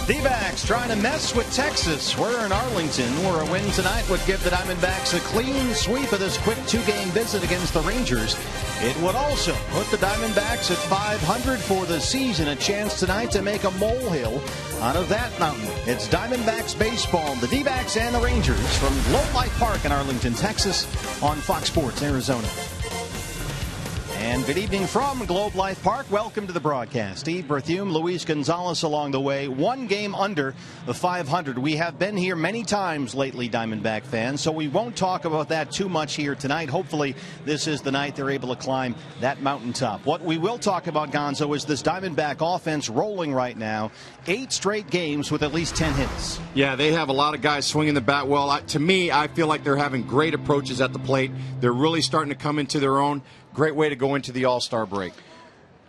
D-backs trying to mess with Texas. We're in Arlington, where a win tonight would give the Diamondbacks a clean sweep of this quick two-game visit against the Rangers. It would also put the Diamondbacks at 500 for the season. A chance tonight to make a molehill out of that mountain. It's Diamondbacks baseball, the D-backs and the Rangers from Globe Life Park in Arlington, Texas on Fox Sports Arizona. And good evening from Globe Life Park. Welcome to the broadcast. Steve Berthume, Luis Gonzalez along the way. One game under the 500. We have been here many times lately, Diamondback fans, so we won't talk about that too much here tonight. Hopefully, this is the night they're able to climb that mountaintop. What we will talk about, Gonzo, is this Diamondback offense rolling right now. 8 straight games with at least 10 hits. Yeah, they have a lot of guys swinging the bat well. To me, I feel like they're having great approaches at the plate. They're really starting to come into their own. Great way to go into the All-Star break.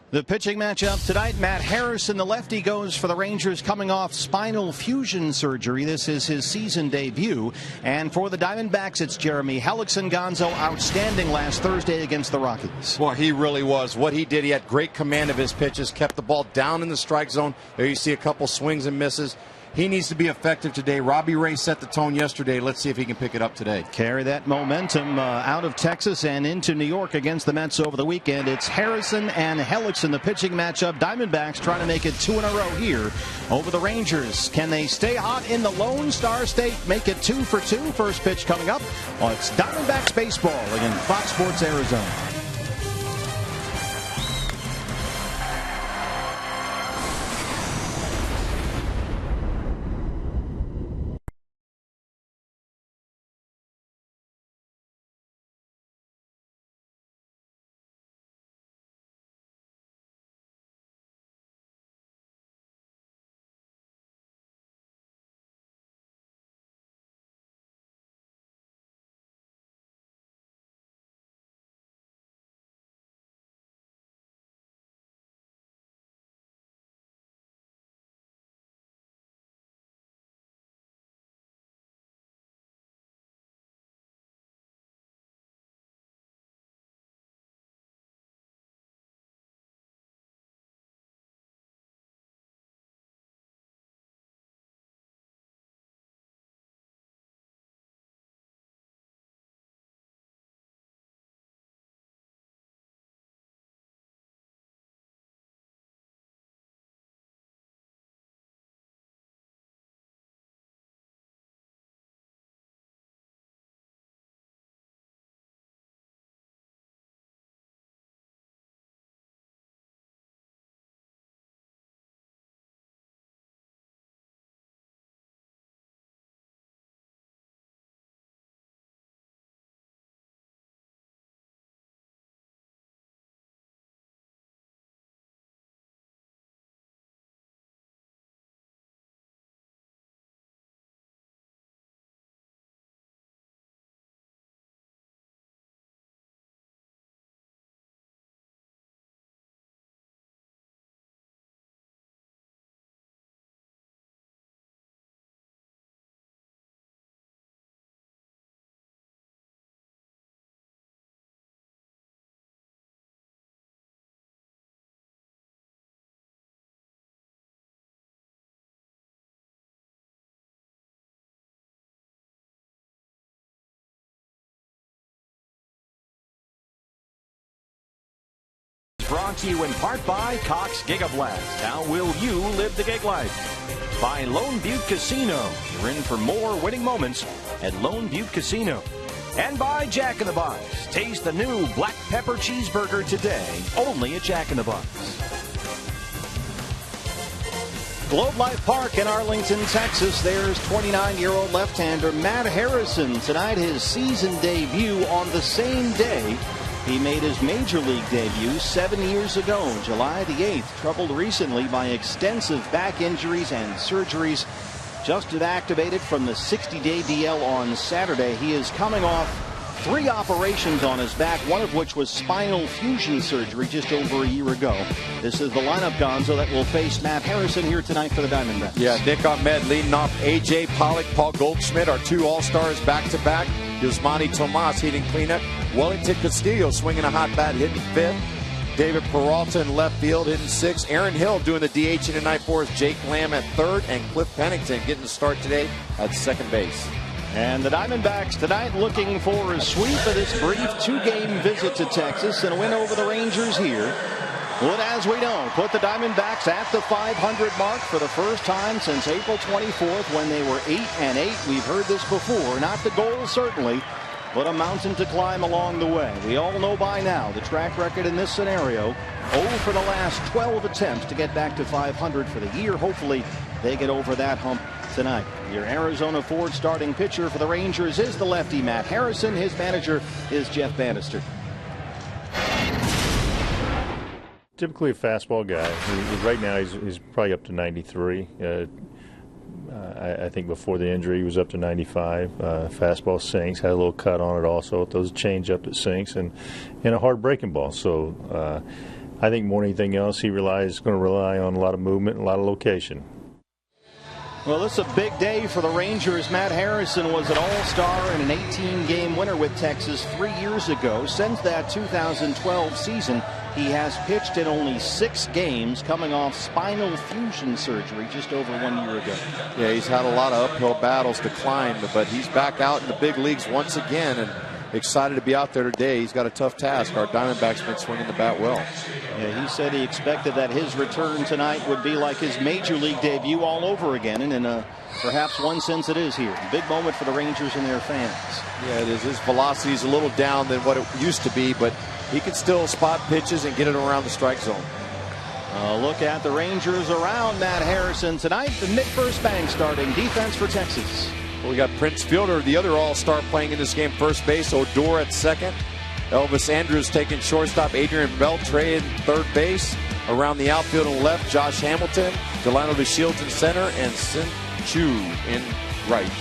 The pitching matchup tonight, Matt Harrison, the lefty, goes for the Rangers coming off spinal fusion surgery. This is his season debut. And for the Diamondbacks, it's Jeremy Hellickson. Gonzo, outstanding last Thursday against the Rockies. Well, he really was. What he did, he had great command of his pitches, kept the ball down in the strike zone. There you see a couple swings and misses. He needs to be effective today. Robbie Ray set the tone yesterday. Let's see if he can pick it up today. Carry that momentum out of Texas and into New York against the Mets over the weekend. It's Harrison and Hellickson, the pitching matchup. Diamondbacks trying to make it 2 in a row here over the Rangers. Can they stay hot in the Lone Star State? Make it 2 for 2. First pitch coming up. Well, it's Diamondbacks baseball against Fox Sports Arizona. Brought to you in part by Cox Gigablast. How will you live the gig life? By Lone Butte Casino. You're in for more winning moments at Lone Butte Casino. And by Jack in the Box. Taste the new black pepper cheeseburger today, only at Jack in the Box. Globe Life Park in Arlington, Texas. There's 29-year-old left-hander Matt Harrison. Tonight, his season debut on the same day he made his major league debut 7 years ago, July the 8th. Troubled recently by extensive back injuries and surgeries. Just activated from the 60-day DL on Saturday. He is coming off 3 operations on his back, one of which was spinal fusion surgery just over a year ago. This is the lineup, Gonzo, that will face Matt Harrison here tonight for the Diamondbacks. Yeah, Nick Ahmed leading off. A.J. Pollock, Paul Goldschmidt are 2 All-Stars back-to-back. Yusmani Tomas hitting cleanup. Wellington Castillo swinging a hot bat, hitting 5th. David Peralta in left field hitting 6. Aaron Hill doing the DH tonight for us. Jake Lamb at third, and Cliff Pennington getting the start today at second base. And the Diamondbacks tonight looking for a sweep of this brief 2-game visit to Texas and a win over the Rangers here would, as we know, put the Diamondbacks at the 500 mark for the first time since April 24th when they were 8-8. We've heard this before. Not the goal, certainly, but a mountain to climb along the way. We all know by now the track record in this scenario. 0 for the last 12 attempts to get back to 500 for the year. Hopefully they get over that hump tonight. Your Arizona Ford starting pitcher for the Rangers is the lefty Matt Harrison. His manager is Jeff Bannister. Typically a fastball guy. Right now he's probably up to 93. I think before the injury he was up to 95. Fastball sinks, had a little cut on it also. It throws a changeup that sinks, and a hard breaking ball. So I think more than anything else, he's going to rely on a lot of movement and a lot of location. Well, this is a big day for the Rangers. Matt Harrison was an all-star and an 18-game winner with Texas 3 years ago. Since that 2012 season, he has pitched in only 6 games, coming off spinal fusion surgery just over 1 year ago. Yeah, he's had a lot of uphill battles to climb, but he's back out in the big leagues once again, and excited to be out there today. He's got a tough task. Our Diamondbacks been swinging the bat well. Yeah, he said he expected that his return tonight would be like his major league debut all over again, and in perhaps one sense it is here. Big moment for the Rangers and their fans. Yeah, it is. His velocity is a little down than what it used to be, but he can still spot pitches and get it around the strike zone. Look at the Rangers around Matt Harrison tonight. The Nick Firstbank starting defense for Texas. We got Prince Fielder, the other all-star, playing in this game, first base. Odor at second. Elvis Andrews taking shortstop. Adrian Beltre in third base. Around the outfield and left, Josh Hamilton. Delano DeShields in center. And Sin Chu in right.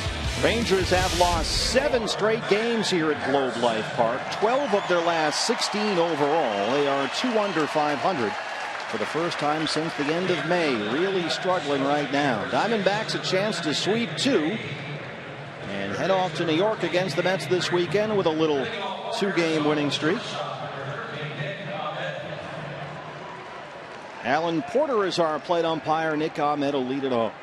Rangers have lost 7 straight games here at Globe Life Park. 12 of their last 16 overall. They are 2 under 500 for the first time since the end of May. Really struggling right now. Diamondbacks a chance to sweep 2. And head off to New York against the Mets this weekend with a little 2-game winning streak. Alan Porter is our plate umpire. Nick Ahmed will lead it off.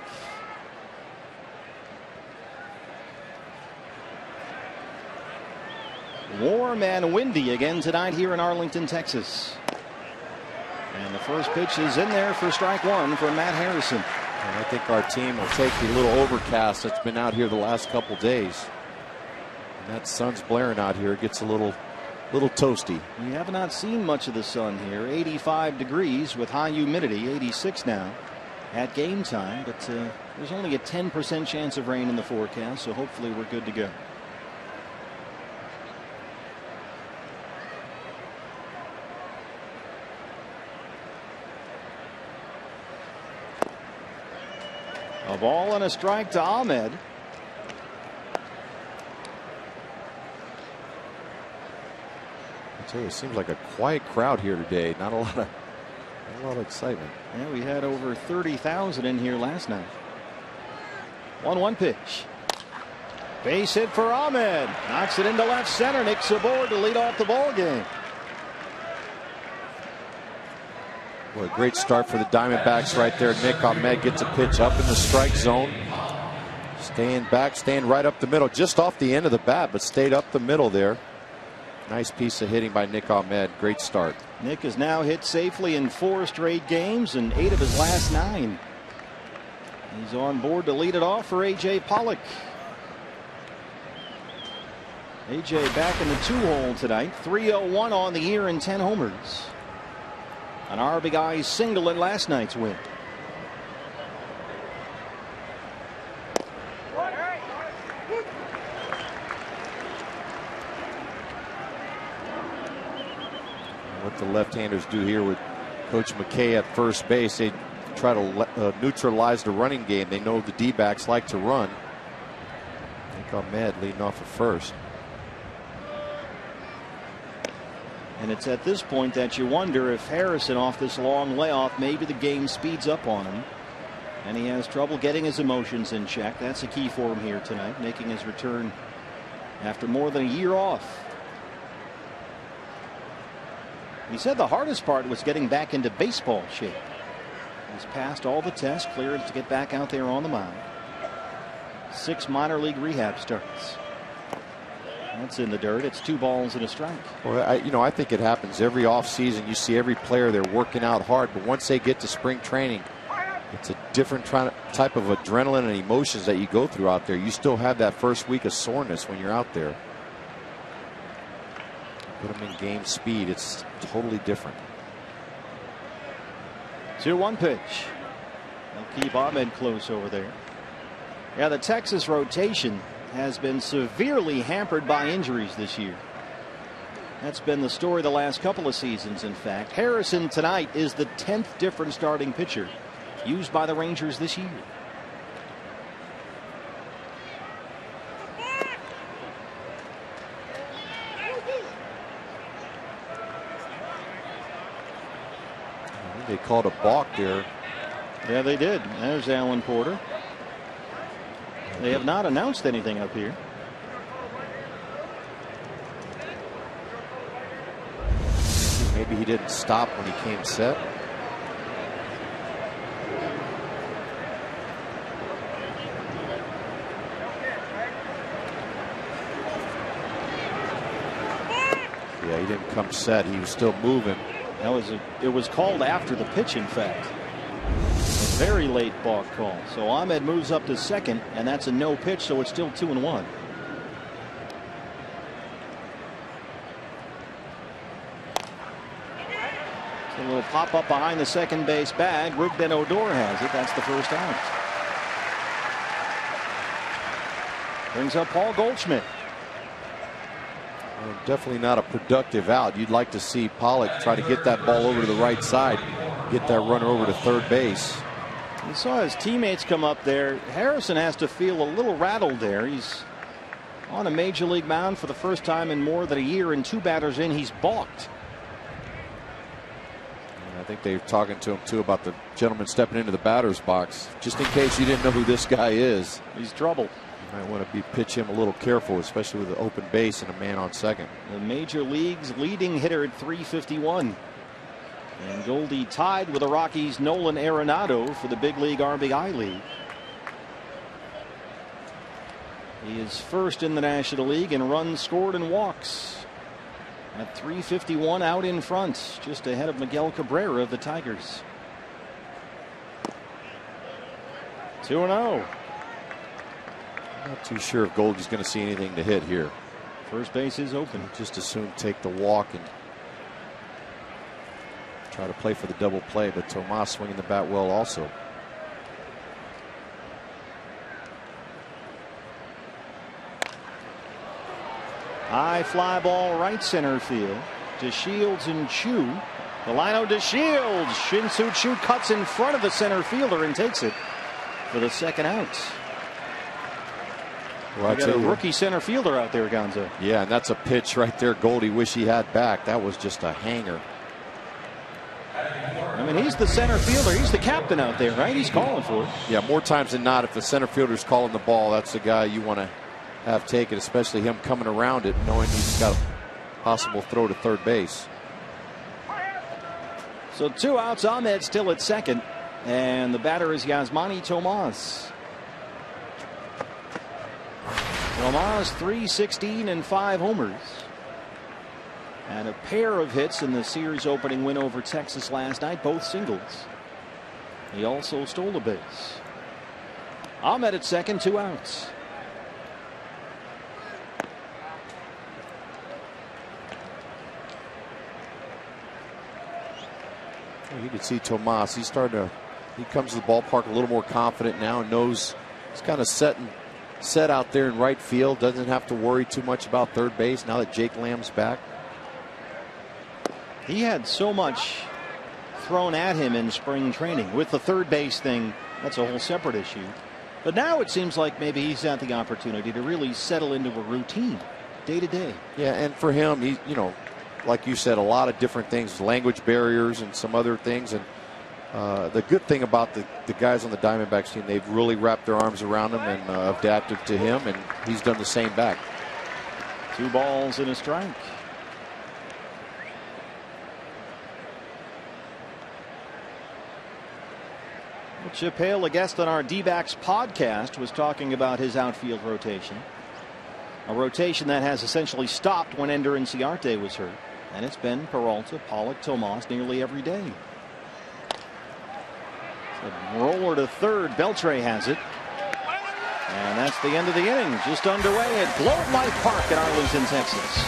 Warm and windy again tonight here in Arlington, Texas. And the first pitch is in there for strike 1 from Matt Harrison. And I think our team will take the little overcast that's been out here the last couple days. And that sun's blaring out here. It gets a little toasty. We have not seen much of the sun here. 85 degrees with high humidity, 86 now at game time. But there's only a 10% chance of rain in the forecast, so hopefully we're good to go. A ball and a strike to Ahmed. I tell you, it seems like a quiet crowd here today. Not a lot of excitement. Yeah, we had over 30,000 in here last night. 1-1 pitch. Base hit for Ahmed. Knocks it into left center. Nick Sabor to lead off the ball game. What a great start for the Diamondbacks right there. Nick Ahmed gets a pitch up in the strike zone. Staying back, staying right up the middle. Just off the end of the bat, but stayed up the middle there. Nice piece of hitting by Nick Ahmed. Great start. Nick has now hit safely in 4 straight games and 8 of his last 9. He's on board to lead it off for A.J. Pollock. A.J. back in the 2-hole tonight. 301 on the year and 10 homers. An RBI single in last night's win. What the left-handers do here with Coach McKay at first base, they try to neutralize the running game. They know the D-backs like to run. Nick Ahmed leading off at first. And it's at this point that you wonder if Harrison, off this long layoff, maybe the game speeds up on him. And he has trouble getting his emotions in check. That's a key for him here tonight, making his return after more than a year off. He said the hardest part was getting back into baseball shape. He's passed all the tests, clearance to get back out there on the mound. 6 minor league rehab starts. That's in the dirt. It's 2 balls and a strike. Well, I think it happens every offseason. You see every player, they're working out hard, but once they get to spring training, it's a different type of adrenaline and emotions that you go through out there. You still have that first week of soreness when you're out there. Put them in game speed. It's totally different. 2-1 pitch. They'll keep Ahmed close over there. Yeah, the Texas rotation has been severely hampered by injuries this year. That's been the story the last couple of seasons, in fact. Harrison tonight is the 10th different starting pitcher used by the Rangers this year. They called a balk there. Yeah, they did. There's Alan Porter. They have not announced anything up here. Maybe he didn't stop when he came set. Yeah, he didn't come set. He was still moving. It was called after the pitch, in fact. A very late balk call. So Ahmed moves up to second, and that's a no pitch, so it's still 2-1. A little pop up behind the second base bag. Rugden Odor has it. That's the first out. Brings up Paul Goldschmidt. Well, definitely not a productive out. You'd like to see Pollock try to get that ball over to the right side, get that runner over to third base. You saw his teammates come up there. Harrison has to feel a little rattled there. He's on a major league mound for the first time in more than a year, and 2 batters in, he's balked. I think they're talking to him too about the gentleman stepping into the batter's box. Just in case you didn't know who this guy is. He's trouble. You might want to pitch him a little careful, especially with the open base and a man on second. The major league's leading hitter at .351. And Goldie tied with the Rockies' Nolan Arenado for the big league RBI lead. He is first in the National League in runs scored and walks. At .351 out in front, just ahead of Miguel Cabrera of the Tigers. 2-0. Not too sure if Goldie's going to see anything to hit here. First base is open. Just as soon take the walk and try to play for the double play, but Tomas swinging the bat well also. High fly ball right center field to Shields and Chu. Delino to Shields. Shin-Soo Choo cuts in front of the center fielder and takes it for the second out. Well, you got a rookie center fielder out there, Gonzo. Yeah, and that's a pitch right there Goldie wish he had back. That was just a hanger. I mean, he's the center fielder. He's the captain out there, right? He's calling for it. Yeah, more times than not, if the center fielder's calling the ball, that's the guy you want to have taken, especially him coming around it, knowing he's got a possible throw to third base. So 2 outs. Ahmed still at second, and the batter is Yasmani Tomas. Tomas 316 and 5 homers. And a pair of hits in the series opening win over Texas last night, both singles. He also stole a base. Ahmed at second, 2 outs. You can see Tomas. He comes to the ballpark a little more confident now and knows he's kind of set out there in right field. Doesn't have to worry too much about third base now that Jake Lamb's back. He had so much thrown at him in spring training. With the third base thing, that's a whole separate issue. But now it seems like maybe he's had the opportunity to really settle into a routine day to day. Yeah, and for him, he, like you said, a lot of different things, language barriers and some other things. And the good thing about the guys on the Diamondbacks team, they've really wrapped their arms around him and adapted to him, and he's done the same back. 2 balls and a strike. Chip Hale, a guest on our D-backs podcast, was talking about his outfield rotation. A rotation that has essentially stopped when Ender Inciarte was hurt. And it's been Peralta, Pollock, Tomas nearly every day. So roller to third. Beltre has it. And that's the end of the inning. Just underway at Globe Life Park in Arlington, Texas.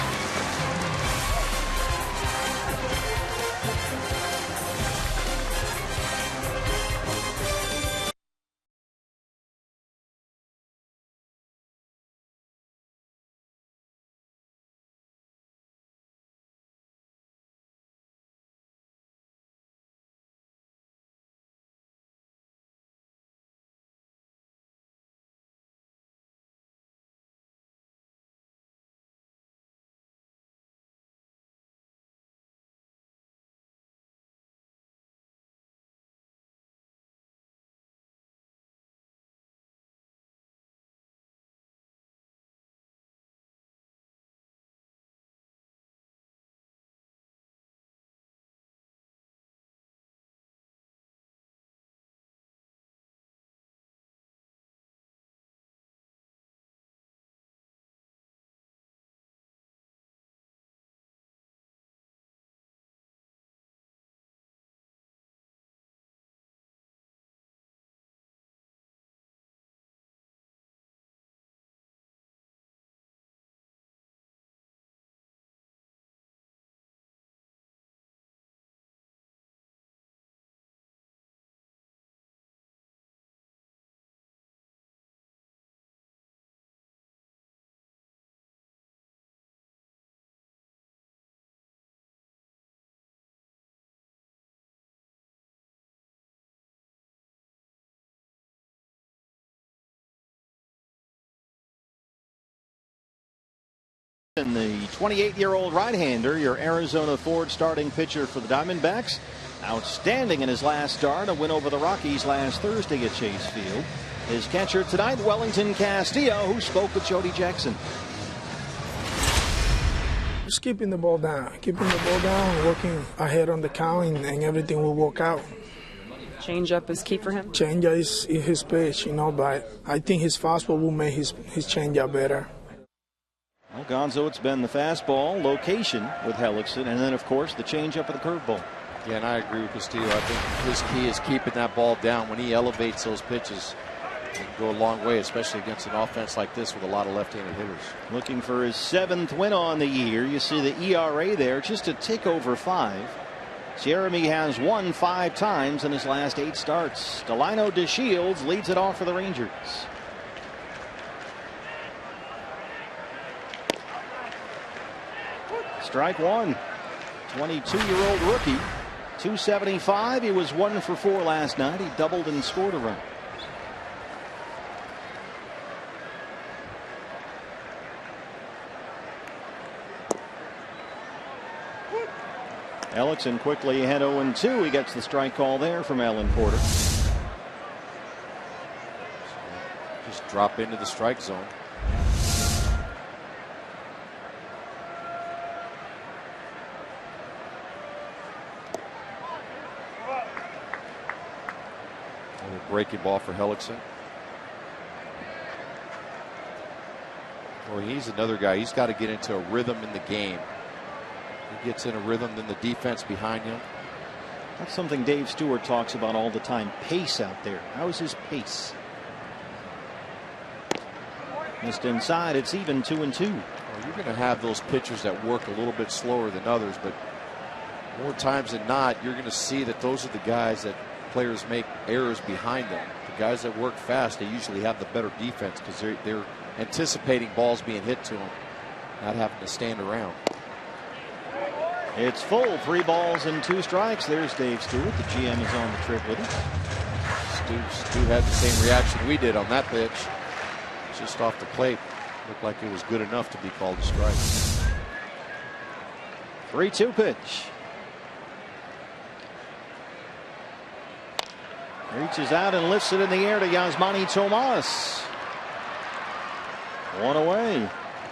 And the 28-year-old right-hander, your Arizona Ford starting pitcher for the Diamondbacks. Outstanding in his last start, a win over the Rockies last Thursday at Chase Field. His catcher tonight, Wellington Castillo, who spoke with Jody Jackson. Just keeping the ball down, working ahead on the count, and everything will work out. Change-up is key for him? Change-up is his pitch, but I think his fastball will make his change-up better. Well, Gonzo, it's been the fastball, location with Hellickson, and then, of course, the changeup of the curveball. Yeah, and I agree with Castillo. I think his key is keeping that ball down. When he elevates those pitches, it can go a long way, especially against an offense like this with a lot of left-handed hitters. Looking for his 7th win on the year. You see the ERA there, just a tick over 5. Jeremy has won 5 times in his last 8 starts. Delino DeShields leads it off for the Rangers. Strike one. 22-year-old rookie. 275. He was 1 for 4 last night. He doubled and scored a run. Ellickson quickly ahead 0-2. He gets the strike call there from Alan Porter. Just drop into the strike zone. Breaking ball for Hellickson. Well, he's another guy. He's got to get into a rhythm in the game. He gets in a rhythm, then the defense behind him. That's something Dave Stewart talks about all the time. Pace out there. How's his pace? Missed inside. It's even 2-2. Well, you're going to have those pitchers that work a little bit slower than others, but more times than not, you're going to see that those are the guys that players make errors behind them. The guys that work fast, they usually have the better defense because they're anticipating balls being hit to them, not having to stand around. It's full. 3 balls and 2 strikes. There's Dave Stewart. The GM is on the trip with us. Stu had the same reaction we did on that pitch. Just off the plate. Looked like it was good enough to be called a strike. 3-2 pitch. Reaches out and lifts it in the air to Yasmani Tomas. 1 away.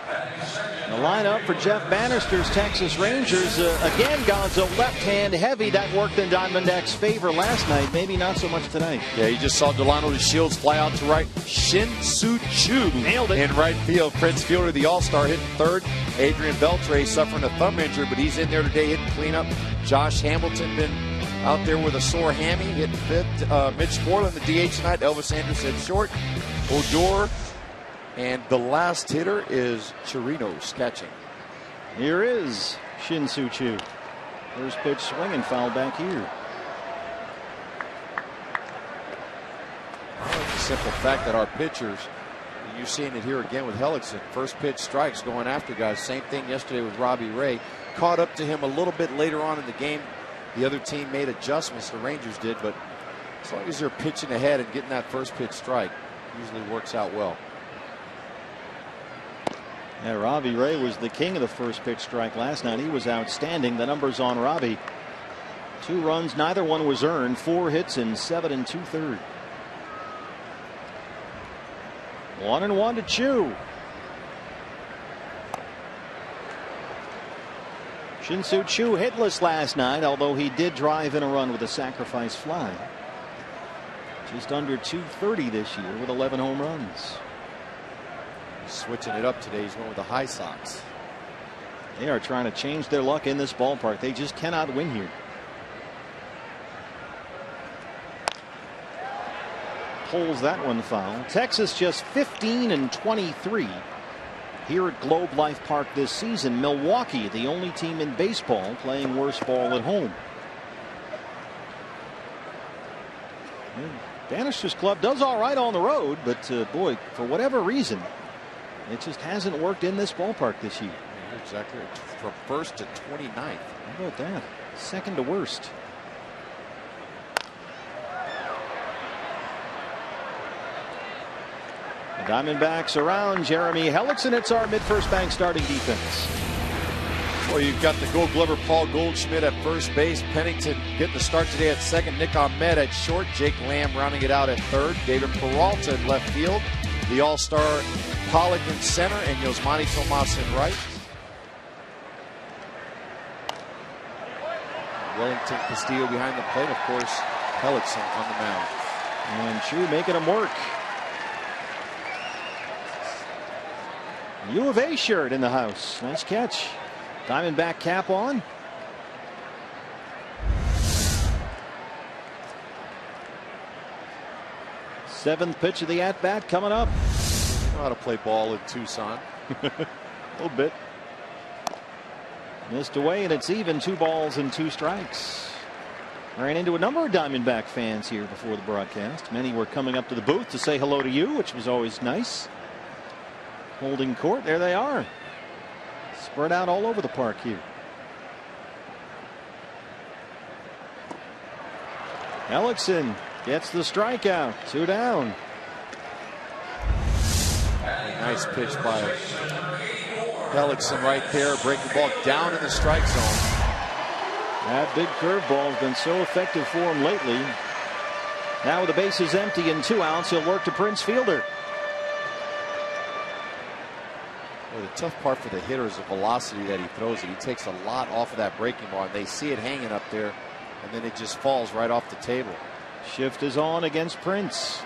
The lineup for Jeff Bannister's Texas Rangers, again, Gonzo, left-hand heavy. That worked in Diamondbacks' favor last night. Maybe not so much tonight. Yeah, you just saw Delano DeShields fly out to right. Shin-Soo Choo nailed it in right field. Prince Fielder, the all-star, hitting third. Adrian Beltre suffering a thumb injury, but he's in there today hitting cleanup. Josh Hamilton been out there with a sore hammy, hitting fifth. Mitch Moreland, the DH tonight. Elvis Andrus at short. Odor. And the last hitter is Chirinos catching. Here is Shin-Soo Choo. First pitch swinging, foul back here. I like the simple fact that our pitchers, you're seeing it here again with Hellickson, first pitch strikes going after guys. Same thing yesterday with Robbie Ray. Caught up to him a little bit later on in the game. The other team made adjustments, the Rangers did, but as long as they're pitching ahead and getting that first pitch strike, usually works out well. Yeah, Robbie Ray was the king of the first pitch strike last night. He was outstanding. The numbers on Robbie: 2 runs, neither one was earned, 4 hits in 7 2/3. 1-1 to Choo. Shin-Soo Choo hitless last night, although he did drive in a run with a sacrifice fly. Just under 230 this year with 11 home runs. Switching it up today. He's going with the high Sox. They are trying to change their luck in this ballpark. They just cannot win here. Pulls that one foul. Texas just 15-23 here at Globe Life Park this season. Milwaukee, the only team in baseball playing worse ball at home. Bannister's club does all right on the road, but boy, for whatever reason, it just hasn't worked in this ballpark this year. You're exactly right. From first to 29th. How about that? Second to worst. The Diamondbacks around Jeremy Hellickson. It's our mid-first bank starting defense. Well, you've got the Gold Glover Paul Goldschmidt at first base. Pennington getting the start today at second. Nick Ahmed at short. Jake Lamb rounding it out at third. David Peralta in left field. The all-star Pollock in center and Yosmani Tomas in right. Wellington Castillo behind the plate. Of course, Hellickson on the mound. And Choo making him work. U of A shirt in the house. Nice catch. Diamondback cap on. Seventh pitch of the at-bat coming up. Know how to play ball in Tucson. A little bit. Missed away, and it's even. 2 balls and 2 strikes. Ran into a number of Diamondback fans here before the broadcast. Many were coming up to the booth to say hello to you, which was always nice. Holding court, there they are. Spread out all over the park here. Hellickson gets the strikeout. 2 down. Nice pitch by Hellickson right there. Breaking ball down in the strike zone. That big curveball has been so effective for him lately. Now with the bases empty and 2 outs, he'll work to Prince Fielder. Well, the tough part for the hitter is the velocity that he throws it. He takes a lot off of that breaking ball, and they see it hanging up there, and then it just falls right off the table. Shift is on against Prince.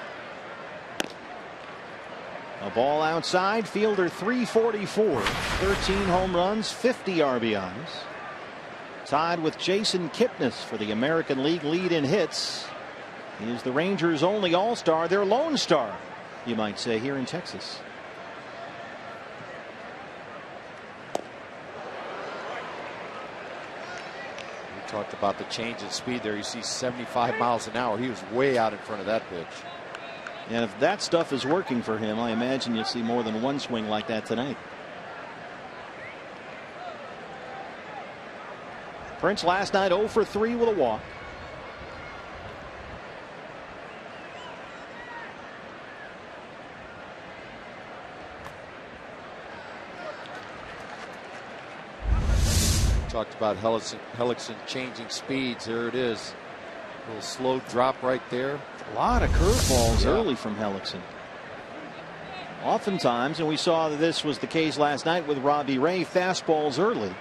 A ball outside. Fielder 344. 13 home runs, 50 RBIs. Tied with Jason Kipnis for the American League lead in hits. He is the Rangers' only all-star, their lone star, you might say, here in Texas. We talked about the change in speed there. You see 75 miles an hour. He was way out in front of that pitch. And if that stuff is working for him, I imagine you'll see more than one swing like that tonight. Prince last night 0 for 3 with a walk. Talked about Hellickson changing speeds. There it is. A little slow drop right there. A lot of curveballs early from Hellickson. Oftentimes, and we saw that this was the case last night with Robbie Ray, fastballs early.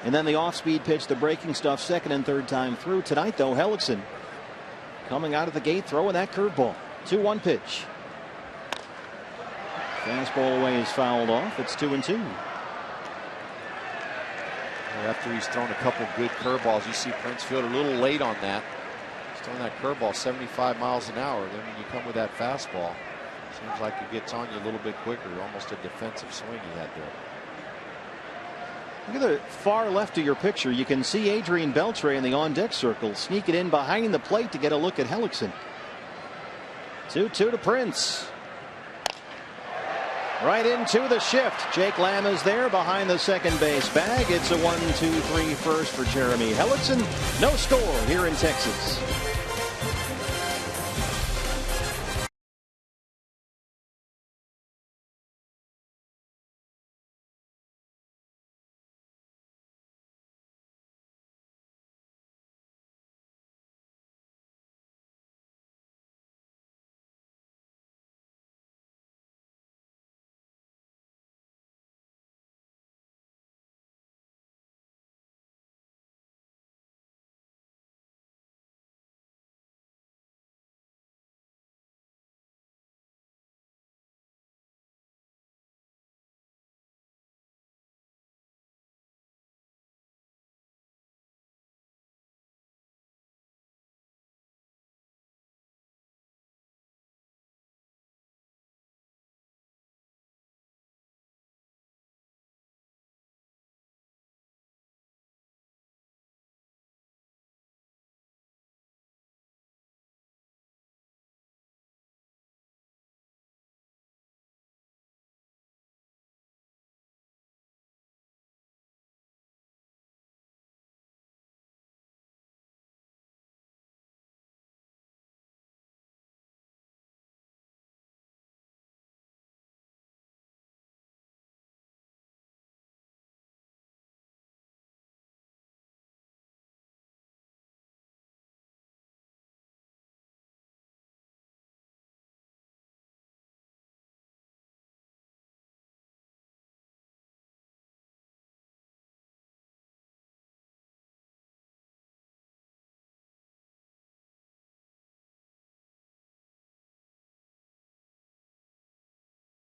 And then the off-speed pitch, the breaking stuff, second and third time through. Tonight, though, Hellickson coming out of the gate, throwing that curveball. 2-1 pitch. Fastball away is fouled off. It's 2-2. After he's thrown a couple good curveballs, you see Prince Field a little late on that. He's throwing that curveball 75 miles an hour. Then when you come with that fastball, seems like it gets on you a little bit quicker. Almost a defensive swing he had there. Look at the far left of your picture. You can see Adrian Beltre in the on-deck circle. Sneak it in behind the plate to get a look at Hellickson. 2-2 to Prince. Right into the shift. Jake Lamb is there behind the second base bag. It's a 1-2-3 first for Jeremy Hellickson. No score here in Texas.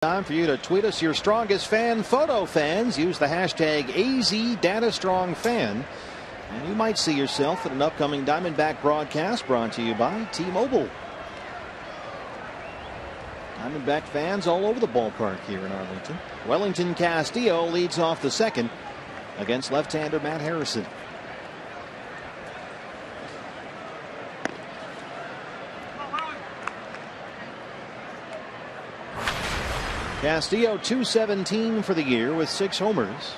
Time for you to tweet us your strongest fan photo, fans. Use the hashtag AZDataStrongFan. And you might see yourself at an upcoming Diamondback broadcast brought to you by T-Mobile. Diamondback fans all over the ballpark here in Arlington. Wellington Castillo leads off the second against left-hander Matt Harrison. Castillo 217 for the year with 6 homers.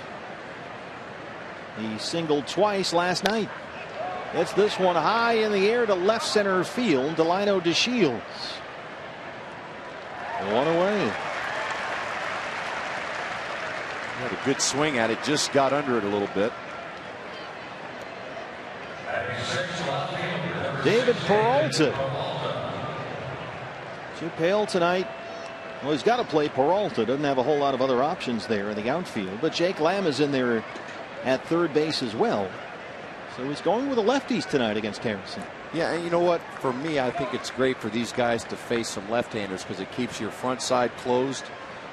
He singled twice last night. It's this one high in the air to left center field. Delino DeShields. One away. He had a good swing at it, just got under it a little bit. David Peralta. Chip Hale tonight. Well, he's got to play Peralta. Doesn't have a whole lot of other options there in the outfield. But Jake Lamb is in there at third base as well. So he's going with the lefties tonight against Harrison. Yeah, and you know what? For me, I think it's great for these guys to face some left-handers because it keeps your front side closed.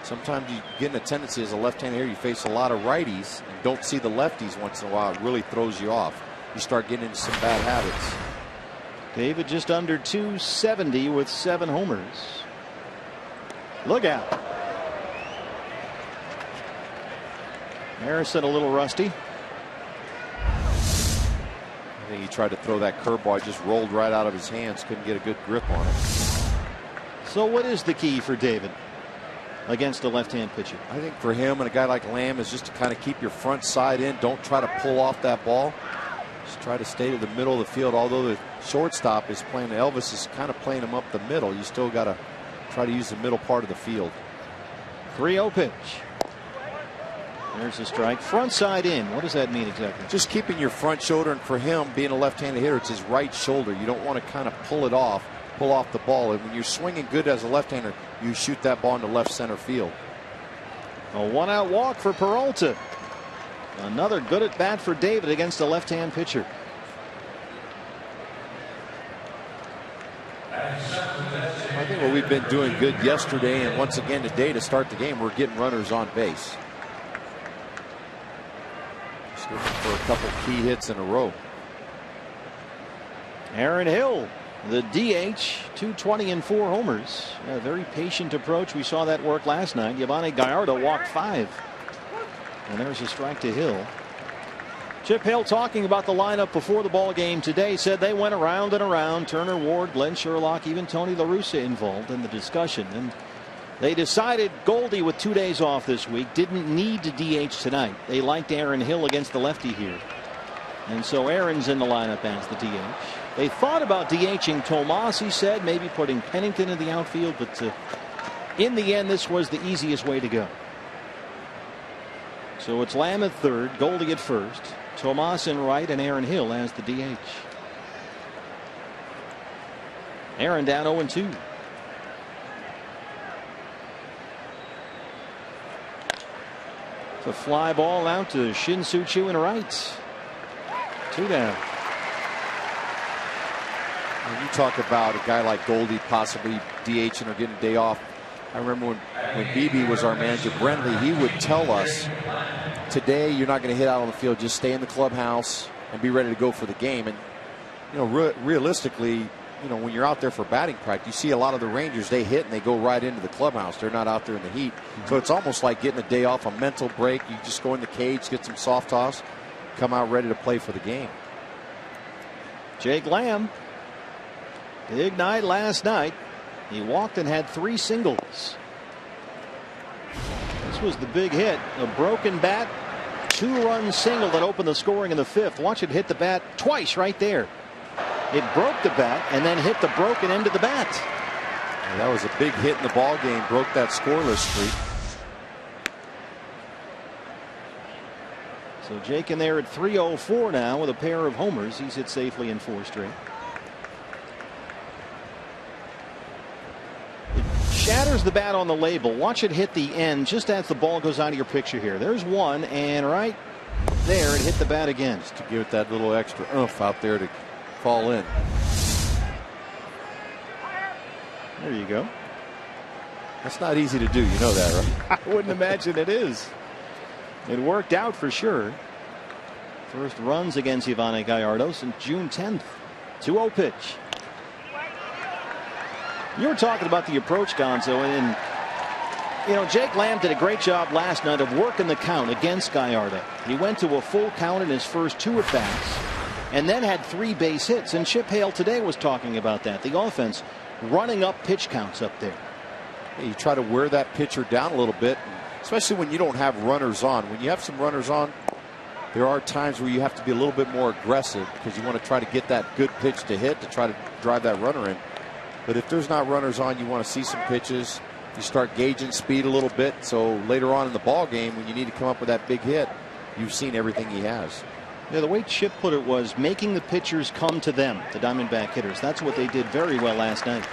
Sometimes you get in a tendency as a left-hander here, you face a lot of righties and don't see the lefties once in a while. It really throws you off. You start getting into some bad habits. David just under 270 with 7 homers. Look out. Harrison a little rusty. I think he tried to throw that curveball. It just rolled right out of his hands. Couldn't get a good grip on it. So what is the key for David against a left-hand pitcher? I think for him and a guy like Lamb is just to kind of keep your front side in. Don't try to pull off that ball. Just try to stay to the middle of the field. Although the shortstop is playing, Elvis is kind of playing him up the middle. You still got to try to use the middle part of the field. 3-0 pitch. There's a strike. Front side in. What does that mean exactly? Just keeping your front shoulder, and for him being a left-handed hitter, it's his right shoulder. You don't want to kind of pull it off. pull off the ball. And when you're swinging good as a left-hander, you shoot that ball into left center field. A 1-out walk for Peralta. Another good at bat for David against a left-hand pitcher. I think what we've been doing good yesterday and once again today to start the game, we're getting runners on base. Just looking for a couple key hits in a row. Aaron Hill, the DH, 220 and 4 homers. A very patient approach. We saw that work last night. Yvonne Gallardo walked 5. And there's a strike to Hill. Chip Hill, talking about the lineup before the ball game today, said they went around and around. Turner, Ward, Glenn Sherlock, even Tony La Russa involved in the discussion. And they decided Goldie, with 2 days off this week, didn't need to DH tonight. They liked Aaron Hill against the lefty here. And so Aaron's in the lineup as the DH. They thought about DHing Tomas, he said, maybe putting Pennington in the outfield, but in the end, this was the easiest way to go. So it's Lamb at third, Goldie at first, Tomas in right, and Aaron Hill as the DH. Aaron down 0-2. It's a fly ball out to Shin-Soo Choo in right. 2 down. When you talk about a guy like Goldie possibly DHing or getting a day off, I remember when BB was our manager, Brentley, he would tell us, today you're not going to hit out on the field, just stay in the clubhouse and be ready to go for the game. And you know, realistically, you know, when you're out there for batting practice, you see a lot of the Rangers, they hit and they go right into the clubhouse. They're not out there in the heat. So it's almost like getting a day off, a mental break. You just go in the cage, get some soft toss, come out ready to play for the game. Jake Lamb, big night last night. He walked and had 3 singles. This was the big hit, a broken bat, 2-run single that opened the scoring in the 5th. Watch it hit the bat twice right there. It broke the bat and then hit the broken end of the bat. And that was a big hit in the ball game, broke that scoreless streak. So Jake in there at 304 now with a pair of homers. He's hit safely in 4 straight. Shatters the bat on the label. Watch it hit the end just as the ball goes out of your picture here. There's one, and right there it hit the bat again. Just to give it that little extra oomph out there to fall in. There you go. That's not easy to do, you know that, right? I wouldn't imagine it is. It worked out for sure. First runs against Yvonne Gallardo since June 10th. 2-0 pitch. You were talking about the approach, Gonzo, and you know, Jake Lamb did a great job last night of working the count against Gallardo. He went to a full count in his first 2 at-bats and then had 3 base hits. And Chip Hale today was talking about that. The offense running up pitch counts up there. You try to wear that pitcher down a little bit, especially when you don't have runners on. When you have some runners on, there are times where you have to be a little bit more aggressive because you want to try to get that good pitch to hit to try to drive that runner in. But if there's not runners on, you want to see some pitches. You start gauging speed a little bit. So later on in the ball game, when you need to come up with that big hit, you've seen everything he has. Yeah, the way Chip put it was making the pitchers come to them, the Diamondback hitters. That's what they did very well last night.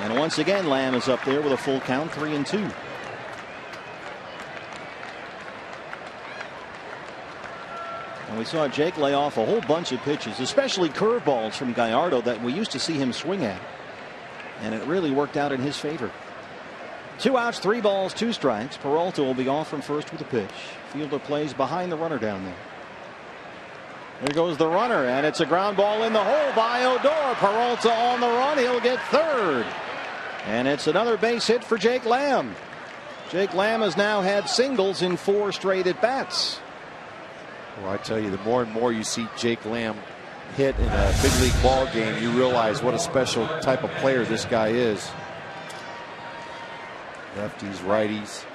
And once again, Lamb is up there with a full count, 3-2. And we saw Jake lay off a whole bunch of pitches, especially curveballs from Gallardo that we used to see him swing at. And it really worked out in his favor. 2 outs, 3 balls, 2 strikes. Peralta will be off from first with a pitch. Fielder plays behind the runner down there. There goes the runner, and it's a ground ball in the hole by Odor. Peralta on the run. He'll get third. And it's another base hit for Jake Lamb. Jake Lamb has now had singles in 4 straight at-bats. Well, I tell you, the more and more you see Jake Lamb hit in a big league ball game, you realize what a special type of player this guy is. Lefties, righties.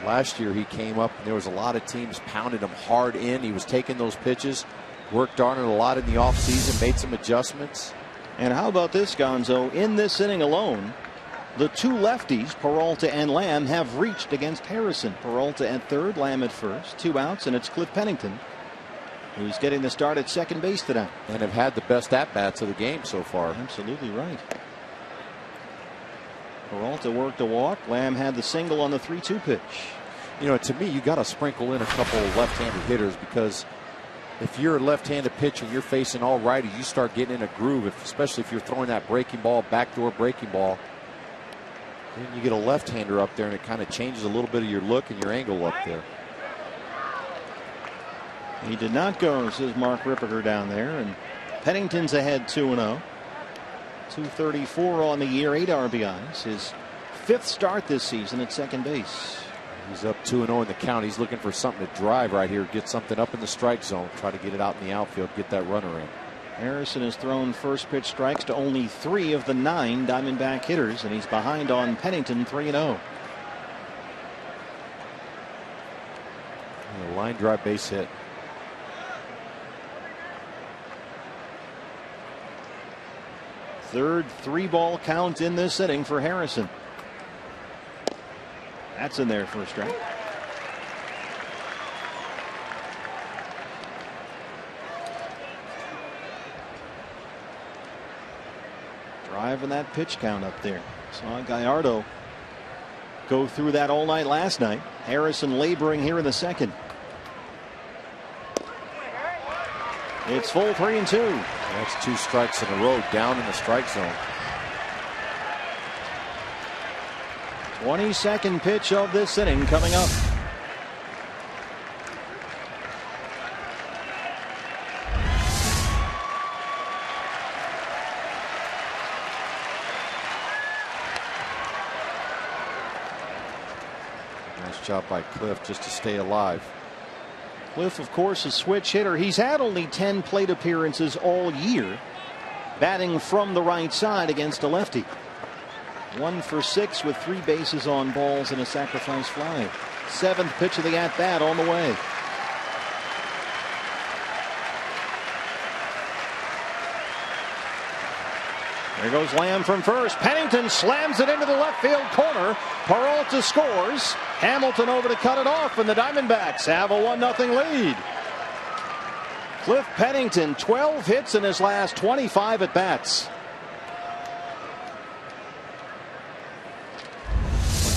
Last year he came up and there was a lot of teams pounding him hard in. He was taking those pitches, worked on it a lot in the offseason, made some adjustments. And how about this, Gonzo? In this inning alone, the 2 lefties, Peralta and Lamb, have reached against Harrison. Peralta at third, Lamb at first. 2 outs, and it's Cliff Pennington. who's getting the start at second base tonight. And have had the best at-bats of the game so far. Absolutely right. Peralta worked a walk. Lamb had the single on the 3-2 pitch. You know, to me, you got to sprinkle in a couple of left-handed hitters, because if you're a left-handed pitcher and you're facing all righties, you start getting in a groove, especially if you're throwing that breaking ball, backdoor breaking ball. Then you get a left-hander up there, and it kind of changes a little bit of your look and your angle up there. He did not go, says Mark Ripperger down there, and Pennington's ahead 2-0. 234 on the year, 8 RBIs. His 5th start this season at second base. He's up 2-0 in the count. He's looking for something to drive right here, get something up in the strike zone, try to get it out in the outfield, get that runner in. Harrison has thrown first pitch strikes to only 3 of the 9 Diamondback hitters, and he's behind on Pennington 3-0. A line drive base hit. Third 3-ball count in this inning for Harrison. That's in there for a strike. Driving that pitch count up there. Saw Gallardo go through that all night last night. Harrison laboring here in the second. It's full 3-2. That's 2 strikes in a row down in the strike zone. 22nd pitch of this inning coming up. Nice job by Cliff just to stay alive. Cliff, of course, a switch hitter. He's had only 10 plate appearances all year, batting from the right side against a lefty. 1 for 6 with 3 bases on balls and a sacrifice fly. 7th pitch of the at-bat on the way. There goes Lamb from first. Pennington slams it into the left field corner. Peralta scores. Hamilton over to cut it off, and the Diamondbacks have a 1-0 lead. Cliff Pennington, 12 hits in his last 25 at-bats.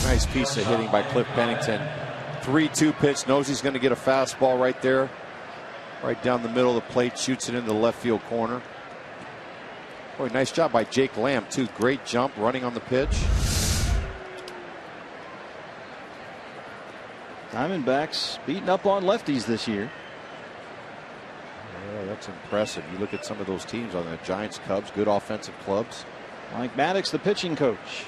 Nice piece of hitting by Cliff Pennington. 3-2 pitch, knows he's going to get a fastball right there. Right down the middle of the plate, shoots it into the left field corner. Boy, nice job by Jake Lamb, too. Great jump, running on the pitch. Diamondbacks beating up on lefties this year. Yeah, that's impressive. You look at some of those teams on the Giants, Cubs, good offensive clubs. Mike Maddox, the pitching coach.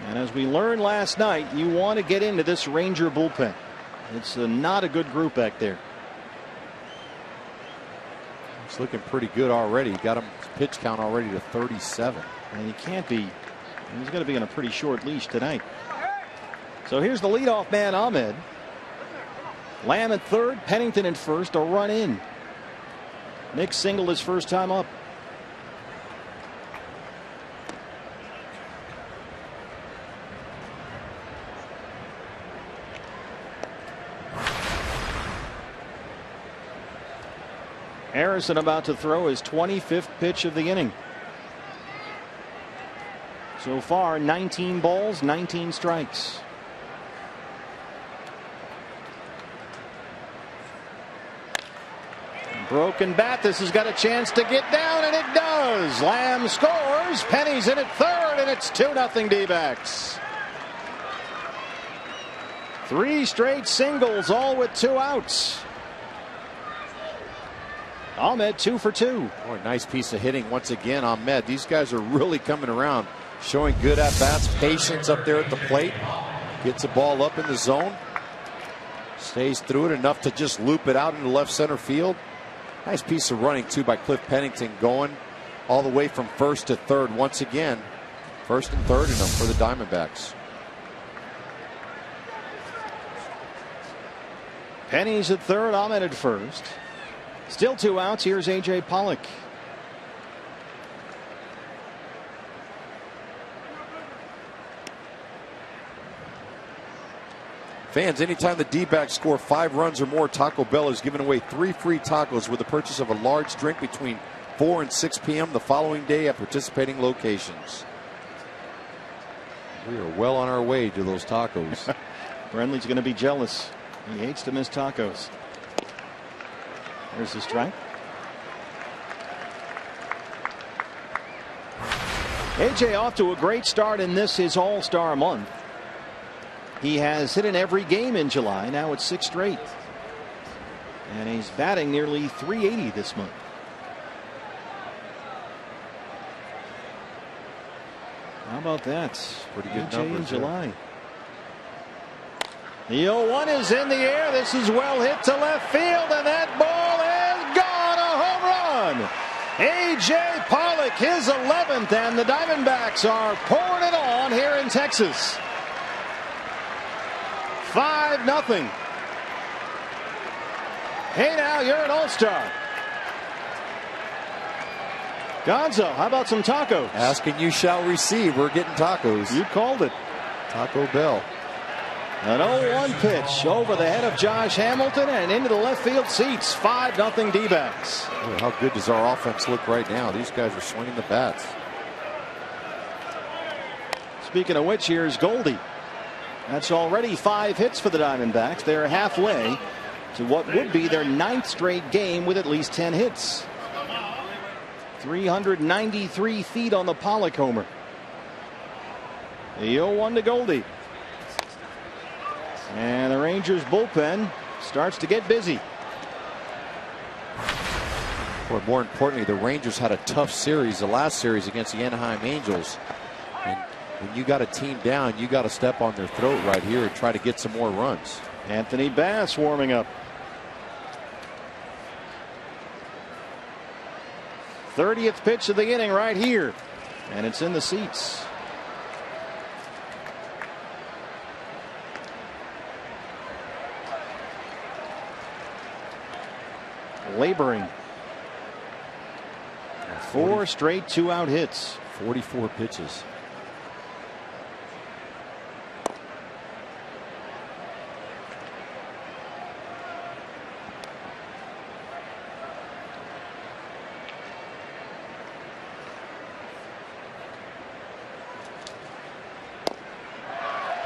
And as we learned last night, you want to get into this Ranger bullpen. It's not a good group back there. It's looking pretty good already. Got him pitch count already to 37. And he can't be. He's going to be on a pretty short leash tonight. So here's the leadoff man, Ahmed. Lamb at third, Pennington at first, a run in. Nick singled his first time up. Harrison about to throw his 25th pitch of the inning. So far, 19 balls, 19 strikes. Broken bat. This has got a chance to get down, and it does. Lamb scores. Penny's in at third, and it's 2-0 D-backs. 3 straight singles, all with 2 outs. Ahmed 2 for 2. Boy, nice piece of hitting once again, Ahmed. These guys are really coming around, showing good at-bats, patience up there at the plate. Gets the ball up in the zone. Stays through it enough to just loop it out into left center field. Nice piece of running, too, by Cliff Pennington, going all the way from first to third once again. First and third in them for the Diamondbacks. Penny's at third, Ahmed at first. Still 2 outs. Here's A.J. Pollock. Fans, anytime the D-backs score 5 runs or more, Taco Bell is giving away 3 free tacos with the purchase of a large drink between 4 and 6 p.m. the following day at participating locations. We are well on our way to those tacos. Brenly's going to be jealous. He hates to miss tacos. There's the strike. AJ off to a great start in this, his All-Star month. He has hit in every game in July. Now it's 6 straight. And he's batting nearly .380 this month. How about that? Pretty good AJ numbers in July. The 0-1 is in the air. This is well hit to left field, and that ball is gone. A home run. A.J. Pollock, his 11th, and the Diamondbacks are pouring it on here in Texas. 5-0. Hey, now you're an all-star. Gonzo, how about some tacos? Asking you shall receive. We're getting tacos. You called it. Taco Bell. An 0-1 pitch over the head of Josh Hamilton and into the left field seats. 5-0 D-backs. How good does our offense look right now? These guys are swinging the bats. Speaking of which, here's Goldie. That's already 5 hits for the Diamondbacks. They're halfway to what would be their 9th straight game with at least 10 hits. 393 feet on the Pollock homer. The 0-1 to Goldie. And the Rangers bullpen starts to get busy. Or more importantly, the Rangers had a tough series, the last series against the Anaheim Angels. And when you got a team down, you got to step on their throat right here and try to get some more runs. Anthony Bass warming up. 30th pitch of the inning right here. And it's in the seats. Laboring. 4 straight 2-out hits. 44 pitches.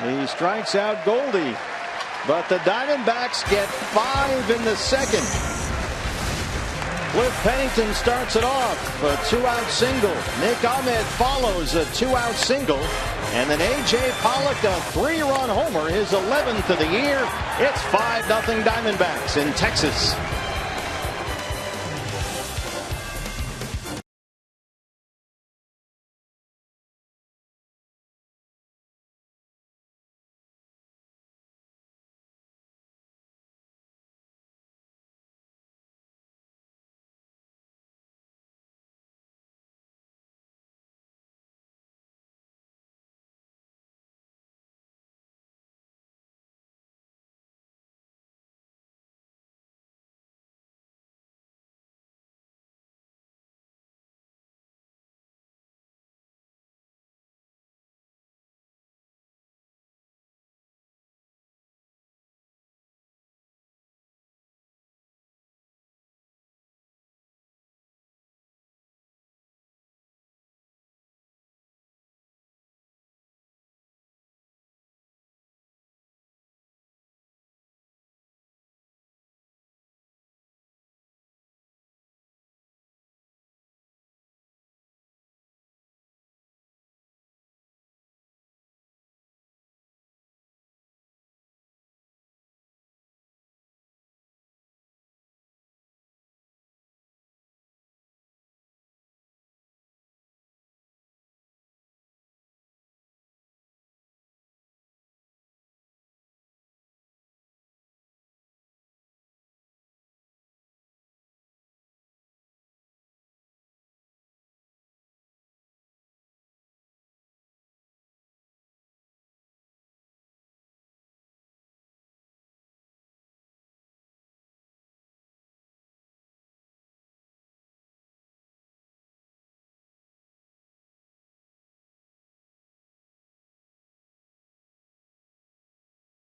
He strikes out Goldie, but the Diamondbacks get 5 in the second. Cliff Pennington starts it off, a 2-out single. Nick Ahmed follows a 2-out single. And then A.J. Pollock, a 3-run homer, his 11th of the year. It's 5-0 Diamondbacks in Texas.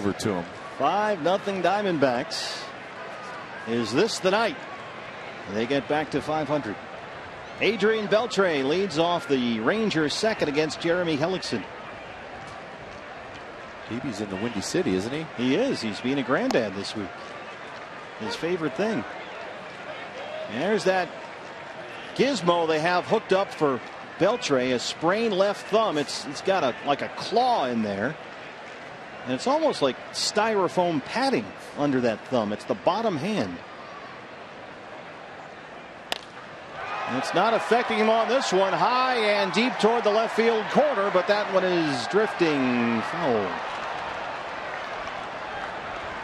Over to him. 5-0 Diamondbacks. Is this the night they get back to 500? Adrian Beltre leads off the Rangers second against Jeremy Hellickson. He's in the Windy City, isn't he? He is. He's being a granddad this week. His favorite thing. And there's that gizmo they have hooked up for Beltre, a sprained left thumb. It's got like a claw in there. And it's almost like styrofoam padding under that thumb. It's the bottom hand. And it's not affecting him on this one. High and deep toward the left field corner, but that one is drifting foul.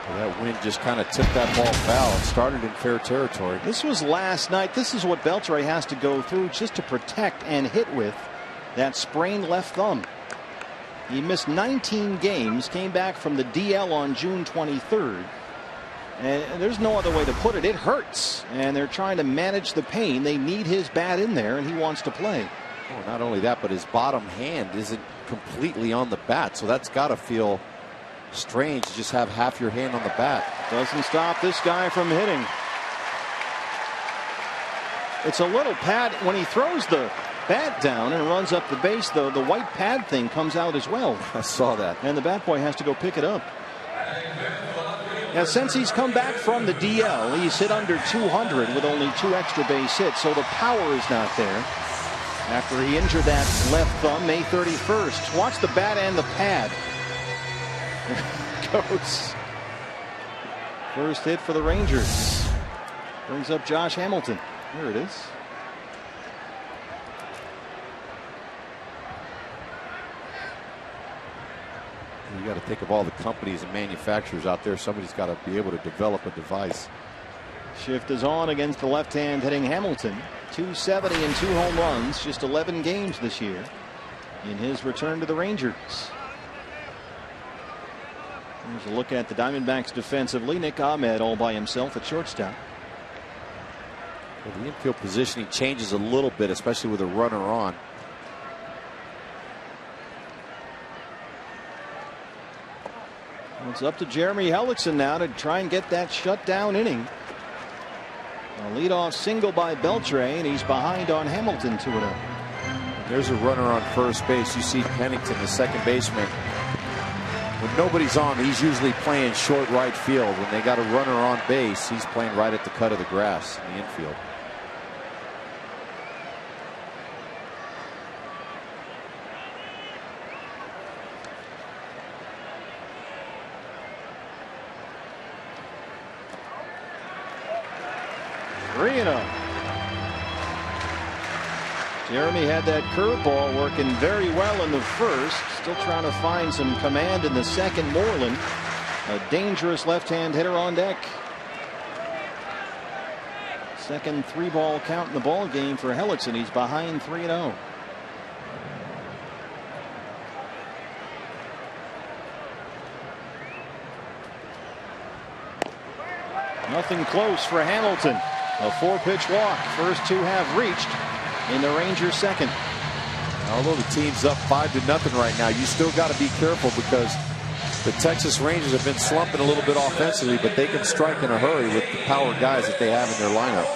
Well, that wind just kind of tipped that ball foul. It started in fair territory. This was last night. This is what Beltre has to go through just to protect and hit with that sprained left thumb. He missed 19 games, came back from the DL on June 23rd. And there's no other way to put it. It hurts. And they're trying to manage the pain. They need his bat in there, and he wants to play. Oh, not only that, but his bottom hand isn't completely on the bat. So that's got to feel strange to just have half your hand on the bat. Doesn't stop this guy from hitting. It's a little pad when he throws the bat down and runs up the base, though. The white pad thing comes out as well. I saw that. And the bat boy has to go pick it up. Now, since he's come back from the DL, he's hit under 200 with only 2 extra base hits, so the power is not there. After he injured that left thumb May 31st. Watch the bat and the pad. There it goes. First hit for the Rangers. Brings up Josh Hamilton. There it is. You got to think of all the companies and manufacturers out there. Somebody's got to be able to develop a device. Shift is on against the left-hand hitting Hamilton. 270 and 2 home runs, just 11 games this year in his return to the Rangers. Here's a look at the Diamondbacks defensively. Nick Ahmed all by himself at shortstop. Well, the infield positioning changes a little bit, especially with a runner on. It's up to Jeremy Hellickson now to try and get that shutdown inning. A leadoff single by Beltre, and he's behind on Hamilton 2-0. There's a runner on first base. You see Pennington, the second baseman. When nobody's on, he's usually playing short right field. When they got a runner on base, he's playing right at the cut of the grass in the infield. Jeremy had that curveball working very well in the first. Still trying to find some command in the second. Moreland, a dangerous left-hand hitter on deck. Second 3-ball count in the ball game for Hellickson. He's behind 3-0. Nothing close for Hamilton. A 4-pitch walk. First 2 have reached in the Rangers second. Although the team's up 5-0 right now, you still got to be careful because the Texas Rangers have been slumping a little bit offensively, but they can strike in a hurry with the power guys that they have in their lineup.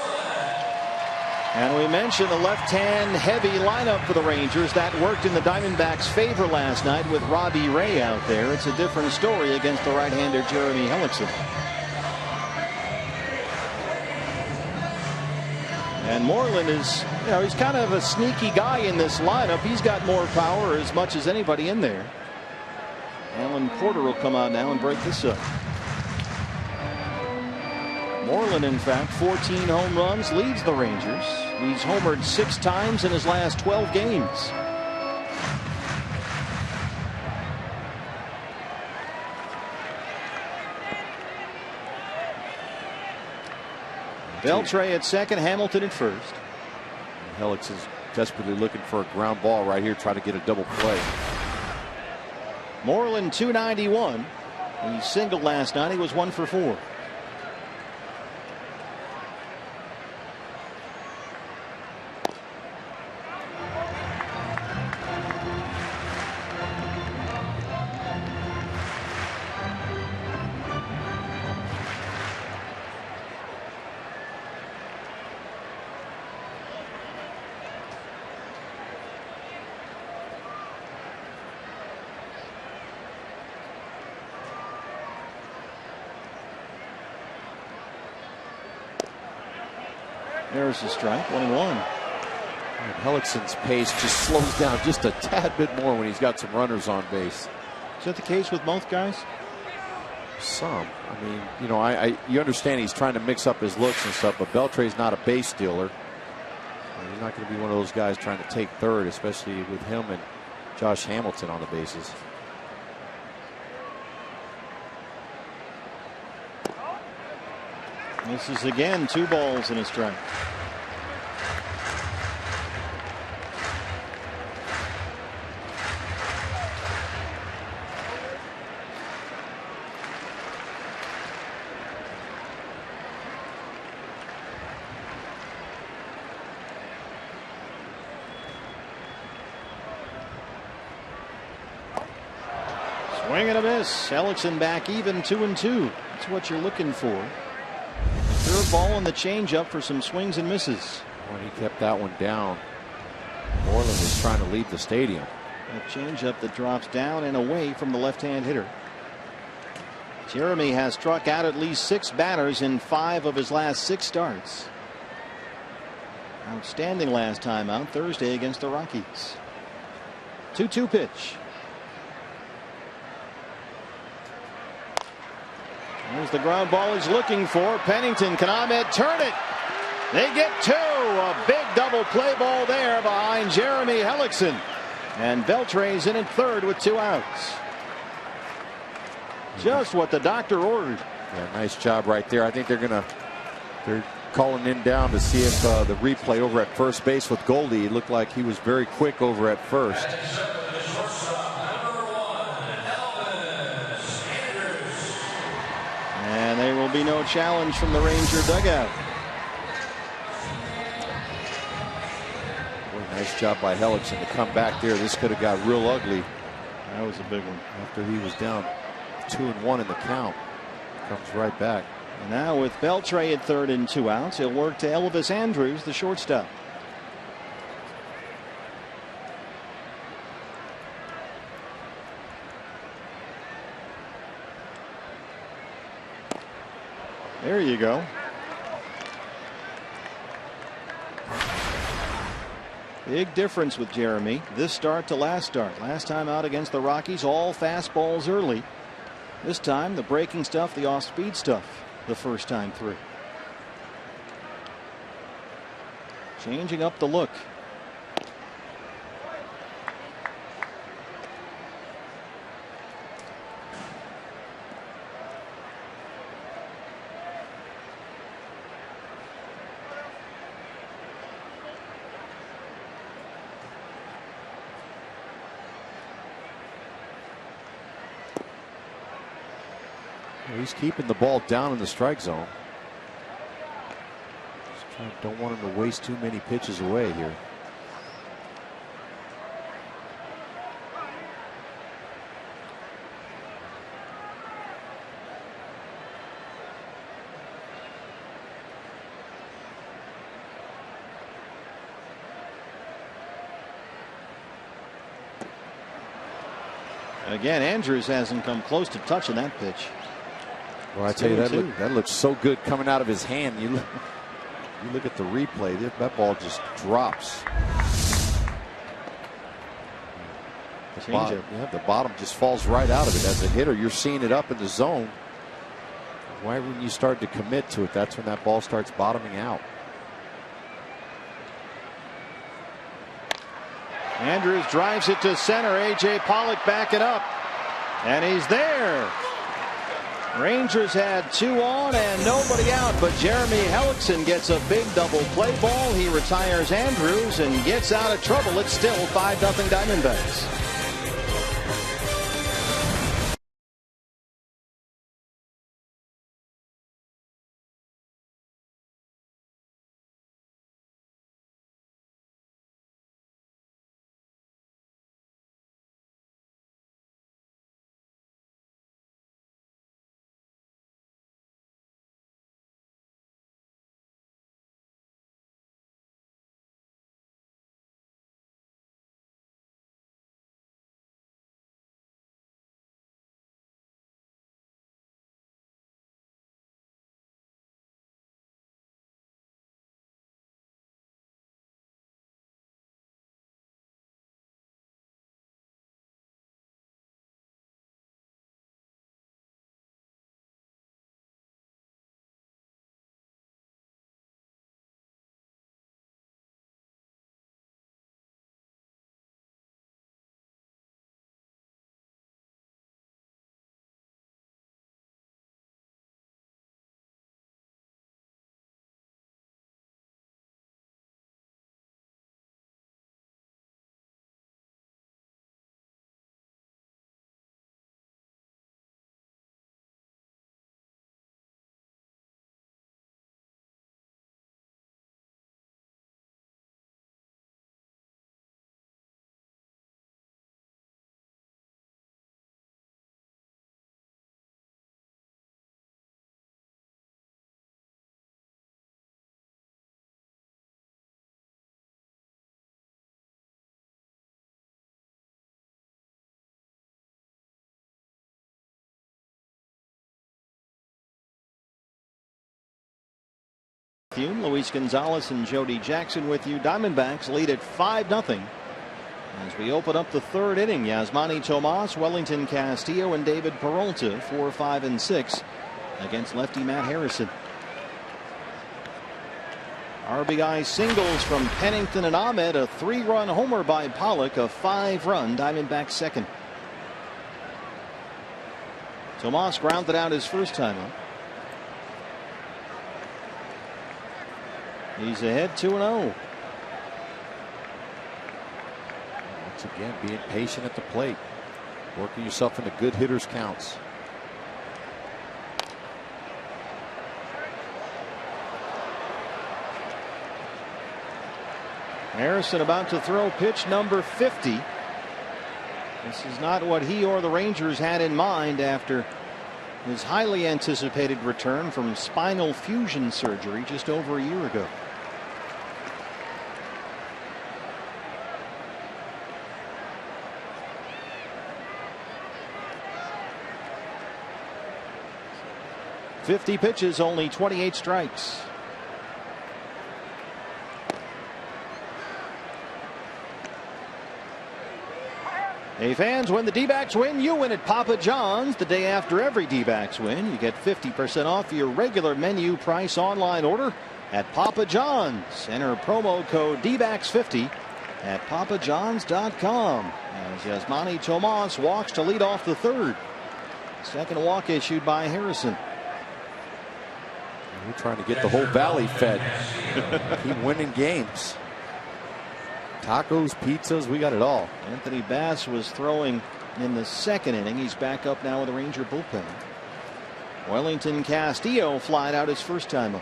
And we mentioned the left-hand heavy lineup for the Rangers. That worked in the Diamondbacks' favor last night with Robbie Ray out there. It's a different story against the right-hander Jeremy Hellickson. And Moreland is, he's kind of a sneaky guy in this lineup. He's got more power as much as anybody in there. Alan Porter will come out now and break this up. Moreland, in fact, 14 home runs, leads the Rangers. He's homered 6 times in his last 12 games. Beltre at second, Hamilton at first. Hellickson's desperately looking for a ground ball right here, trying to get a double play. Moreland 291. He singled last night. He was 1 for 4. There's a strike, 1-1. Hellickson's pace just slows down just a tad bit more when he's got some runners on base. Is that the case with both guys? Some. I mean, you know, you understand he's trying to mix up his looks and stuff, but Beltre's not a base stealer. He's not going to be one of those guys trying to take third, especially with him and Josh Hamilton on the bases. This is again 2 balls and a strike. Swing and a miss. Hellickson back even 2-2. That's what you're looking for. Third ball and the changeup for some swings and misses. When he kept that one down, Moreland was trying to leave the stadium. A changeup that drops down and away from the left-hand hitter. Jeremy has struck out at least 6 batters in 5 of his last 6 starts. Outstanding last time out Thursday against the Rockies. 2-2 pitch. There's the ground ball he's looking for. Pennington, can Ahmed turn it? They get 2. A big double play ball there behind Jeremy Hellickson. And Beltre's in at third with 2 outs. Just what the doctor ordered. Yeah, nice job right there. I think they're calling in down to see if the replay over at first base with Goldie. It looked like he was very quick over at first. And there will be no challenge from the Ranger dugout. Boy, nice job by Hellickson to come back there. This could have got real ugly. That was a big one. After he was down 2-1 in the count. Comes right back. And now with Beltre at third and 2 outs, he'll work to Elvis Andrus, the shortstop. There you go. Big difference with Jeremy this start to last start. Last time out against the Rockies, all fastballs early. This time the breaking stuff, the off-speed stuff the first time through. Changing up the look. He's keeping the ball down in the strike zone. Don't want him to waste too many pitches away here. Again, Andrus hasn't come close to touching that pitch. Well, I tell you, that looks so good coming out of his hand. You look at the replay, that ball just drops. The bottom just falls right out of it. As a hitter, you're seeing it up in the zone. Why, when you start to commit to it, that's when that ball starts bottoming out. Andrus drives it to center. A.J. Pollock backing up. And he's there. Rangers had 2 on and nobody out, but Jeremy Hellickson gets a big double play ball. He retires Andrus and gets out of trouble. It's still 5-0 Diamondbacks. Luis Gonzalez and Jody Jackson with you. Diamondbacks lead at 5-0 as we open up the third inning. Yasmani Tomas, Wellington Castillo, and David Peralta 4, 5, and 6 against lefty Matt Harrison. RBI singles from Pennington and Ahmed, a 3-run homer by Pollock, a 5-run Diamondback second. Tomas grounded out his first time up. He's ahead 2-0. Once again, being patient at the plate, working yourself into good hitters' counts. Harrison about to throw pitch number 50. This is not what he or the Rangers had in mind after his highly anticipated return from spinal fusion surgery just over a year ago. "50 pitches, only 28 strikes." Hey fans, when the D-backs win, you win at Papa John's. The day after every D-backs win, you get 50% off your regular menu price online order at Papa John's. Enter promo code D-backs50 at papajohns.com. As Yasmani Tomas walks to lead off the third. Second walk issued by Harrison. We're trying to get the whole valley fed. Keep winning games. Tacos, pizzas, we got it all. Anthony Bass was throwing in the second inning. He's back up now with the Ranger bullpen. Wellington Castillo flied out his first time up.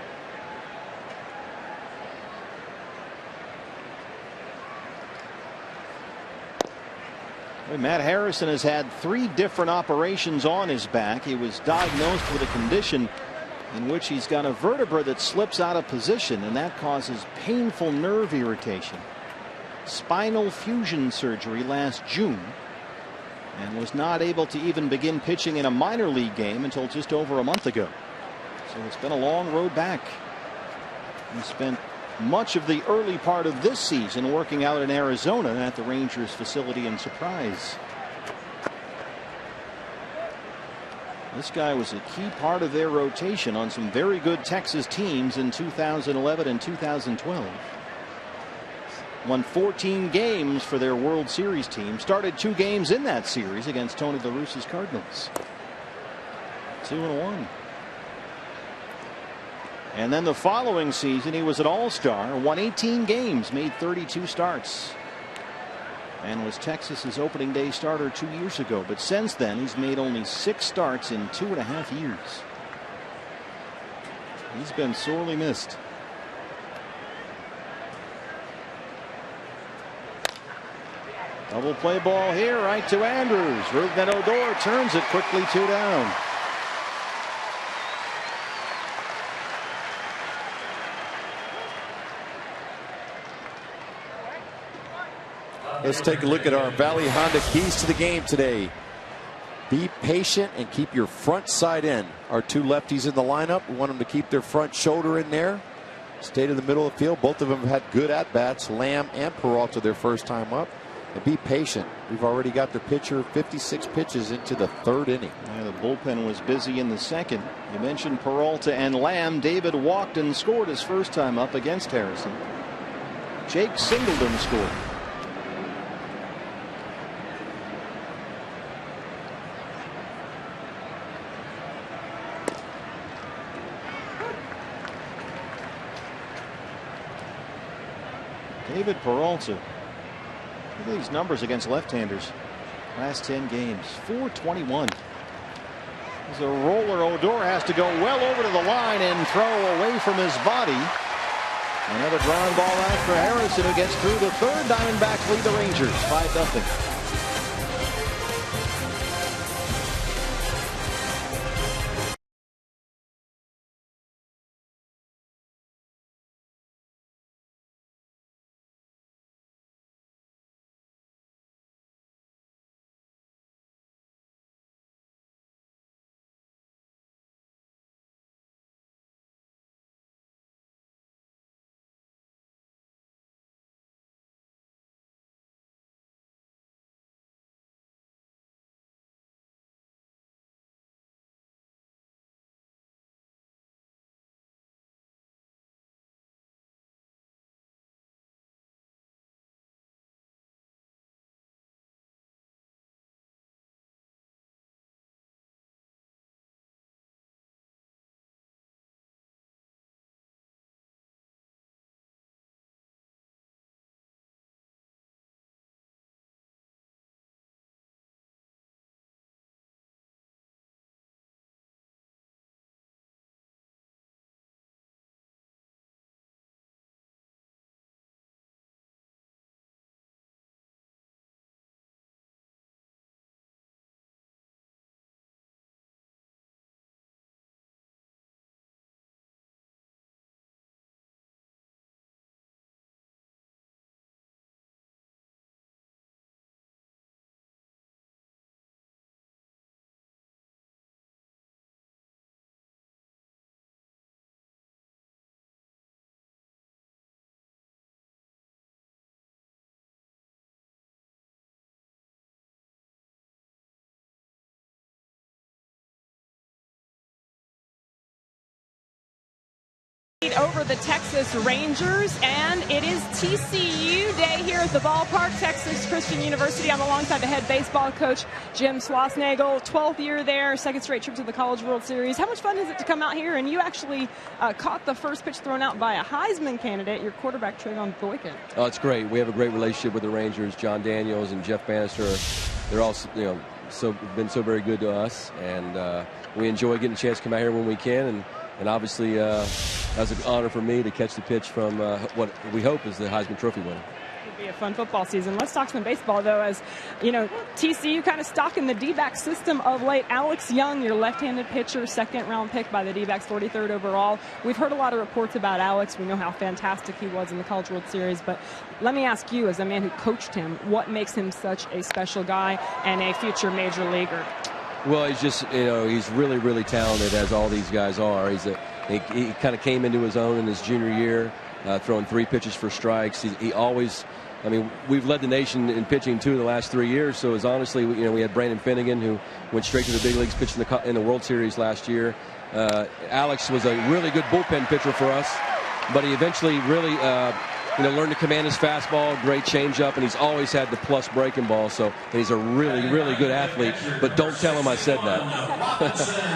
Matt Harrison has had 3 different operations on his back. He was diagnosed with a condition in which he's got a vertebra that slips out of position, and that causes painful nerve irritation. Spinal fusion surgery last June, and was not able to even begin pitching in a minor league game until just over a month ago. So it's been a long road back. He spent much of the early part of this season working out in Arizona at the Rangers facility in Surprise. This guy was a key part of their rotation on some very good Texas teams in 2011 and 2012. Won 14 games for their World Series team. Started 2 games in that series against Tony La Russa's Cardinals. 2-1. And then the following season he was an all-star. Won 18 games. Made 32 starts. And was Texas's opening day starter 2 years ago. But since then he's made only 6 starts in 2.5 years. He's been sorely missed. Double play ball here, right to Andrews. Rougned Odor turns it quickly, 2 down. Let's take a look at our Valley Honda keys to the game today. Be patient and keep your front side in. Our 2 lefties in the lineup, we want them to keep their front shoulder in there. Stay to the middle of the field. Both of them have had good at-bats. Lamb and Peralta their first time up. And be patient. We've already got the pitcher 56 pitches into the third inning. Yeah, the bullpen was busy in the second. You mentioned Peralta and Lamb. David walked and scored his first time up against Harrison. Jake Singleton scored. David Peralta. Look at these numbers against left-handers. Last 10 games, 421. As a roller, Odor has to go well over to the line and throw away from his body. Another ground ball out for Harrison, who gets through the third. Diamondbacks lead the Rangers 5-0. over the Texas Rangers, and it is TCU Day here at the ballpark. Texas Christian University. I'm alongside the head baseball coach, Jim Schlossnagle. 12th year there, second straight trip to the College World Series. How much fun is it to come out here? And you actually caught the first pitch thrown out by a Heisman candidate, your quarterback, Trayvon Boykin. Oh, it's great. We have a great relationship with the Rangers. John Daniels and Jeff Bannister, they're all, been so very good to us, and we enjoy getting a chance to come out here when we can, and obviously that's an honor for me to catch the pitch from what we hope is the Heisman Trophy winner. It'll be a fun football season. Let's talk some baseball, though, as TCU kind of stuck in the D-back system of late. Alex Young, your left-handed pitcher, second-round pick by the D-backs, 43rd overall. We've heard a lot of reports about Alex. We know how fantastic he was in the College World Series, but let me ask you, as a man who coached him, what makes him such a special guy and a future major leaguer? Well, he's just, he's really, really talented, as all these guys are. He kind of came into his own in his junior year, throwing 3 pitches for strikes. He always, we've led the nation in pitching 2 of the last 3 years. So it's honestly, we had Brandon Finnegan, who went straight to the big leagues, pitched in the World Series last year. Alex was a really good bullpen pitcher for us, but he eventually really, learned to command his fastball, great changeup, and he's always had the plus breaking ball. So he's a really, really good athlete. But don't tell him I said that.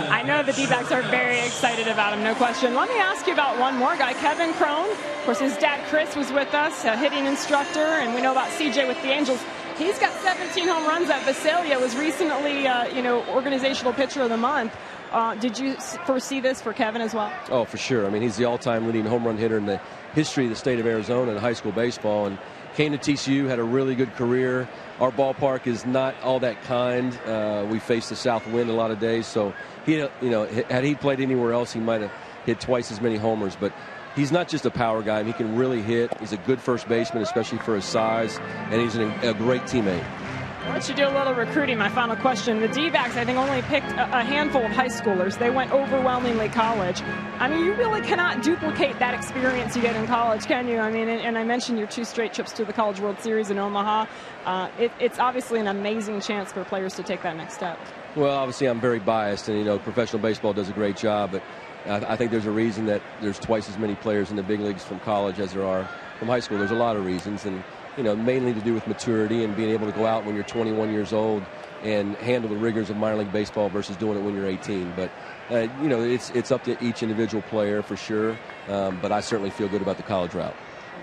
I know the D-backs are very excited about him, no question. Let me ask you about one more guy, Kevin Crone. Of course, his dad Chris was with us, a hitting instructor, and we know about CJ with the Angels. He's got 17 home runs at Visalia. Was recently, organizational pitcher of the month. Did you foresee this for Kevin as well? Oh, for sure. He's the all-time leading home run hitter in the history of the state of Arizona in high school baseball, and came to TCU, had a really good career. Our ballpark is not all that kind. We face the south wind a lot of days, so had he played anywhere else, he might have hit twice as many homers. But he's not just a power guy. He can really hit. He's a good first baseman, especially for his size, and he's a great teammate. I'll let you do a little recruiting. My final question. The D-backs, I think, only picked a handful of high schoolers. They went overwhelmingly college. You really cannot duplicate that experience you get in college, can you? And I mentioned your 2 straight trips to the College World Series in Omaha. It's obviously an amazing chance for players to take that next step. Well, obviously, I'm very biased, and, professional baseball does a great job, but I think there's a reason that there's twice as many players in the big leagues from college as there are from high school. There's a lot of reasons, and mainly to do with maturity and being able to go out when you're 21 years old and handle the rigors of minor league baseball versus doing it when you're 18. But, it's up to each individual player for sure. But I certainly feel good about the college route.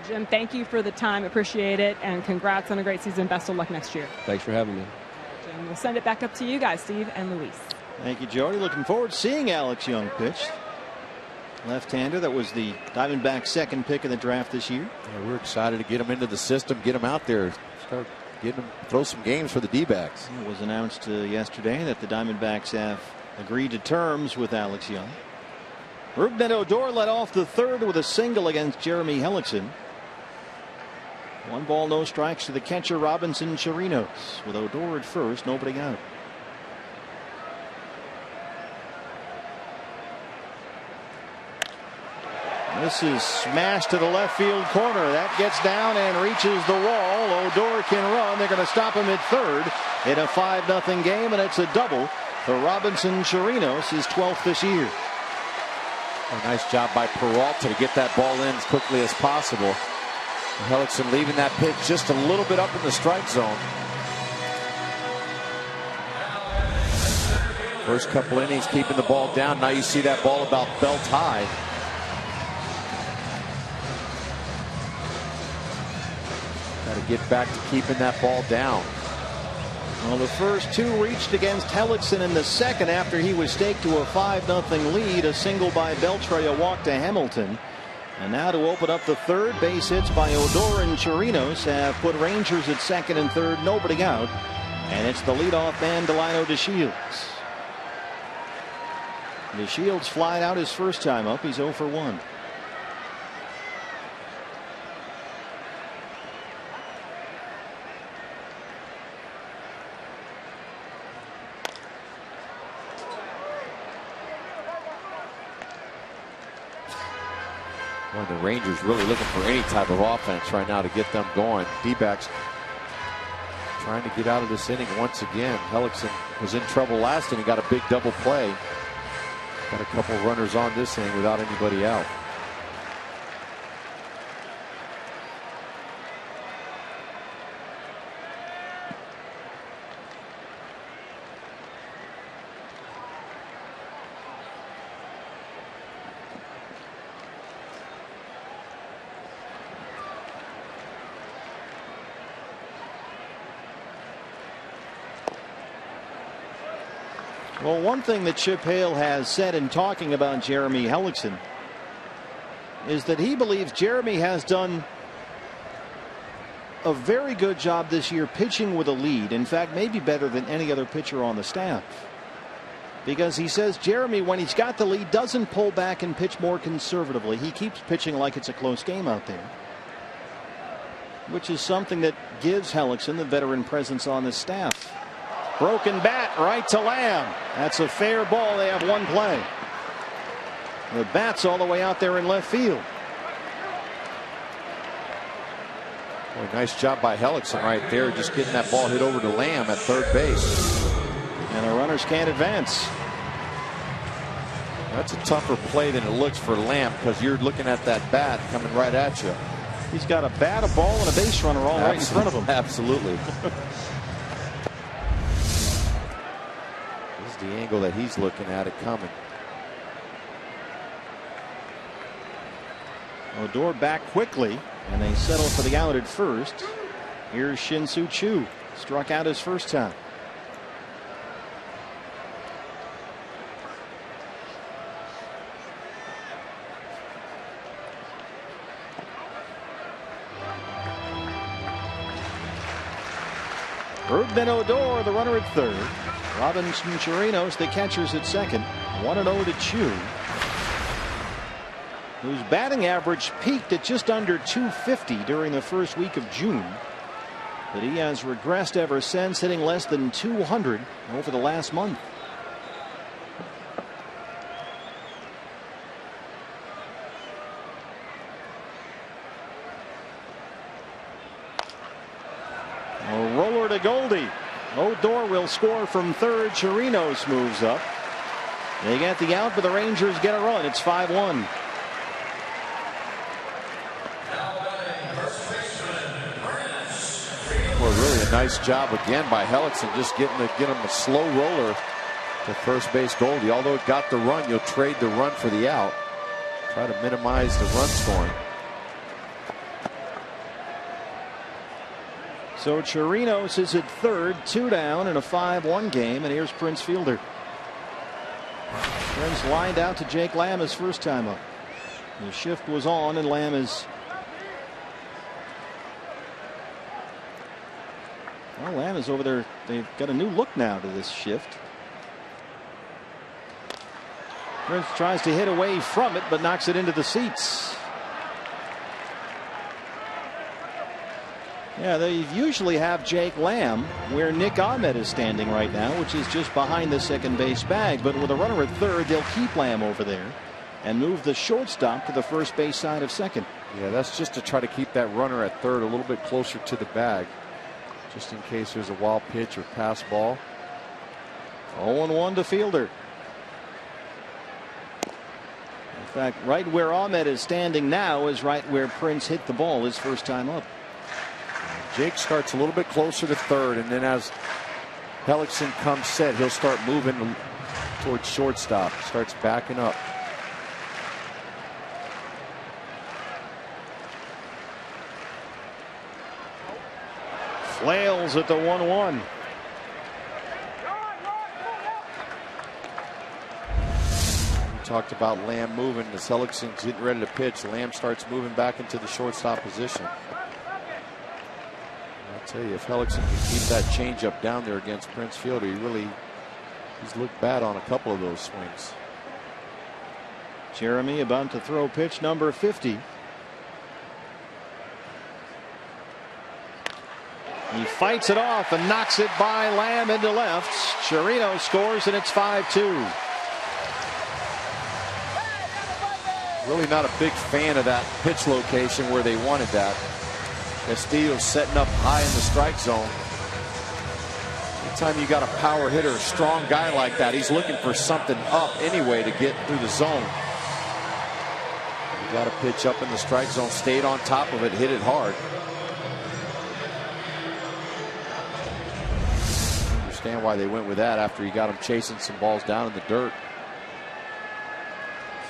Jim, thank you for the time. Appreciate it. And congrats on a great season. Best of luck next year. Thanks for having me. Jim, we'll send it back up to you guys, Steve and Luis. Thank you, Jody. Looking forward to seeing Alex Young pitch. Left-hander, that was the Diamondbacks' second pick in the draft this year. Yeah, we're excited to get him into the system, get him out there, start getting him, throw some games for the D-backs. It was announced yesterday that the Diamondbacks have agreed to terms with Alex Young. Rougned Odor led off the 3rd with a single against Jeremy Hellickson. 1 ball, no strikes to the catcher Robinson Chirinos. With Odor at first, nobody out. This is smashed to the left field corner. That gets down and reaches the wall. Odor can run. They're going to stop him at 3rd in a 5-0 game, and it's a double for Robinson Chirinos, his 12th this year. A nice job by Peralta to get that ball in as quickly as possible. Hellickson leaving that pitch just a little bit up in the strike zone. First couple innings keeping the ball down. Now you see that ball about belt high. Got to get back to keeping that ball down. Well, the first 2 reached against Hellickson in the second after he was staked to a 5-0 lead. A single by Beltre, a walk to Hamilton. And now to open up the 3rd, base hits by Odor and Chirinos have put Rangers at 2nd and 3rd, nobody out. And it's the leadoff man, Delino DeShields. DeShields flied out his first time up. He's 0 for 1. Well, the Rangers really looking for any type of offense right now to get them going. D-backs trying to get out of this inning once again. Hellickson was in trouble last inning, got a big double play. Got a couple runners on this inning without anybody out. Well, one thing that Chip Hale has said in talking about Jeremy Hellickson is that he believes Jeremy has done a very good job this year pitching with a lead. In fact, maybe better than any other pitcher on the staff. Because he says Jeremy, when he's got the lead, doesn't pull back and pitch more conservatively. He keeps pitching like it's a close game out there, which is something that gives Hellickson the veteran presence on the staff. Broken bat right to Lamb. That's a fair ball. They have one play. The bat's all the way out there in left field. Boy, nice job by Hellickson right there, just getting that ball hit over to Lamb at third base. And the runners can't advance. That's a tougher play than it looks for Lamb, because you're looking at that bat coming right at you. He's got a bat, a ball, and a base runner all right in front of him. Absolutely. This is the angle that he's looking at it coming. Odor back quickly, and they settle for the out at first. Here's Shin-Soo Choo. Struck out his first time. Ruben Odor, the runner at third. Robinson Chirinos, the catchers at second. 1-0 to Choo, whose batting average peaked at just under 250 during the first week of June. But he has regressed ever since, hitting less than 200 over the last month. A roller to Goldie. Odor will score from third. Chirinos moves up. They get the out, but the Rangers get a run. It's 5-1. Well, really a nice job again by Hellickson, just get him a slow roller to first base. Goldie, although it got the run, you'll trade the run for the out. Try to minimize the run scoring. So Chirinos is at third, 2 down in a 5-1 game, and here's Prince Fielder. Prince lined out to Jake Lamb his first time up. The shift was on, and Lamb is. Well, Lamb is over there. They've got a new look now to this shift. Prince tries to hit away from it, but knocks it into the seats. Yeah, they usually have Jake Lamb where Nick Ahmed is standing right now, which is just behind the second base bag. But with a runner at third, they'll keep Lamb over there and move the shortstop to the first base side of second. Yeah, that's just to try to keep that runner at third a little bit closer to the bag, just in case there's a wild pitch or pass ball. 0-1 to Fielder. In fact, right where Ahmed is standing now is right where Prince hit the ball his first time up. Jake starts a little bit closer to third, and then as Hellickson comes set, he'll start moving towards shortstop. Starts backing up. Flails at the 1-1. We talked about Lamb moving as Hellickson's getting ready to pitch. Lamb starts moving back into the shortstop position. I'll tell you, if Hellickson can keep that changeup down there against Prince Fielder, he's looked bad on a couple of those swings. Jeremy about to throw pitch number 50. He fights it off and knocks it by Lamb into left. Chirinos scores, and it's 5-2. Really not a big fan of that pitch location where they wanted that. Castillo setting up high in the strike zone. Anytime you got a power hitter, a strong guy like that, he's looking for something up anyway to get through the zone. You got a pitch up in the strike zone, stayed on top of it, hit it hard. I understand why they went with that after he got him chasing some balls down in the dirt.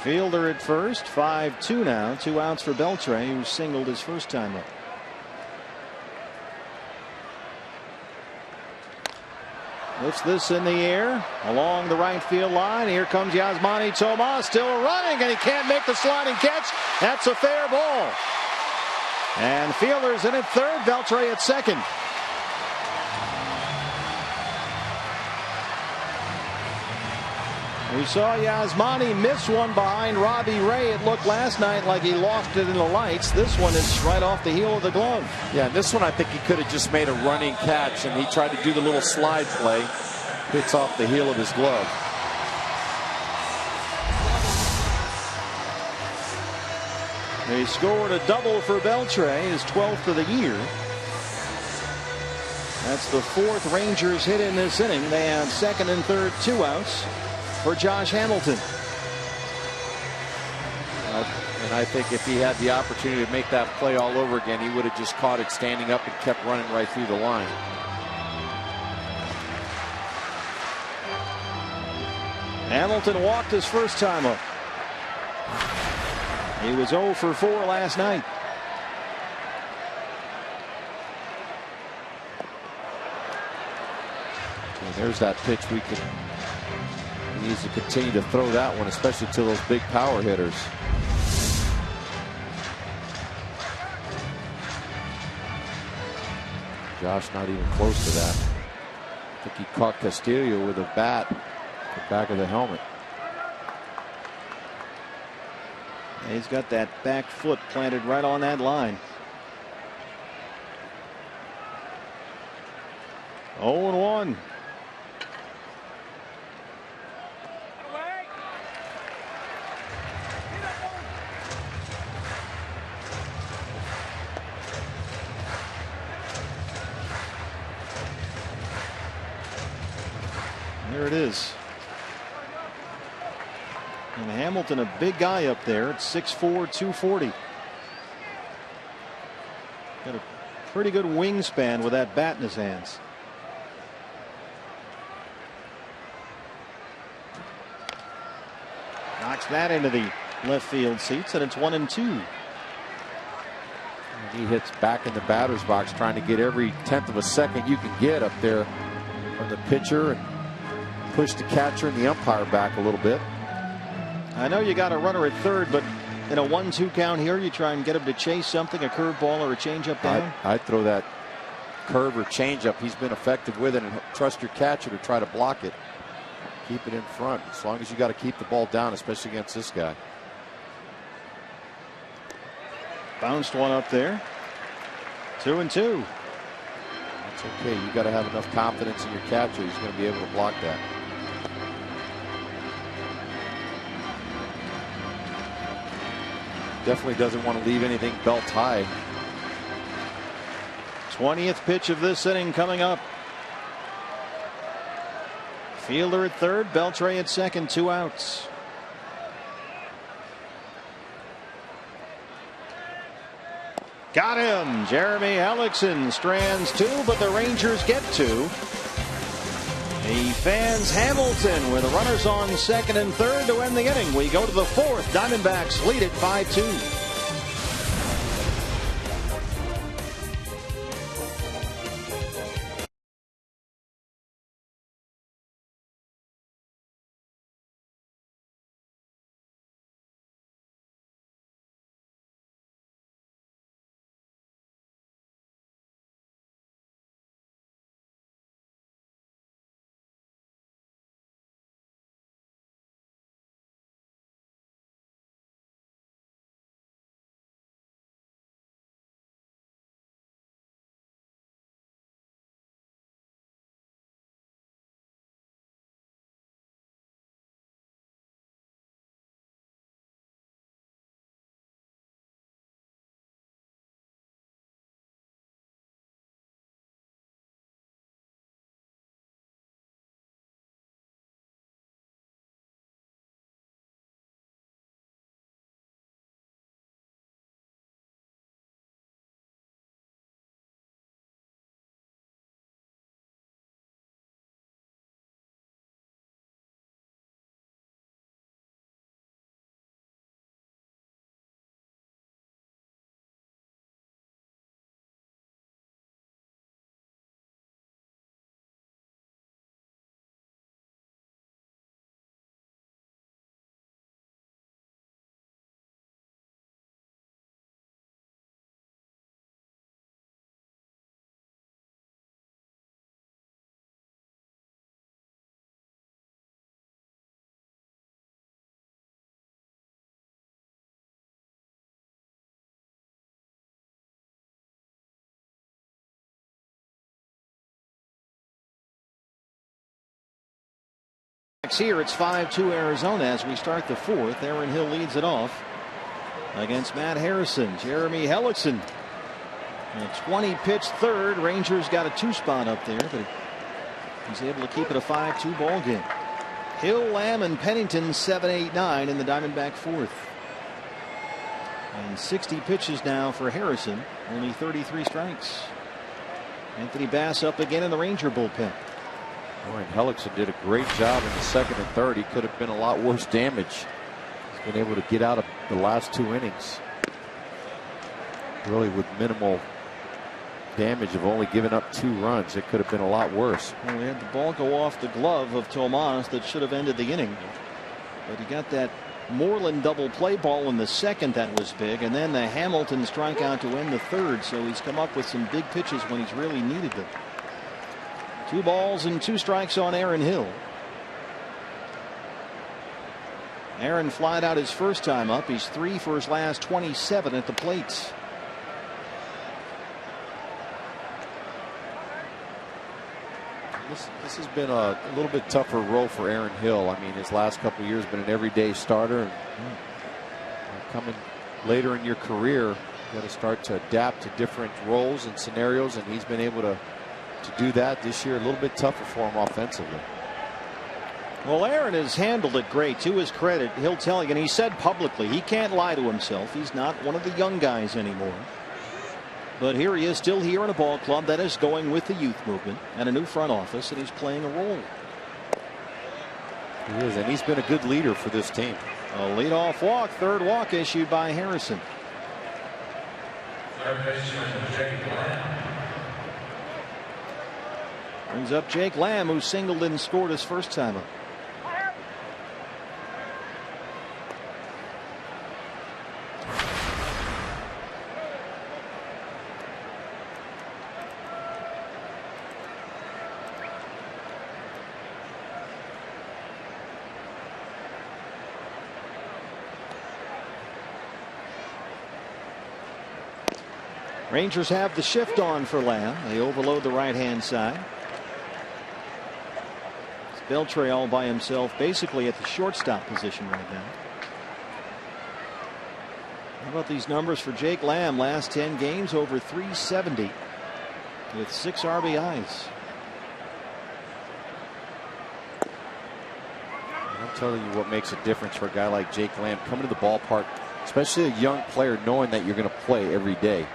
Fielder at first, 5-2 now. 2 outs for Beltre, who singled his first time up. Lifts this in the air along the right field line. Here comes Yasmani Tomas, still running, and he can't make the sliding catch. That's a fair ball. And fielders in at third, Beltre at second. We saw Yasmani miss one behind Robbie Ray. It looked last night like he lost it in the lights. This one is right off the heel of the glove. Yeah, and this one I think he could have just made a running catch, and he tried to do the little slide play. Hits off the heel of his glove. He scored a double for Beltre, his 12th of the year. That's the 4th Rangers hit in this inning. They have second and third, 2 outs for Josh Hamilton. And I think if he had the opportunity to make that play all over again, he would have just caught it standing up and kept running right through the line. Hamilton walked his first time up. He was 0 for 4 last night. And there's that pitch he needs to continue to throw that one, especially to those big power hitters. Josh not even close to that. I think he caught Castillo with a bat at the back of the helmet. He's got that back foot planted right on that line. 0-1. There it is. And Hamilton, a big guy up there at 6'4", 240. Got a pretty good wingspan with that bat in his hands. Knocks that into the left field seats, and it's 1-2. He hits back in the batter's box, trying to get every 1/10 of a second you can get up there from the pitcher and push the catcher and the umpire back a little bit. I know you got a runner at third, but in a 1-2 count here, you try and get him to chase something, a curveball or a changeup down. I'd throw that curve or changeup. He's been effective with it, and trust your catcher to try to block it. Keep it in front, as long as you got to keep the ball down, especially against this guy. Bounced one up there. 2-2. That's okay. You got to have enough confidence in your catcher. He's going to be able to block that. Definitely doesn't want to leave anything belt high. 20th pitch of this inning coming up. Fielder at third, Beltre at second, 2 outs. Got him. Jeremy Hellickson strands 2, but the Rangers get 2. He fans Hamilton with runners on second and third to end the inning. We go to the 4th. Diamondbacks lead it 5-2. Here it's 5-2 Arizona as we start the fourth. Aaron Hill leads it off against Matt Harrison. Jeremy Hellickson, a 20-pitch third. Rangers got a 2-spot up there, but he's able to keep it a 5-2 ball game. Hill, Lamb, and Pennington 7, 8, 9 in the Diamondback fourth. And 60 pitches now for Harrison. Only 33 strikes. Anthony Bass up again in the Ranger bullpen. Warren Hellickson did a great job in the second and third. He could have been a lot worse damage. He's been able to get out of the last 2 innings, really with minimal damage of only giving up 2 runs. It could have been a lot worse. Well, we had the ball go off the glove of Tomas that should have ended the inning, but he got that Moreland double play ball in the second that was big, and then the Hamilton strikeout to end the third. So he's come up with some big pitches when he's really needed them. 2 balls and 2 strikes on Aaron Hill. Aaron flied out his first time up. He's 3 for his last 27 at the plate. This has been a little bit tougher role for Aaron Hill. I mean, his last couple of years been an everyday starter. And coming later in your career, you got to start to adapt to different roles and scenarios, and he's been able to do that this year. A little bit tougher for him offensively. Well, Aaron has handled it great. To his credit, he'll tell you, and he said publicly, he can't lie to himself. He's not one of the young guys anymore. But here he is, still here in a ball club that is going with the youth movement and a new front office, and he's playing a role. He is, and he's been a good leader for this team. A leadoff walk, third walk issued by Harrison. Brings up Jake Lamb, who singled and scored his first time up. Rangers have the shift on for Lamb. They overload the right-hand side. It's Beltre all by himself, basically at the shortstop position right now. How about these numbers for Jake Lamb? Last 10 games, over 370 with 6 RBIs. I'm telling you what makes a difference for a guy like Jake Lamb coming to the ballpark, especially a young player, knowing that you're going to play every day.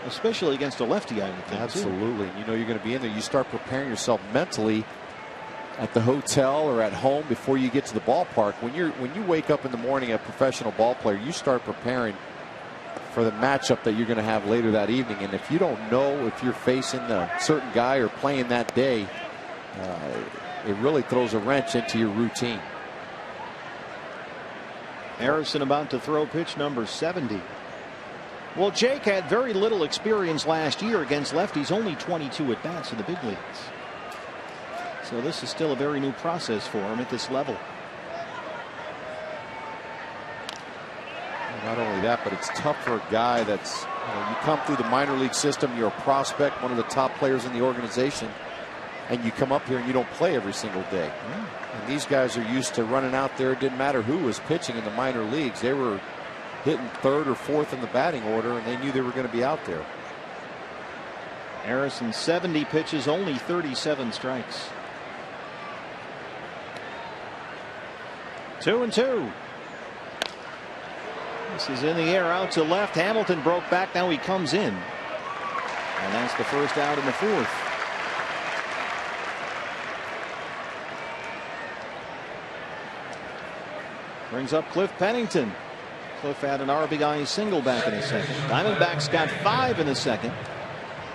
Especially against a lefty, I would think. Absolutely. You know you're going to be in there. You start preparing yourself mentally at the hotel or at home before you get to the ballpark. When you wake up in the morning, a professional ball player, you start preparing for the matchup that you're going to have later that evening. And if you don't know if you're facing a certain guy or playing that day, it really throws a wrench into your routine. Harrison about to throw pitch number 70. Well, Jake had very little experience last year against lefties, only 22 at bats in the big leagues. So this is still a very new process for him at this level. Not only that, but it's tough for a guy that's, you come through the minor league system, you're a prospect, one of the top players in the organization, and you come up here and you don't play every single day. And these guys are used to running out there. It didn't matter who was pitching in the minor leagues. They were hitting third or fourth in the batting order, and they knew they were going to be out there. Harrison 70 pitches, only 37 strikes. 2-2. This is in the air out to left. Hamilton broke back. Now he comes in. And that's the first out in the fourth. Brings up Cliff Pennington. Cliff had an RBI single back in the second. Diamondbacks got 5 in the second.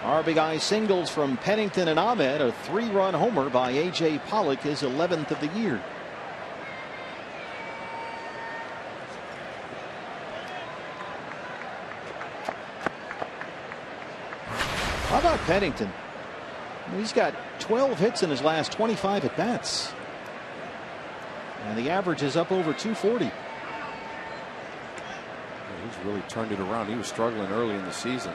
RBI singles from Pennington and Ahmed. A 3-run homer by A.J. Pollock, his 11th of the year. How about Pennington? He's got 12 hits in his last 25 at bats. And the average is up over 240. He's really turned it around. He was struggling early in the season,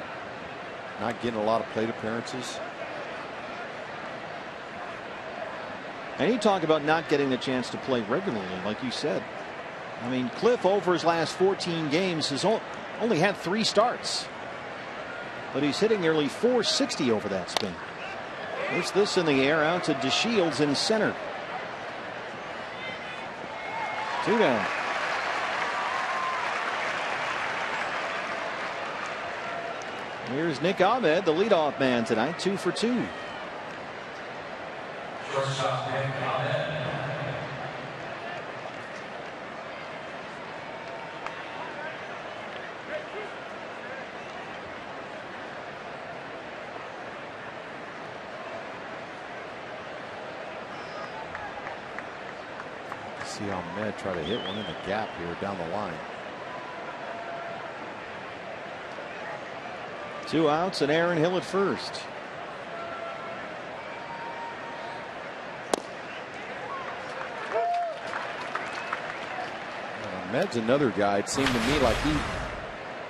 not getting a lot of plate appearances. And you talk about not getting the chance to play regularly, like you said. I mean, Cliff over his last 14 games has only had 3 starts. But he's hitting nearly .460 over that span. There's this in the air out to DeShields in center. 2 down. Here's Nick Ahmed, the leadoff man tonight, 2 for 2. Shortstop Nick Ahmed. See Ahmed try to hit one in the gap here down the line. 2 outs and Aaron Hill at first. Ahmed's another guy. It seemed to me like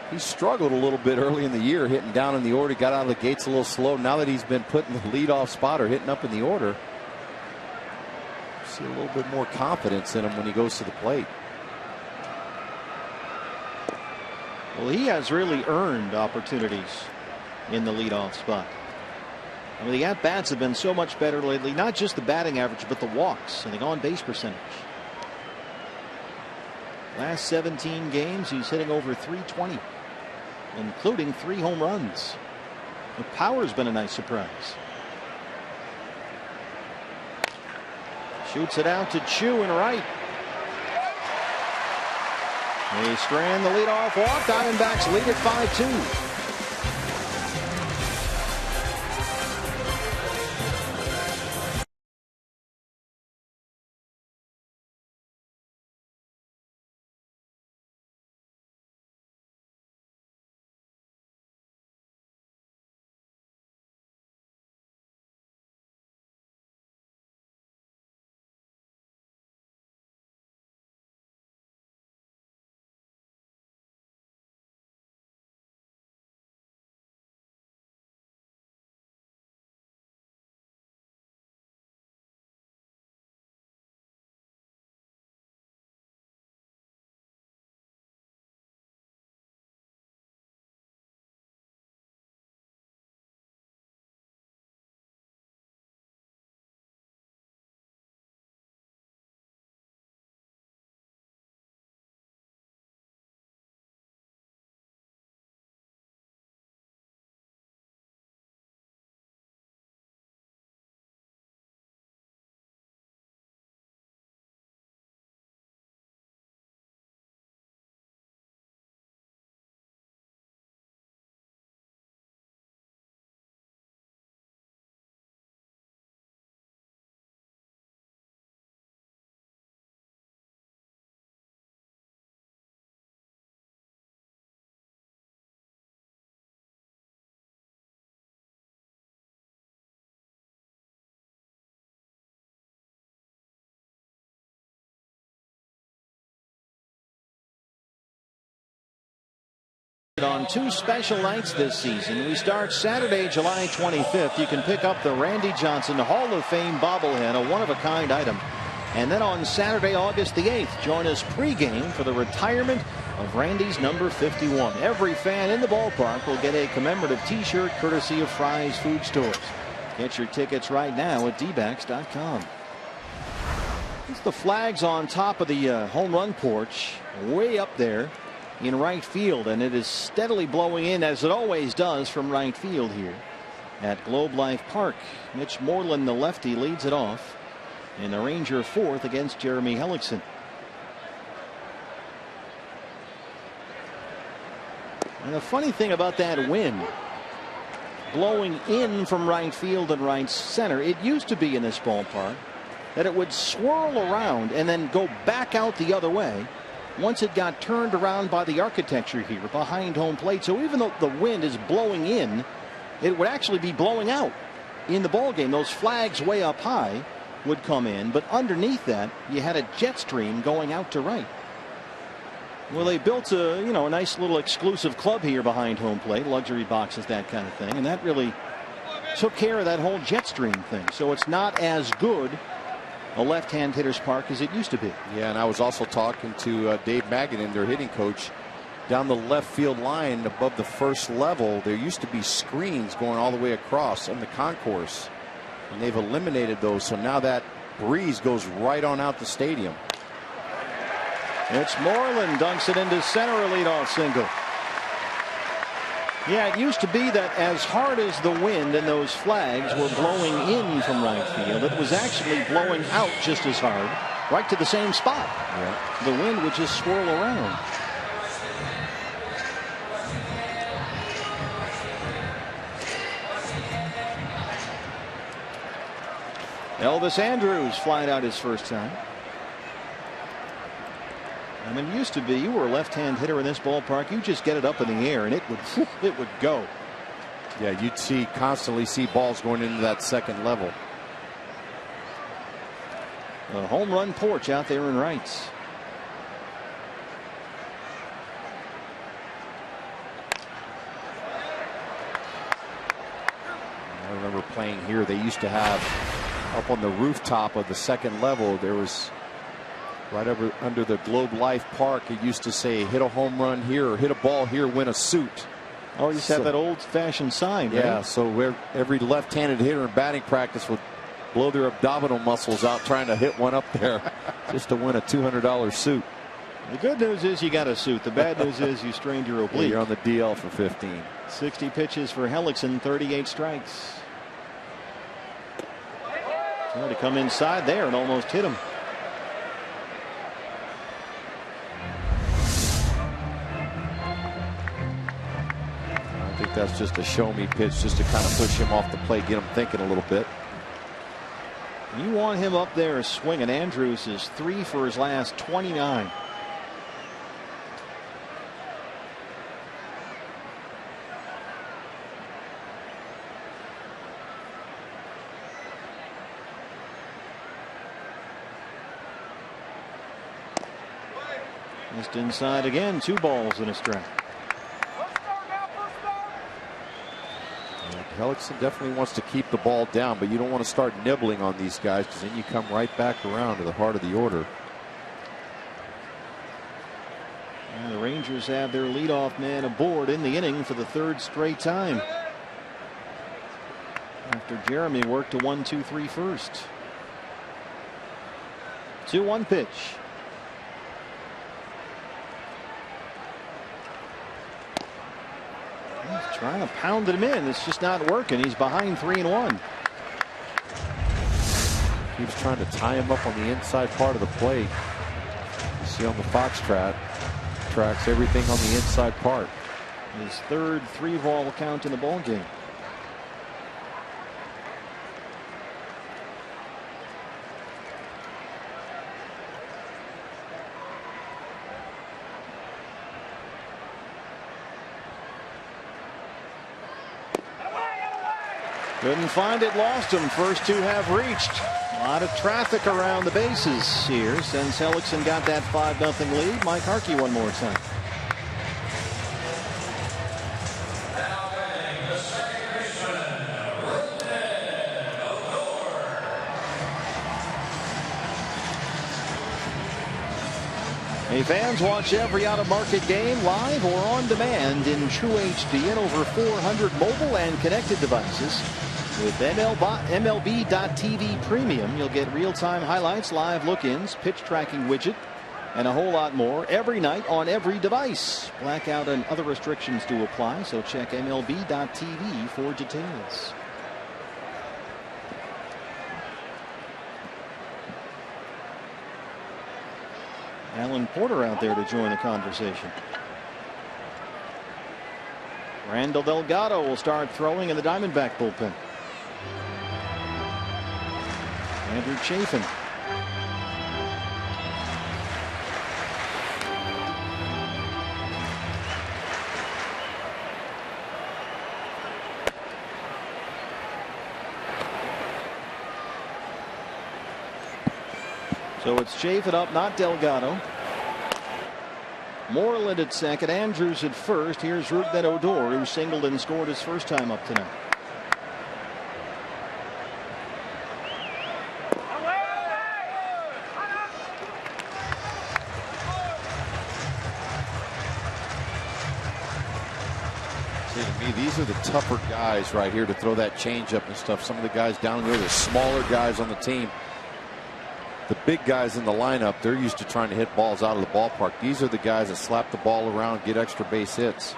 he struggled a little bit early in the year, hitting down in the order. Got out of the gates a little slow. Now that he's been put in the leadoff spot or hitting up in the order, see a little bit more confidence in him when he goes to the plate. Well, he has really earned opportunities in the leadoff spot. I mean, the at-bats have been so much better lately, not just the batting average, but the walks and the on-base percentage. Last 17 games, he's hitting over .320, including 3 home runs. The power's been a nice surprise. Shoots it out to Chu and right. They strand the leadoff walk. Diamondbacks lead at 5-2. On 2 special nights this season. We start Saturday, July 25th. You can pick up the Randy Johnson Hall of Fame bobblehead, a one-of-a-kind item. And then on Saturday, August the 8th, join us pregame for the retirement of Randy's number 51. Every fan in the ballpark will get a commemorative T-shirt courtesy of Fry's Food Stores. Get your tickets right now at dbacks.com. It's the flags on top of the home run porch, way up there in right field, and it is steadily blowing in, as it always does, from right field here at Globe Life Park. Mitch Moreland, the lefty, leads it off, and the Ranger 4th against Jeremy Hellickson. And the funny thing about that wind blowing in from right field and right center, it used to be in this ballpark that it would swirl around and then go back out the other way once it got turned around by the architecture here behind home plate. So even though the wind is blowing in, it would actually be blowing out in the ball game. Those flags way up high would come in, but underneath that you had a jet stream going out to right. Well, they built a nice little exclusive club here behind home plate, luxury boxes, that kind of thing, and that really took care of that whole jet stream thing. So it's not as good a left-hand hitter's park as it used to be. Yeah, and I was also talking to Dave Magadan, their hitting coach. Down the left field line above the first level, there used to be screens going all the way across in the concourse, and they've eliminated those. So now that breeze goes right on out the stadium. It's Moreland, dunks it into center, a leadoff single. Yeah, it used to be that as hard as the wind and those flags were blowing in from right field, it was actually blowing out just as hard, right to the same spot. Yeah. The wind would just swirl around. Elvis Andrus flying out his first time. I mean, it used to be you were a left-hand hitter in this ballpark. You just get it up in the air and it would go. Yeah, you'd constantly see balls going into that second level. A home run porch out there in rights. I remember playing here. They used to have up on the rooftop of the second level, there was right over under the Globe Life Park, it used to say hit a home run here or hit a ball here, win a suit. Oh, you used to have that old-fashioned sign, right? Yeah, so every left-handed hitter in batting practice would blow their abdominal muscles out trying to hit one up there just to win a $200 suit. The good news is you got a suit. The bad news is you strained your oblique. Yeah, you're on the DL for 15. 60 pitches for Hellickson, 38 strikes. Tried to come inside there and almost hit him. I think that's just a show me pitch just to kind of push him off the plate, get him thinking a little bit. You want him up there swinging. Andrus is 3 for his last 29. Just inside again, 2 balls and a strike. Hellickson definitely wants to keep the ball down, but you don't want to start nibbling on these guys because then you come right back around to the heart of the order. And the Rangers have their leadoff man aboard in the inning for the 3rd straight time. After Jeremy worked a 1-2-3 first. 2-1 pitch. He's trying to pound him in. It's just not working. He's behind 3-1. Keeps trying to tie him up on the inside part of the plate. You see on the Fox tracks everything on the inside part. His 3rd 3-ball count in the ball game. Couldn't find it, lost him. First 2 have reached. A lot of traffic around the bases here since Hellickson got that 5-0 lead. Mike Harkey one more time. Hey fans, watch every out-of-market game live or on demand in True HD and over 400 mobile and connected devices. With MLB.TV Premium, you'll get real-time highlights, live look-ins, pitch tracking widget, and a whole lot more every night on every device. Blackout and other restrictions do apply, so check MLB.TV for details. Alan Porter out there to join the conversation. Randall Delgado will start throwing in the Diamondback bullpen. Andrew Chafin. So it's Chafin up, not Delgado. Moreland at second, Andrus at first. Here's Rougned Odor, who singled and scored his first time up tonight. say to me, these are the tougher guys right here to throw that changeup and stuff. Some of the guys down there, the smaller guys on the team. The big guys in the lineup, they're used to trying to hit balls out of the ballpark. These are the guys that slap the ball around, get extra base hits.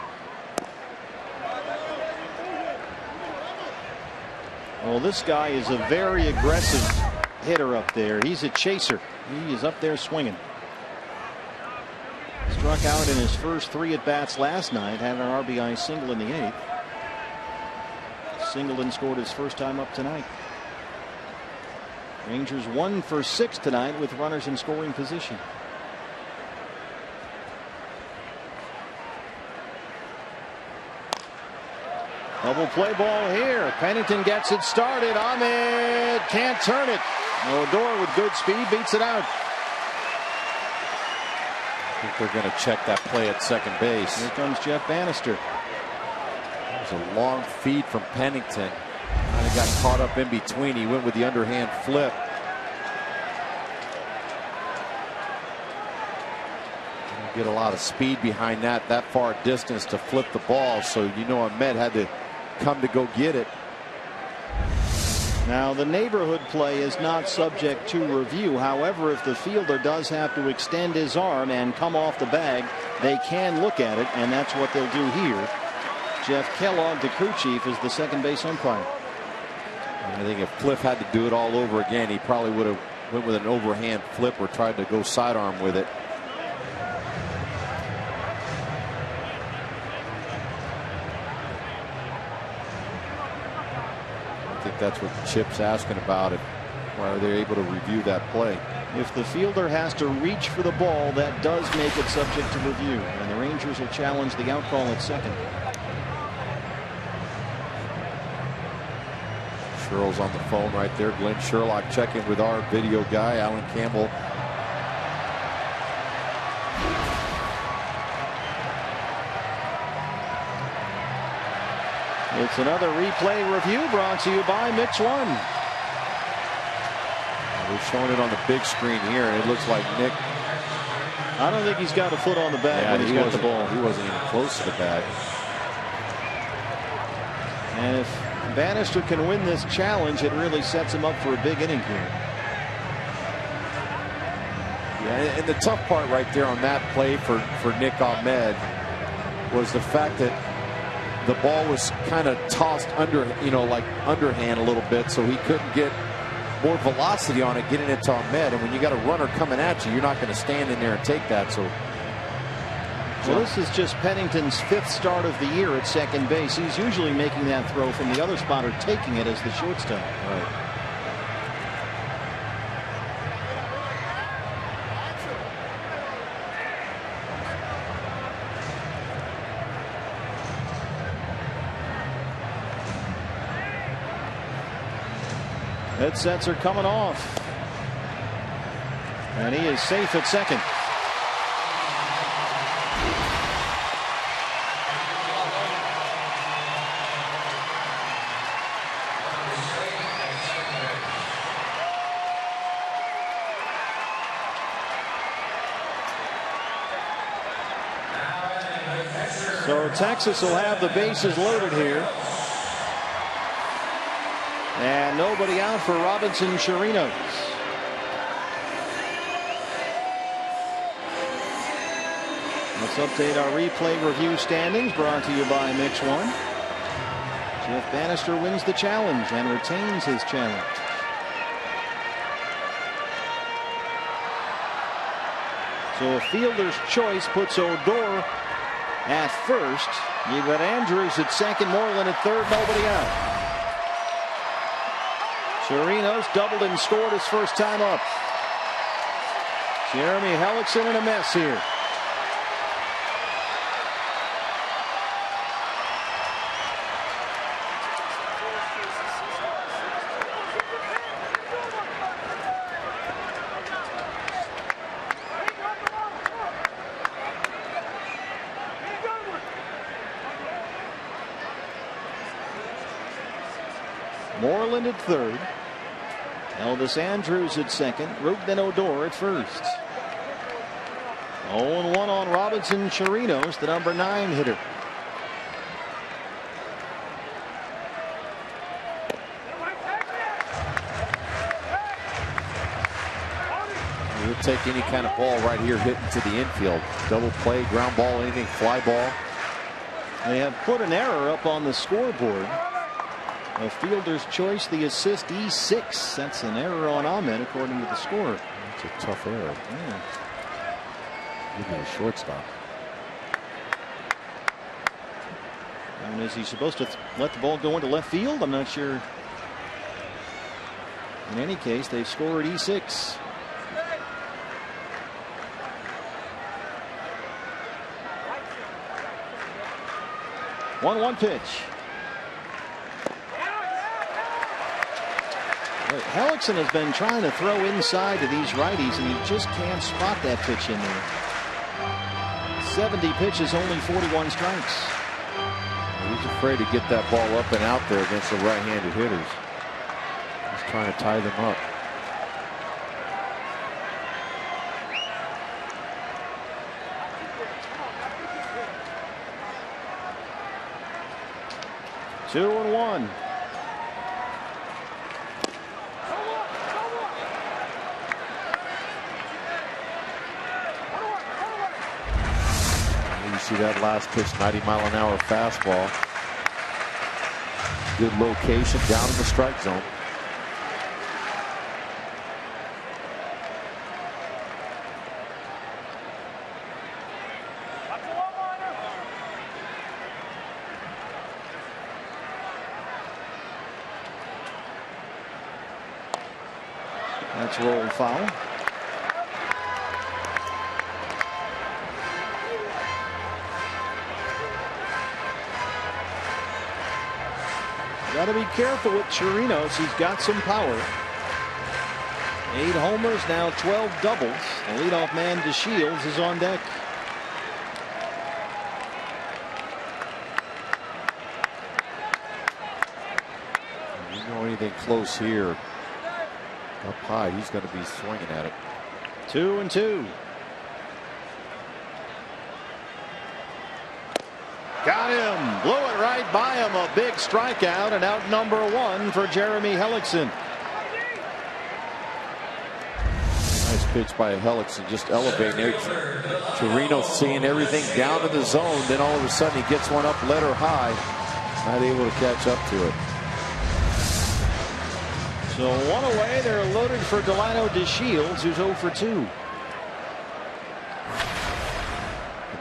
Well, this guy is a very aggressive hitter up there. He's a chaser. He is up there swinging. Struck out in his first 3 at-bats last night. Had an RBI single in the 8th. Singleton scored his first time up tonight. Rangers 1 for 6 tonight with runners in scoring position. Double play ball here. Pennington gets it started. Ahmed can't turn it. Odor with good speed beats it out. I think they're going to check that play at second base. Here comes Jeff Bannister. That was a long feed from Pennington. Kind of got caught up in between. He went with the underhand flip. Didn't get a lot of speed behind that far distance to flip the ball. So you know Ahmed had to come to go get it. Now the neighborhood play is not subject to review. However, if the fielder does have to extend his arm and come off the bag, they can look at it, and that's what they'll do here. Jeff Kellogg, the crew chief, is the second base umpire. I think if Cliff had to do it all over again, he probably would have went with an overhand flip or tried to go sidearm with it. I think that's what Chip's asking about. Why are they able to review that play? If the fielder has to reach for the ball, that does make it subject to review, and the Rangers will challenge the out call at second. Sherrill's on the phone right there. Glenn Sherlock checking with our video guy, Alan Campbell. It's another replay review brought to you by Mix One. We're showing it on the big screen here, and it looks like Nick. I don't think he's got a foot on the bag when he's got the ball. He wasn't even close to the bag. And if Bannister can win this challenge, it really sets him up for a big inning here. Yeah, and the tough part right there on that play for Nick Ahmed was the fact that the ball was kind of tossed under, like underhand a little bit, so he couldn't get more velocity on it getting it to Ahmed. And when you got a runner coming at you, you're not going to stand in there and take that. So this is just Pennington's 5th start of the year at second base. He's usually making that throw from the other spot or taking it as the shortstop. Right. Headsets are coming off. And he is safe at second. So Texas will have the bases loaded here. And nobody out for Robinson Chirinos. Let's update our replay review standings brought to you by Mix One. Jeff Bannister wins the challenge and retains his challenge. So a fielder's choice puts Odor at first. You've got Andrews at second, Moreland at third, nobody out. Chirinos doubled and scored his first time up. Jeremy Hellickson in a mess here. Moreland at third. Elvis Andrews at second. Ruben Odor at first. 0-1 on Robinson Chirinos, the number 9 hitter. take any kind of ball right here hitting to the infield. Double play, ground ball, anything, fly ball. They have put an error up on the scoreboard. A fielder's choice, the assist E6. That's an error on Ahmed, according to the score. That's a tough error. Yeah. Give me a shortstop. And is he supposed to let the ball go into left field? I'm not sure. In any case, they've scored E6. One pitch. Hellickson has been trying to throw inside to these righties, and he just can't spot that pitch in there. 70 pitches, only 41 strikes. He's afraid to get that ball up and out there against the right-handed hitters. He's trying to tie them up. Two and one. You see that last pitch, 90-mile-an-hour fastball. Good location down in the strike zone. That's rolled foul. Got to be careful with Chirinos. He's got some power. 8 homers, now 12 doubles. The leadoff man, DeShields, is on deck. You know anything close here up high, he's going to be swinging at it. 2-2. Got him. Blew it right by him. A big strikeout, and out number 1 for Jeremy Hellickson. Nice pitch by Hellickson, just elevating it. Chirino seeing everything down in the zone. Then all of a sudden he gets one up letter high. Not able to catch up to it. So 1 away. They're loaded for Delino DeShields, who's 0 for 2.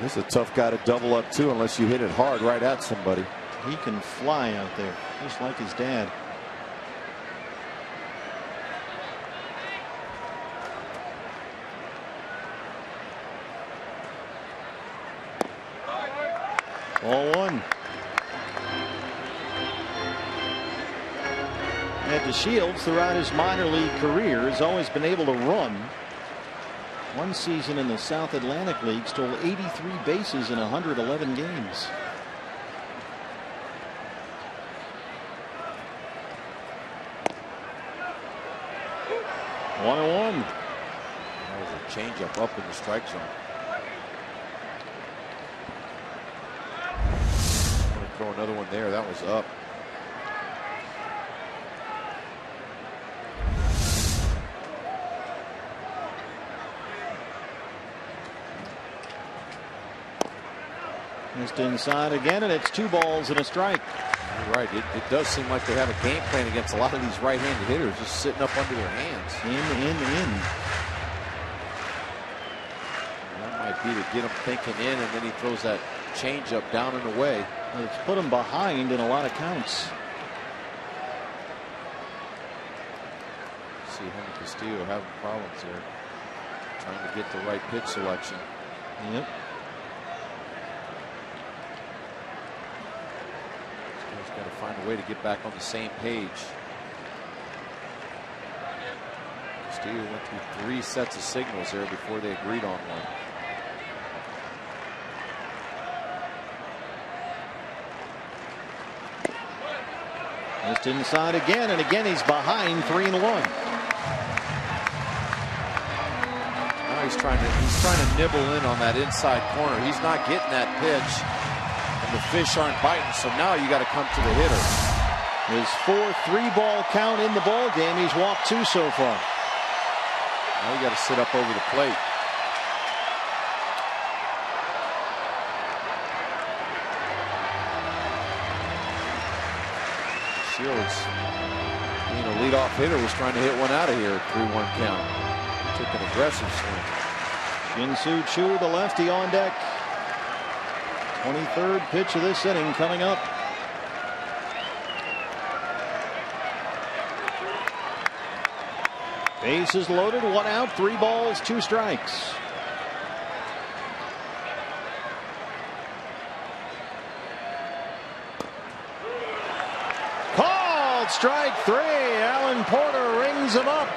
This is a tough guy to double up to unless you hit it hard right at somebody. He can fly out there, just like his dad. Ball 1. And DeShields, throughout his minor league career, has always been able to run. One season in the South Atlantic League, stole 83 bases in 111 games. One and one. That was a changeup up in the strike zone. I'm going to throw another one there. That was up. Missed inside again, and it's 2 balls and a strike. You're right. It does seem like they have a game plan against a lot of these right-handed hitters, just sitting up under their hands. In. That might be to get him thinking in, and then he throws that changeup down and away. It's put him behind in a lot of counts. See Henry Castillo having problems here, trying to get the right pitch selection. Yep. Got to find a way to get back on the same page. Castillo went through 3 sets of signals there before they agreed on one. Missed inside again, and again he's behind 3-1. Now he's trying to nibble in on that inside corner. He's not getting that pitch. The fish aren't biting, so now you got to come to the hitter. His 4th 3-ball count in the ball game. He's walked 2 so far. Now you got to sit up over the plate. Shields, being a leadoff hitter, was trying to hit one out of here at 3-1 count. Took an aggressive swing. Jin-Soo Choo, the lefty, on deck. 23rd pitch of this inning coming up. Bases loaded, 1 out, 3 balls, 2 strikes. Called strike 3. Alan Porter rings him up.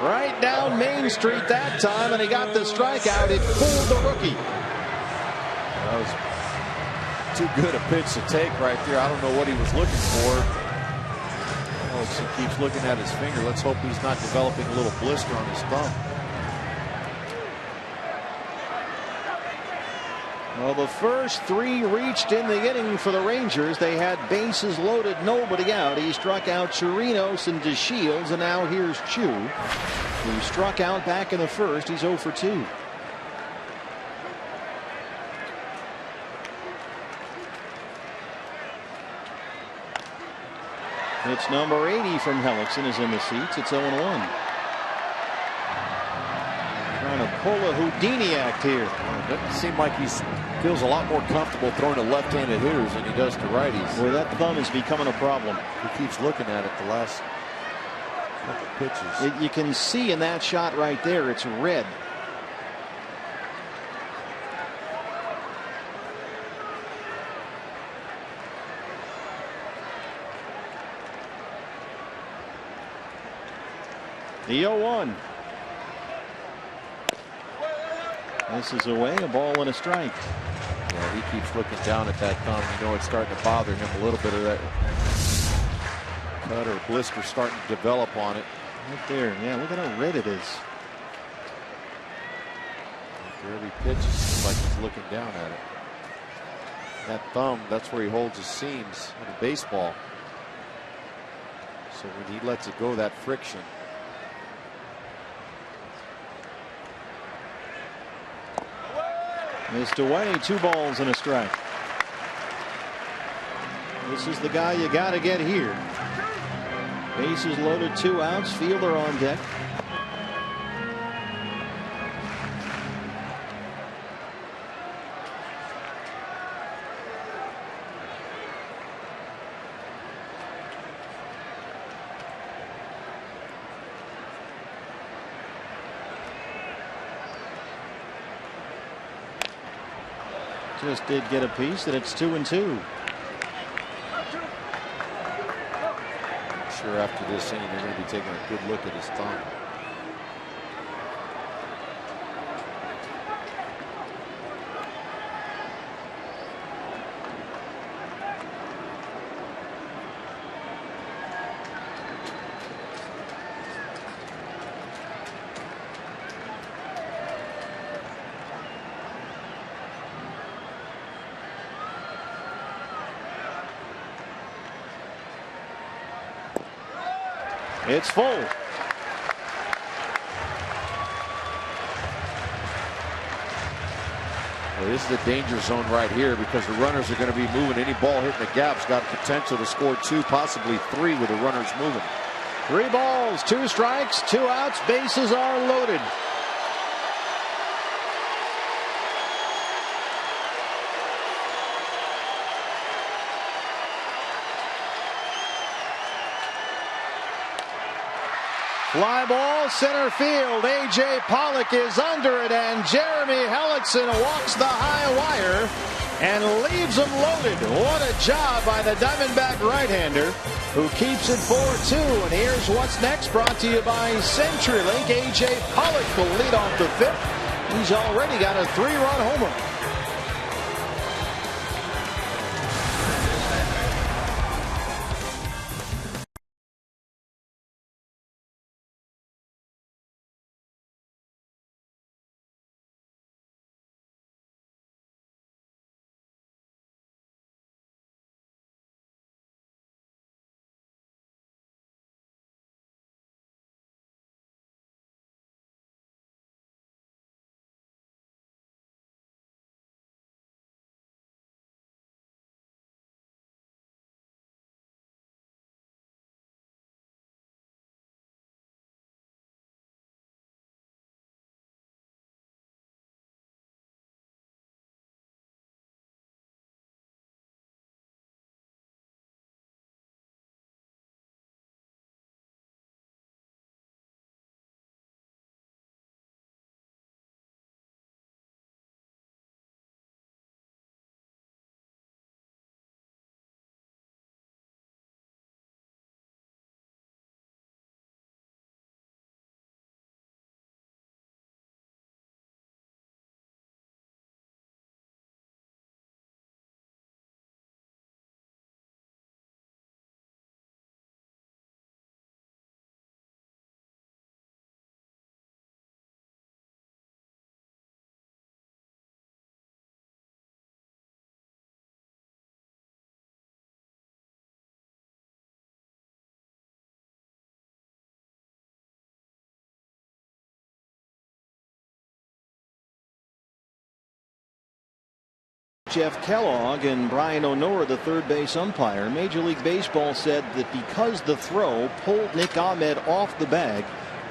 Right down Main Street that time, and he got the strikeout. It fooled the rookie. That was too good a pitch to take right there. I don't know what he was looking for. He keeps looking at his finger. Let's hope he's not developing a little blister on his thumb. Well, the first 3 reached in the inning for the Rangers. They had bases loaded, nobody out. He struck out Chirinos and DeShields, and now here's Choo, who struck out back in the first. He's 0 for 2. It's number 80 from Hellickson is in the seats. It's 0-1. Trying to pull a Houdini act here. It doesn't seem like he feels a lot more comfortable throwing to left-handed hitters than he does to righties. Boy, that thumb is becoming a problem. He keeps looking at it the last couple pitches. You can see in that shot right there, it's red. The 0-1. This is away, a ball and a strike. Yeah, he keeps looking down at that thumb. You know it's starting to bother him a little bit of that cut or blister starting to develop on it. Right there. Yeah, look at how red it is. After every pitch, it seems like he's looking down at it. That thumb, that's where he holds his seams in a baseball. So when he lets it go, that friction. Missed away, 2 balls and a strike. This is the guy you got to get here. Bases loaded, 2 outs, fielder on deck. Just did get a piece, and it's 2-2. Sure, after this inning, they're going to be taking a good look at his thumb. It's full. Well, this is the danger zone right here because the runners are going to be moving. Any ball hitting the gap's got potential to score 2, possibly 3 with the runners moving. 3 balls, 2 strikes, 2 outs, bases are loaded. Fly ball, center field. A.J. Pollock is under it, and Jeremy Hellickson walks the high wire and leaves them loaded. What a job by the Diamondback right-hander, who keeps it 4-2. And here's what's next, brought to you by CenturyLink. A.J. Pollock will lead off the 5th. He's already got a 3-run homer. Jeff Kellogg and Brian O'Nora, the third base umpire. Major League Baseball said that because the throw pulled Nick Ahmed off the bag,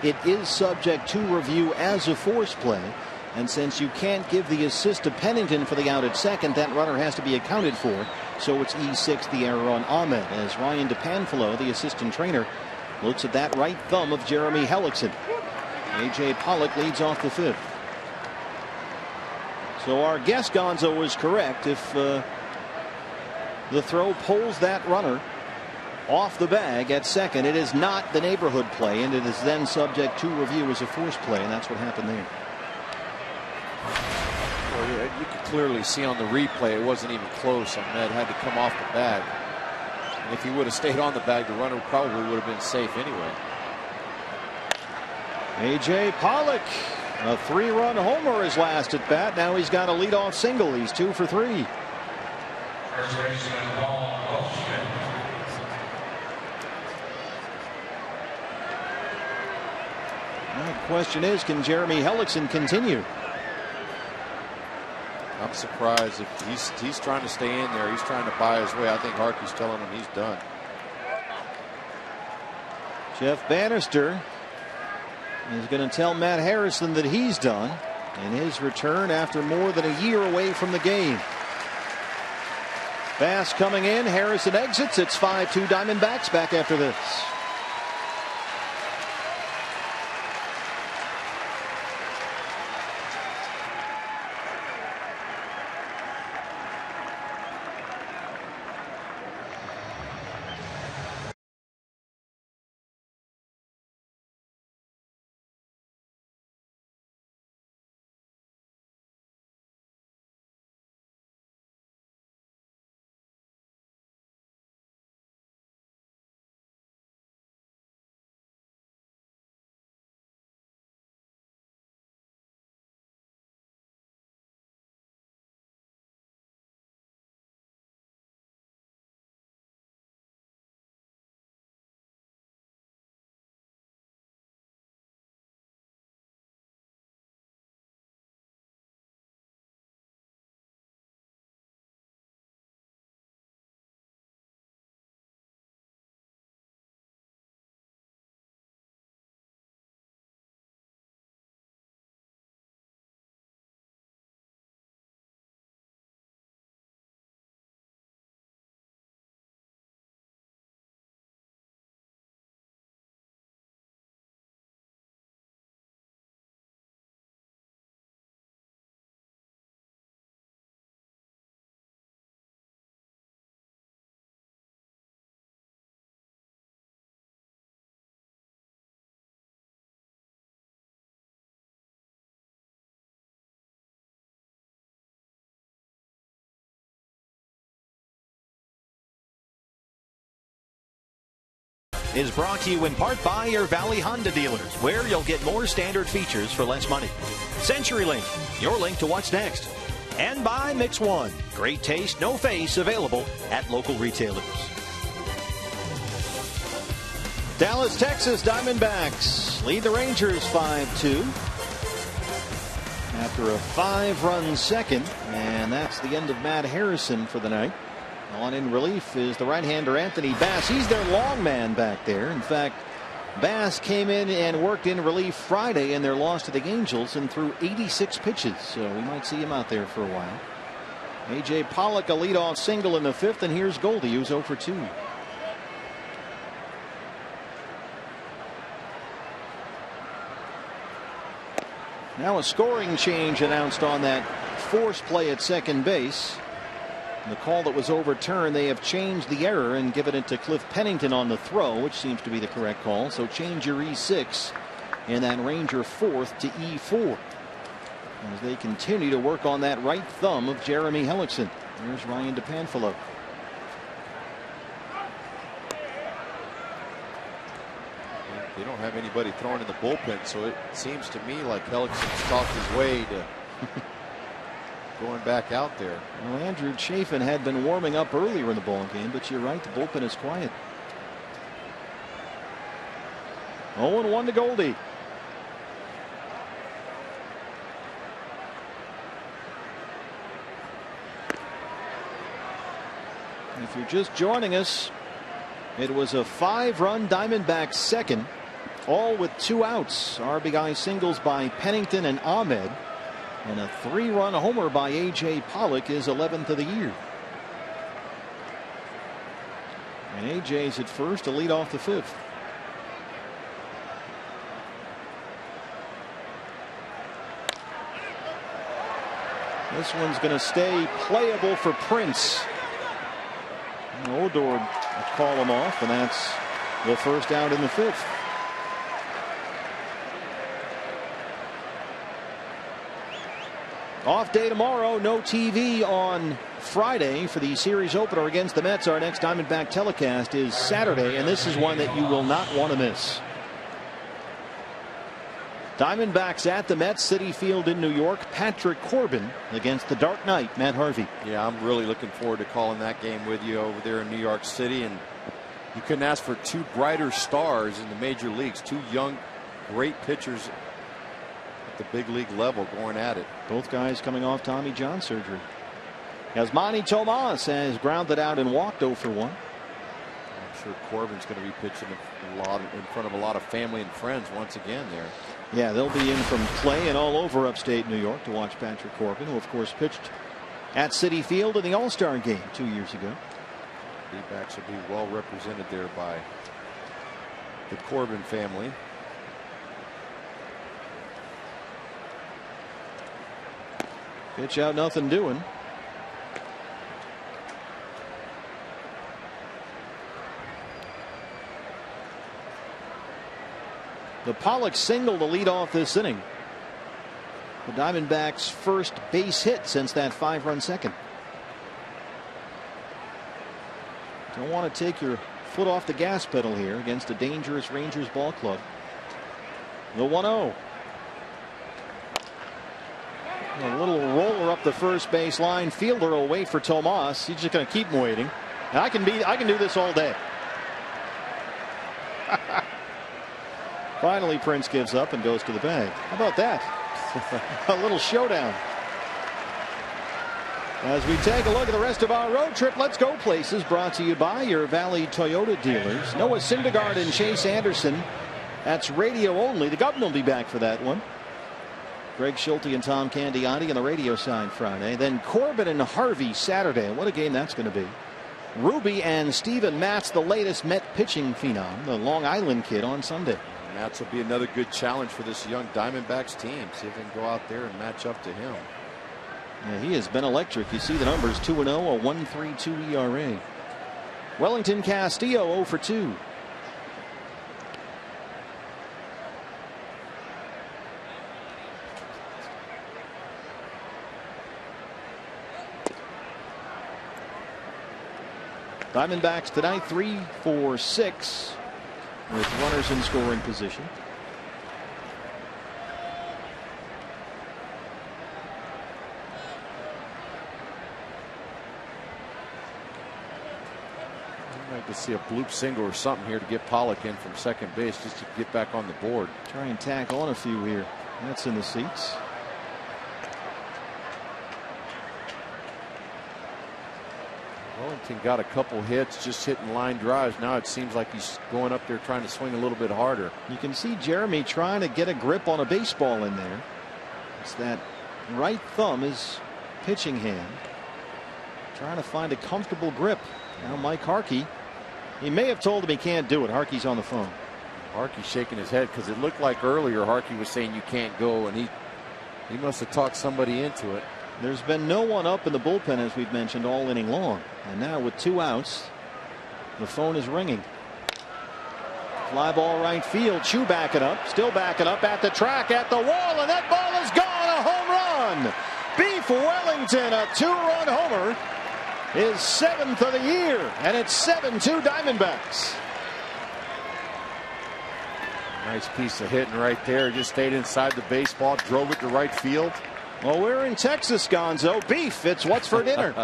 it is subject to review as a force play. And since you can't give the assist to Pennington for the out at second, that runner has to be accounted for. So it's E6, the error on Ahmed, as Ryan DePanfilo, the assistant trainer, looks at that right thumb of Jeremy Hellickson. A.J. Pollock leads off the fifth. So our guess, Gonzo, was correct. If the throw pulls that runner off the bag at second, it is not the neighborhood play, and it is then subject to review as a force play, and that's what happened there. Well, you could clearly see on the replay it wasn't even close. Ahmed had to come off the bag. And if he would have stayed on the bag, the runner probably would have been safe anyway. A.J. Pollock, a 3-run homer his last at bat. Now he's got a leadoff single. He's 2 for 3. First baseman, Paul Schmidt. The question is, can Jeremy Hellickson continue? I'm surprised if he's trying to stay in there. He's trying to buy his way. I think Harkey's telling him he's done. Jeff Bannister is going to tell Matt Harrison that he's done in his return after more than a year away from the game. Bass coming in. Harrison exits. It's 5-2 Diamondbacks. Back after this. Is brought to you in part by your Valley Honda dealers, where you'll get more standard features for less money. CenturyLink, your link to what's next. And by Mix One, great taste, no face, available at local retailers. Dallas, Texas Diamondbacks lead the Rangers 5-2 after a 5-run second, and that's the end of Matt Harrison for the night. On in relief is the right-hander Anthony Bass. He's their long man back there. In fact, Bass came in and worked in relief Friday in their loss to the Angels and threw 86 pitches. So we might see him out there for a while. A.J. Pollock, a leadoff single in the fifth, and here's Goldie, who's 0 for 2. Now a scoring change announced on that force play at second base. The call that was overturned, they have changed the error and given it to Cliff Pennington on the throw, which seems to be the correct call. So change your E6 and that Ranger fourth to E4 as they continue to work on that right thumb of Jeremy Hellickson. There's Ryan DePanfilo. They don't have anybody throwing in the bullpen, so it seems to me like Hellickson's talked his way to going back out there. Well, Andrew Chafin had been warming up earlier in the ball game, but you're right, the bullpen is quiet. 0-1 to Goldie. If you're just joining us, it was a 5-run Diamondbacks second, all with 2 outs. RBI singles by Pennington and Ahmed, and a 3-run homer by A.J. Pollock, is 11th of the year. And A.J.'s at first to lead off the 5th. This one's going to stay playable for Prince. Odor will call him off, and that's the first out in the 5th. Off day tomorrow, no TV on Friday for the series opener against the Mets. Our next Diamondback telecast is Saturday, and this is one that you will not want to miss. Diamondbacks at the Mets City Field in New York. Patrick Corbin against the Dark Knight, Matt Harvey. Yeah, I'm really looking forward to calling that game with you over there in New York City. And you couldn't ask for 2 brighter stars in the major leagues. 2 young, great pitchers at the big league level going at it. Both guys coming off Tommy John surgery. Yasmani Tomas has grounded out and walked 0 for 1. I'm sure Corbin's going to be pitching in front of a lot of family and friends once again there. Yeah, they'll be in from Clay and all over upstate New York to watch Patrick Corbin, who of course pitched at Citi Field in the All-Star game 2 years ago. D-backs will be well represented there by the Corbin family. Pitch out, nothing doing. The Pollock single to lead off this inning. The Diamondbacks' first base hit since that 5-run second. Don't want to take your foot off the gas pedal here against a dangerous Rangers ball club. The 1-0. A little roller up the first base line. Fielder will wait for Tomas. He's just going to keep him waiting. And I can do this all day. Finally, Prince gives up and goes to the bag. How about that? A little showdown. As we take a look at the rest of our road trip, let's go places. Brought to you by your Valley Toyota dealers. Noah Syndergaard and Chase Anderson. That's radio only. The governor will be back for that one. Greg Schulte and Tom Candiotti on the radio side Friday. Then Corbin and Harvey Saturday. What a game that's going to be. Ruby and Steven Matz, the latest Met pitching phenom, the Long Island kid, on Sunday. Matz will be another good challenge for this young Diamondbacks team. See if they can go out there and match up to him. Yeah, he has been electric. You see the numbers: 2-0, a 1.32 ERA. Wellington Castillo 0 for 2. Diamondbacks tonight 3 for 6 with runners in scoring position. I'd like to see a bloop single or something here to get Pollock in from second base just to get back on the board. Try and tack on a few here. That's in the seats. Wellington got a couple hits just hitting line drives. Now it seems like he's going up there trying to swing a little bit harder. You can see Jeremy trying to get a grip on a baseball in there. It's that right thumb, his pitching hand, trying to find a comfortable grip. Now Mike Harkey, he may have told him he can't do it. Harkey's on the phone. Harkey's shaking his head because it looked like earlier Harkey was saying you can't go, and he must have talked somebody into it. There's been no one up in the bullpen, as we've mentioned, all inning long. And now with 2 outs, the phone is ringing. Fly ball right field. Chu backing up. Still backing up at the track, at the wall, and that ball is gone. A home run. Beef Wellington, a 2-run homer. His 7th of the year. And it's 7-2 Diamondbacks. Nice piece of hitting right there. Just stayed inside the baseball, drove it to right field. Well, we're in Texas, Gonzo. Beef, it's what's for dinner.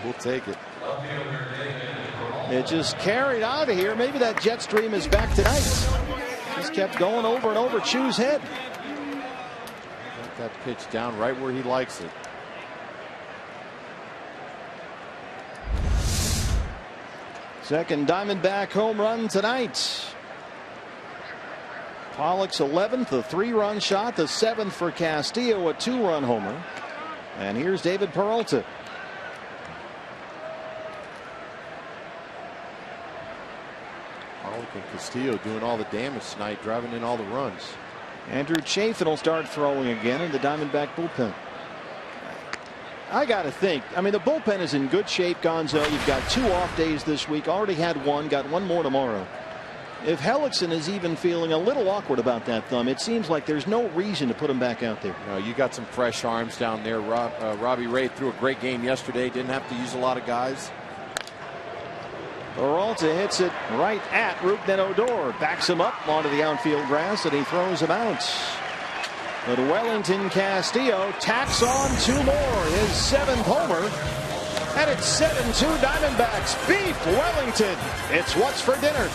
We'll take it. It just carried out of here. Maybe that jet stream is back tonight. Just kept going over and over Chu's head. Got that pitch down right where he likes it. Second Diamondback home run tonight. Pollock's 11th, a 3-run shot, the 7th for Castillo, a 2-run homer. And here's David Peralta. Pollock and Castillo doing all the damage tonight, driving in all the runs. Andrew Chafin will start throwing again in the Diamondback bullpen. I got to think. I mean, the bullpen is in good shape, Gonzo. You've got 2 off days this week. Already had 1, got 1 more tomorrow. If Hellickson is even feeling a little awkward about that thumb, it seems like there's no reason to put him back out there. No, you got some fresh arms down there. Robbie Ray threw a great game yesterday. Didn't have to use a lot of guys. Peralta hits it right at Rougned Odor. Backs him up onto the outfield grass, and he throws him out. But Wellington Castillo tacks on 2 more. His 7th homer. And it's 7-2 Diamondbacks. Beef Wellington. It's what's for dinner.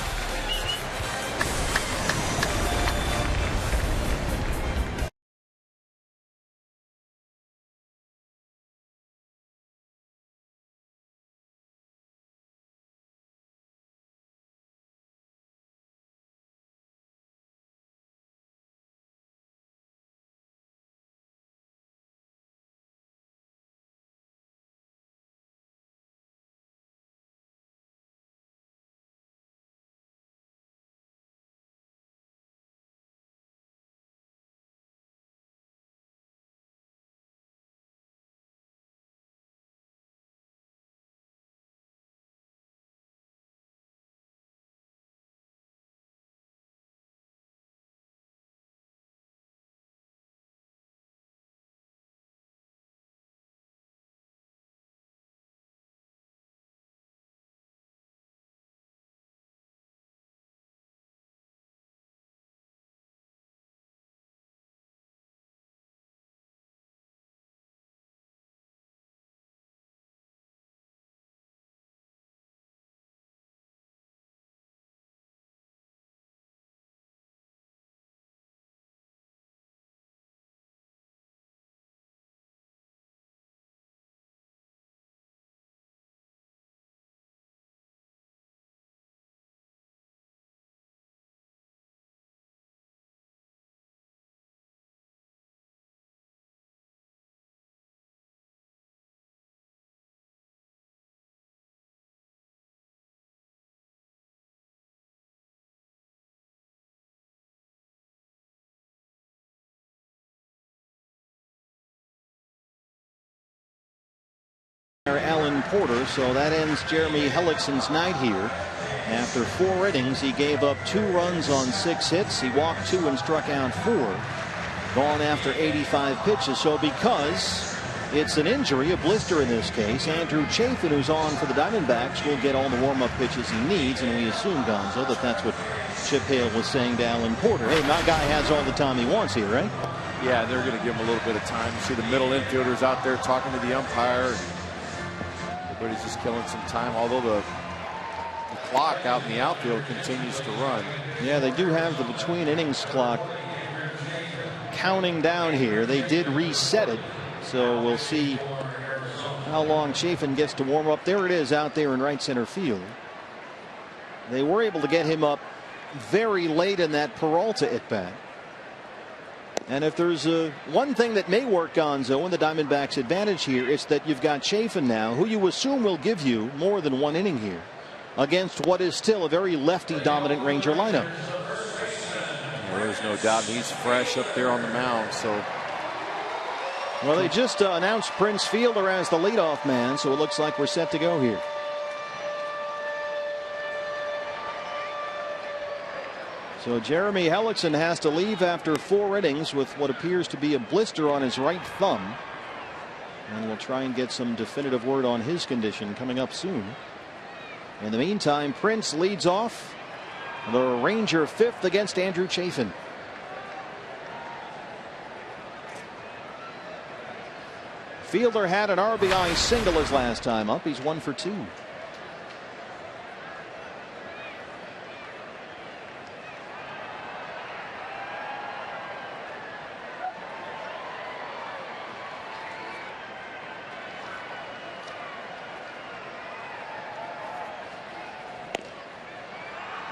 Alan Porter, so that ends Jeremy Hellickson's night here. After 4 innings, he gave up 2 runs on 6 hits. He walked 2 and struck out 4. Gone after 85 pitches. So because it's an injury, a blister in this case, Andrew Chafin, who's on for the Diamondbacks, will get all the warm-up pitches he needs, and we assume, Gonzo, that that's what Chip Hale was saying to Alan Porter. Hey, my guy has all the time he wants here, right? Yeah, they're going to give him a little bit of time. You see the middle infielders out there talking to the umpire. Everybody's just killing some time, although the clock out in the outfield continues to run. Yeah, they do have the between innings clock counting down here. They did reset it, so we'll see how long Chafin gets to warm up. There it is out there in right center field. They were able to get him up very late in that Peralta at bat. And if there's one thing that may work, Gonzo, in the Diamondbacks' advantage here, it's that you've got Chafin now, who you assume will give you more than 1 inning here against what is still a very lefty-dominant Ranger lineup. Well, there's no doubt he's fresh up there on the mound. So, well, they just announced Prince Fielder as the leadoff man, so it looks like we're set to go here. So Jeremy Hellickson has to leave after 4 innings with what appears to be a blister on his right thumb. And we'll try and get some definitive word on his condition coming up soon. In the meantime, Prince leads off the Ranger 5th against Andrew Chafin. Fielder had an RBI single his last time up. He's 1 for 2.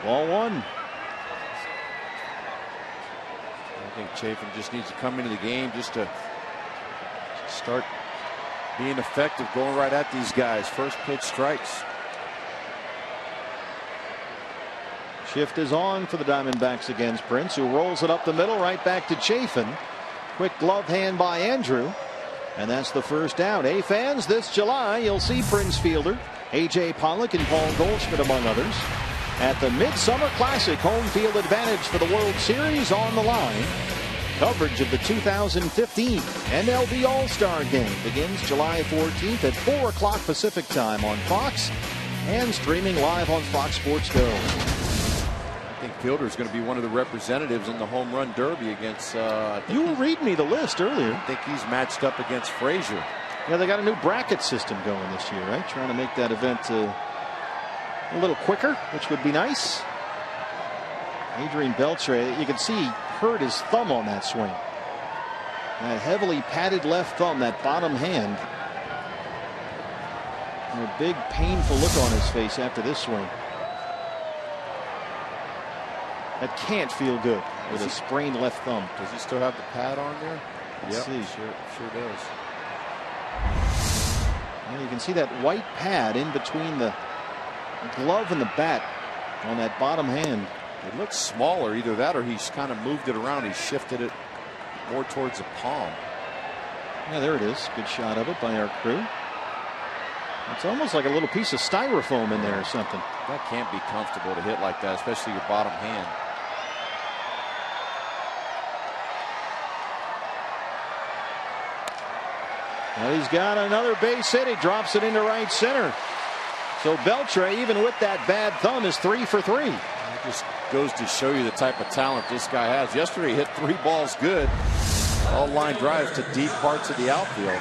Ball one. I think Chafin just needs to come into the game just to start being effective, going right at these guys. First pitch strikes. Shift is on for the Diamondbacks against Prince, who rolls it up the middle right back to Chafin. Quick glove hand by Andrew. And that's the first out. Hey fans, this July you'll see Prince fielder A.J. Pollock and Paul Goldschmidt among others at the Midsummer Classic. Home field advantage for the World Series on the line. Coverage of the 2015 MLB All-Star Game begins July 14th at 4 o'clock Pacific time on Fox and streaming live on Fox Sports Go. I think Fielder is going to be one of the representatives in the home run derby against. You were reading me the list earlier. I think he's matched up against Frazier. Yeah, they got a new bracket system going this year, right? Trying to make that event a little quicker, which would be nice. Adrian Beltre, you can see he hurt his thumb on that swing. That heavily padded left thumb, that bottom hand. And a big painful look on his face after this swing. That can't feel good with a sprained left thumb. Does he still have the pad on there? Let's see. Sure does. And you can see that white pad in between the glove and the bat on that bottom hand. It looks smaller, either that or he's kind of moved it around. He shifted it more towards the palm. Yeah, there it is. Good shot of it by our crew. It's almost like a little piece of styrofoam in there or something. That can't be comfortable to hit like that, especially your bottom hand. Well, he's got another base hit. He drops it into right center. So Beltre, even with that bad thumb, is 3 for 3. It just goes to show you the type of talent this guy has. Yesterday, he hit 3 balls good. All line drives to deep parts of the outfield.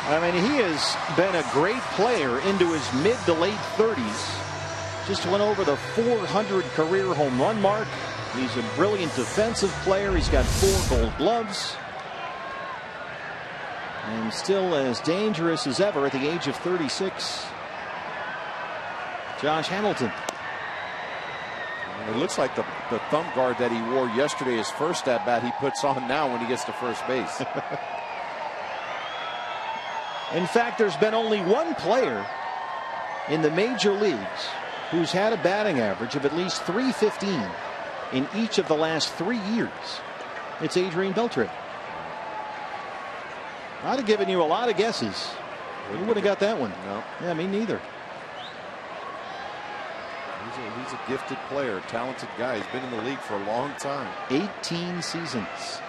I mean, he has been a great player into his mid to late 30s. Just went over the 400 career home run mark. He's a brilliant defensive player. He's got 4 gold gloves. And still as dangerous as ever at the age of 36. Josh Hamilton. It looks like the thumb guard that he wore yesterday, his first at bat, he puts on now when he gets to first base. In fact, there's been only one player in the major leagues who's had a batting average of at least .315 in each of the last 3 years. It's Adrian Beltre. I'd have given you a lot of guesses. You would have got that one. No. Yeah, me neither. He's a gifted player, talented guy. He's been in the league for a long time. 18 seasons.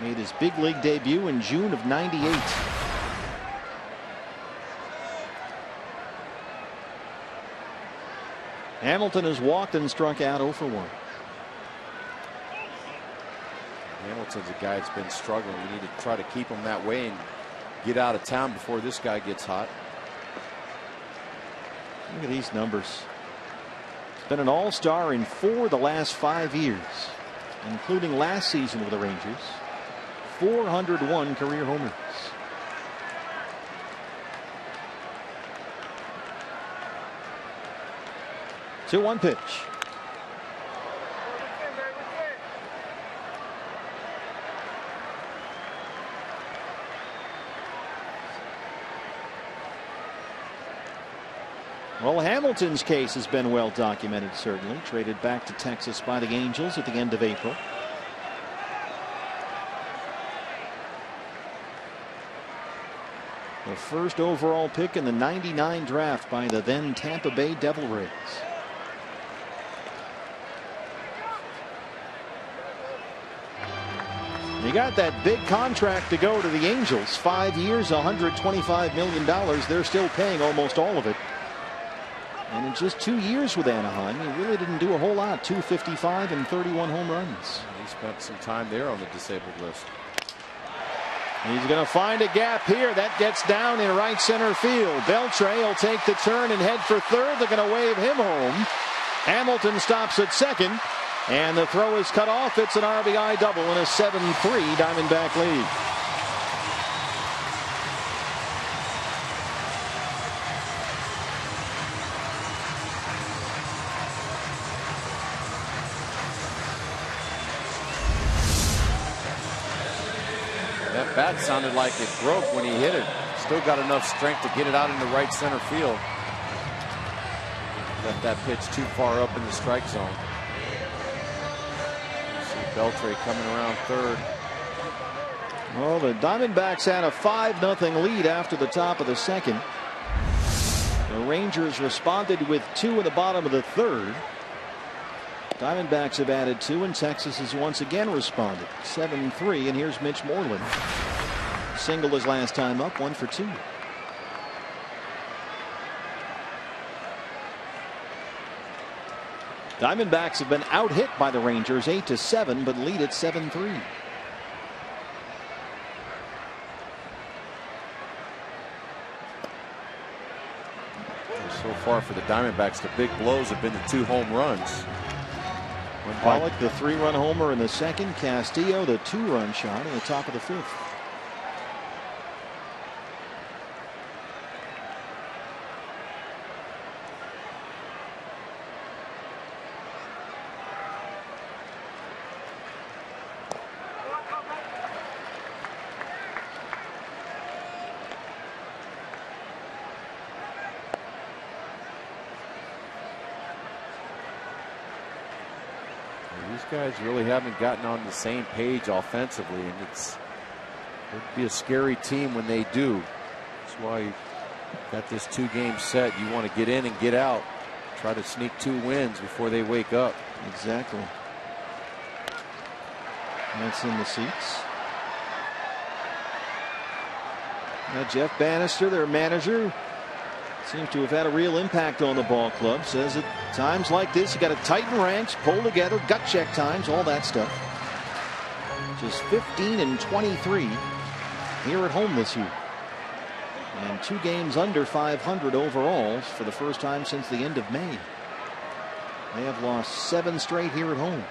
Made his big league debut in June of '98. Hamilton has walked and struck out 0 for 1. Hamilton's a guy that's been struggling. We need to try to keep him that way and get out of town before this guy gets hot. Look at these numbers. He's been an all-star in 4 of the last 5 years, including last season with the Rangers. 401 career home runs. 2-1 pitch. Well, Hamilton's case has been well documented, certainly. Traded back to Texas by the Angels at the end of April. The first overall pick in the '99 draft by the then Tampa Bay Devil Rays. You got that big contract to go to the Angels. 5 years, $125 million. They're still paying almost all of it. And in just 2 years with Anaheim, he really didn't do a whole lot. 255 and 31 home runs. He spent some time there on the disabled list. He's going to find a gap here. That gets down in right center field. Beltre will take the turn and head for third. They're going to wave him home. Hamilton stops at second. And the throw is cut off. It's an RBI double in a 7-3 Diamondback lead. That bat sounded like it broke when he hit it. Still got enough strength to get it out into right center field. Left that pitch too far up in the strike zone. See Beltre coming around third. Well, the Diamondbacks had a 5-0 lead after the top of the second. The Rangers responded with 2 in the bottom of the third. Diamondbacks have added 2, and Texas has once again responded. 7-3, and here's Mitch Moreland. Single his last time up, 1 for 2. Diamondbacks have been out-hit by the Rangers 8-7, but lead at 7-3. So far for the Diamondbacks, the big blows have been the 2 home runs. Pollock, the 3-run homer in the second. Castillo, the 2-run shot in the top of the 5th. These guys really haven't gotten on the same page offensively, and it'd be a scary team when they do. That's why you got this 2-game set. You want to get in and get out. Try to sneak 2 wins before they wake up. Exactly. That's in the seats. Now Jeff Bannister, their manager, seems to have had a real impact on the ball club. Says at times like this, you got to tighten ranks, pull together, gut check times, all that stuff. Just 15-23 here at home this year. And 2 games under 500 overall for the first time since the end of May. They have lost 7 straight here at home.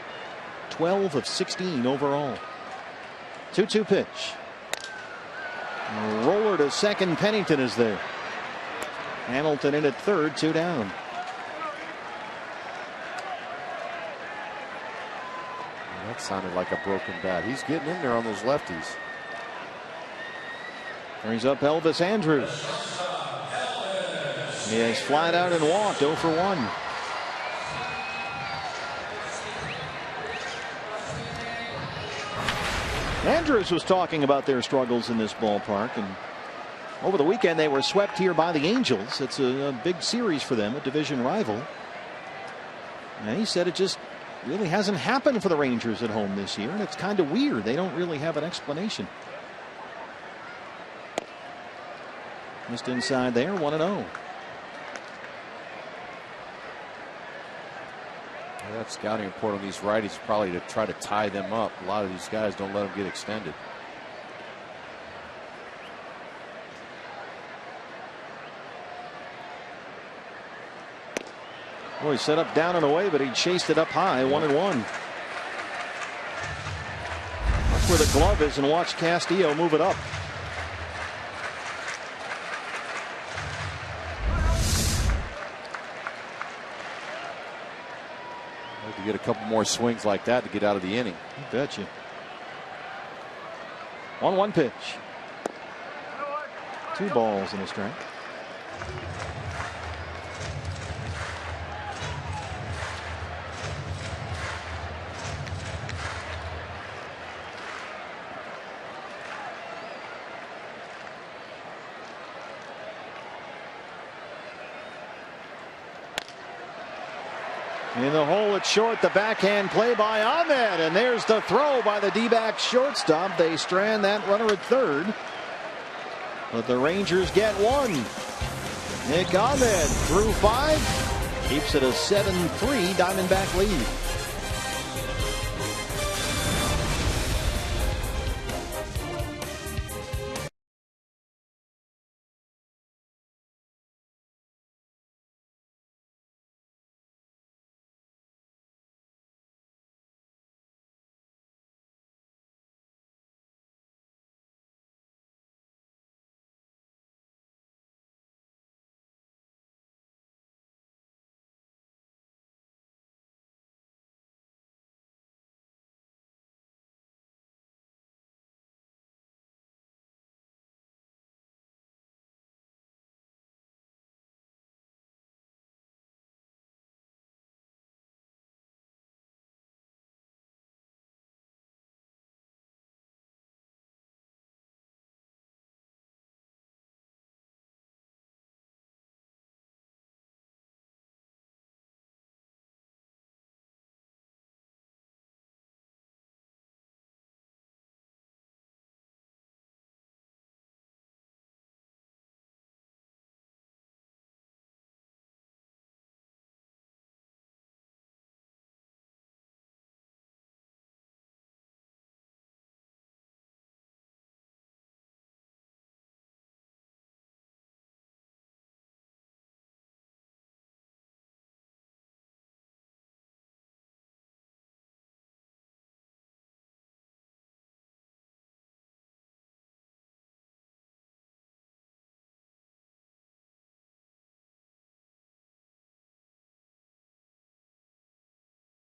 12 of 16 overall. 2-2 pitch. A roller to second. Pennington is there. Hamilton in at third, 2 down. That sounded like a broken bat. He's getting in there on those lefties. Brings up Elvis Andrus. He has flied out and walked, 0 for 1. Andrus was talking about their struggles in this ballpark, and over the weekend they were swept here by the Angels. It's a big series for them, a division rival. And he said it just really hasn't happened for the Rangers at home this year, and it's kind of weird. They don't really have an explanation. Just inside there, 1-0. That scouting report on these righties is probably to try to tie them up. A lot of these guys don't let them get extended. Well, he set up down and away, but he chased it up high, 1-1. That's where the glove is, and watch Castillo move it up. To get a couple more swings like that to get out of the inning. You bet you. 1-1 pitch. 2 balls and a strike. In the hole at short, the backhand play by Ahmed, and there's the throw by the D-backs shortstop. They strand that runner at third, but the Rangers get 1. Nick Ahmed through 5 keeps it a 7-3 Diamondback lead.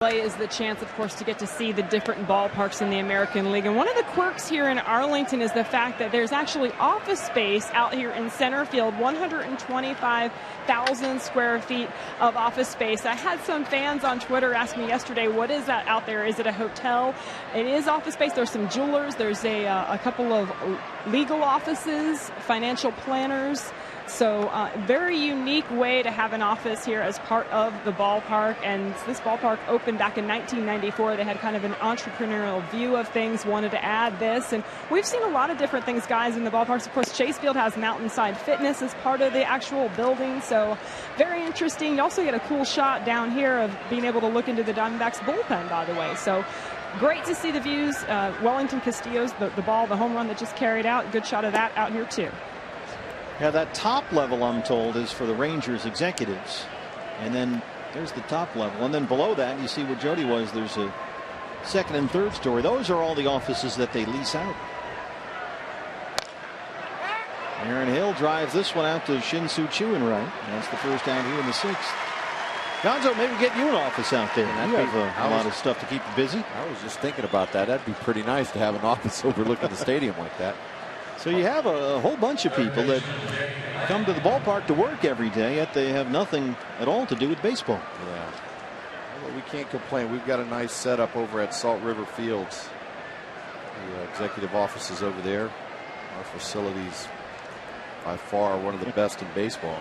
Is the chance, of course, to get to see the different ballparks in the American League. And one of the quirks here in Arlington is the fact that there's actually office space out here in center field, 125,000 square feet of office space. I had some fans on Twitter ask me yesterday, what is that out there? Is it a hotel? It is office space. There's some jewelers. There's a couple of legal offices, financial planners. So very unique way to have an office here as part of the ballpark. And this ballpark opened back in 1994. They had kind of an entrepreneurial view of things, wanted to add this. And we've seen a lot of different things, guys, in the ballparks. Of course, Chase Field has Mountainside Fitness as part of the actual building. So very interesting. You also get a cool shot down here of being able to look into the Diamondbacks bullpen, by the way. So great to see the views. Wellington Castillo's, the ball, the home run that just carried out. Good shot of that out here, too. Yeah, that top level, I'm told, is for the Rangers executives. And then there's the top level. And then below that, you see where Jody was, there's a second and third story. Those are all the offices that they lease out. Aaron Hill drives this one out to Shin-Soo Choo in right. That's the first out here in the sixth. Gonzo, maybe get you an office out there. You have a lot of stuff to keep you busy. I was just thinking about that. That'd be pretty nice to have an office overlooking the stadium like that. So you have a whole bunch of people that come to the ballpark to work every day, yet they have nothing at all to do with baseball. Yeah. Well, we can't complain. We've got a nice setup over at Salt River Fields. The executive offices over there. Our facilities, by far, one of the best in baseball.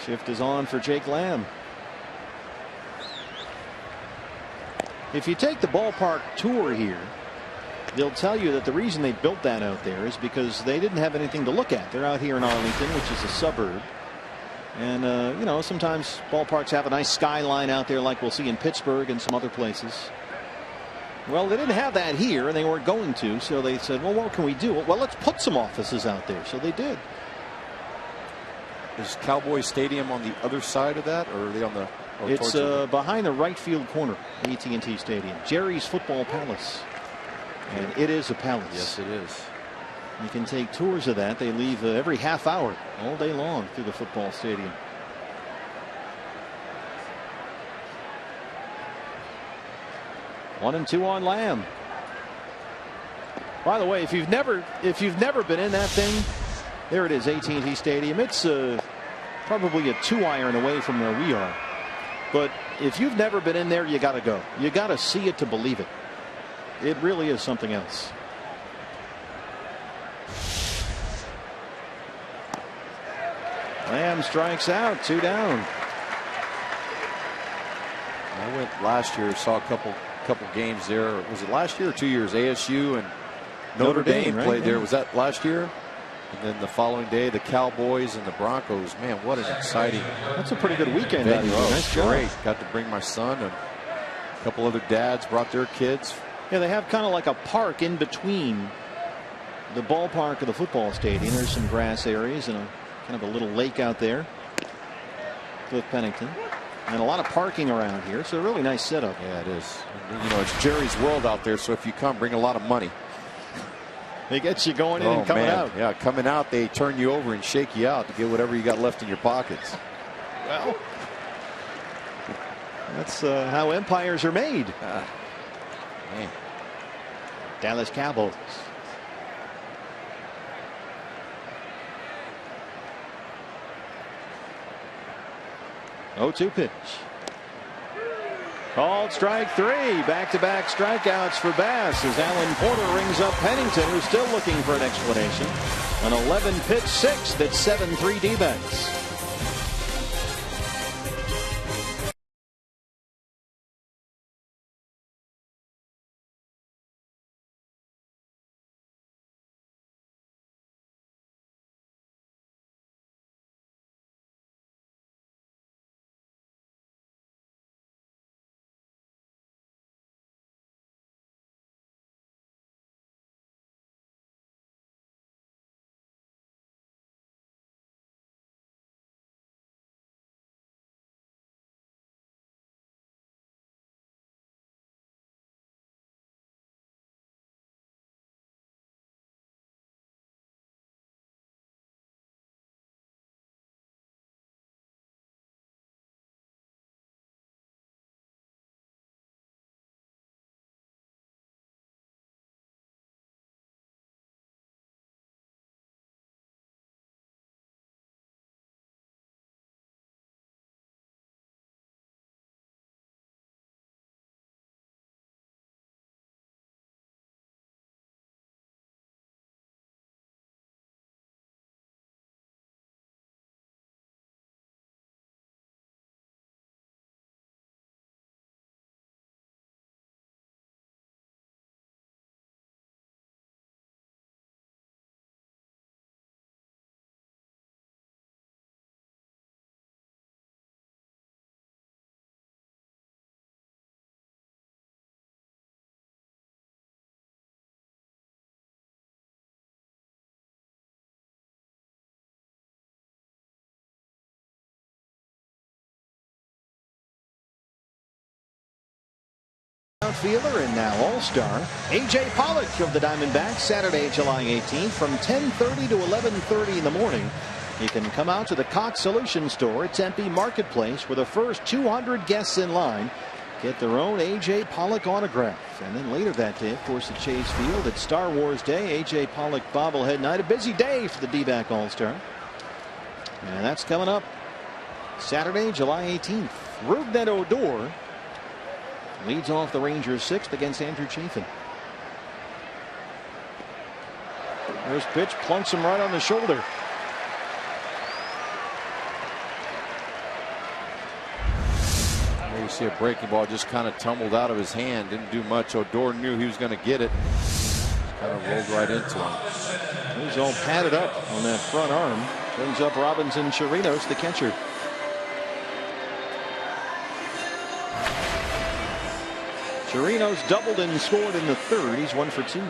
Shift is on for Jake Lamb. If you take the ballpark tour here, they'll tell you that the reason they built that out there is because they didn't have anything to look at. They're out here in Arlington, which is a suburb. And, you know, sometimes ballparks have a nice skyline out there like we'll see in Pittsburgh and some other places. Well, they didn't have that here, and they weren't going to. So they said, well, what can we do? Well, let's put some offices out there. So they did. Is Cowboy Stadium on the other side of that, or are they on the... It's behind the right field corner, AT&T Stadium. Jerry's Football Palace. And it is a palace. Yes, it is. You can take tours of that. They leave every half hour all day long through the football stadium. One and two on Lamb. By the way, if you've never been in that thing, there it is, AT&T Stadium. It's probably a 2-iron away from where we are. But if you've never been in there, you got to go. You got to see it to believe it. It really is something else. Lamb strikes out, 2 down. I went last year, saw a couple games there. Was it last year or 2 years? ASU and Notre Dame right? played there. Was that last year? And then the following day, the Cowboys and the Broncos. Man, what an exciting. That's a pretty good weekend. Nice job. Great. Got to bring my son, and a couple other dads brought their kids. Yeah, they have kind of like a park in between the ballpark and the football stadium. There's some grass areas and a kind of a little lake out there. Cliff Pennington. And a lot of parking around here. So a really nice setup. Yeah, it is. And, you know, it's Jerry's World out there. So if you come, bring a lot of money. They get you going in and coming out. Yeah, coming out, they turn you over and shake you out to get whatever you got left in your pockets. Well, that's how empires are made. Man. Dallas Cowboys. Oh, 2 pitch. Called strike 3. Back-to-back strikeouts for Bass as Alan Porter rings up Pennington, who's still looking for an explanation. An 11-pitch 6th at 7-3 D-backs. outfielder and now All-Star, A.J. Pollock of the Diamondbacks, Saturday, July 18th from 10:30 to 11:30 in the morning. You can come out to the Cox Solution Store at Tempe Marketplace, where the first 200 guests in line get their own A.J. Pollock autograph. And then later that day, of course, at Chase Field, it's Star Wars Day, A.J. Pollock bobblehead night. A busy day for the D-back All-Star. And that's coming up Saturday, July 18th. Rougned Odor leads off the Rangers' 6th against Andrew Chafin. First pitch plunks him right on the shoulder. You see a breaking ball just kind of tumbled out of his hand. Didn't do much. Odor knew he was going to get it. Kind of rolled right into him. He's all padded up on that front arm. Brings up Robinson Chirinos, the catcher. Chirinos doubled and scored in the 3rd. He's 1 for 2.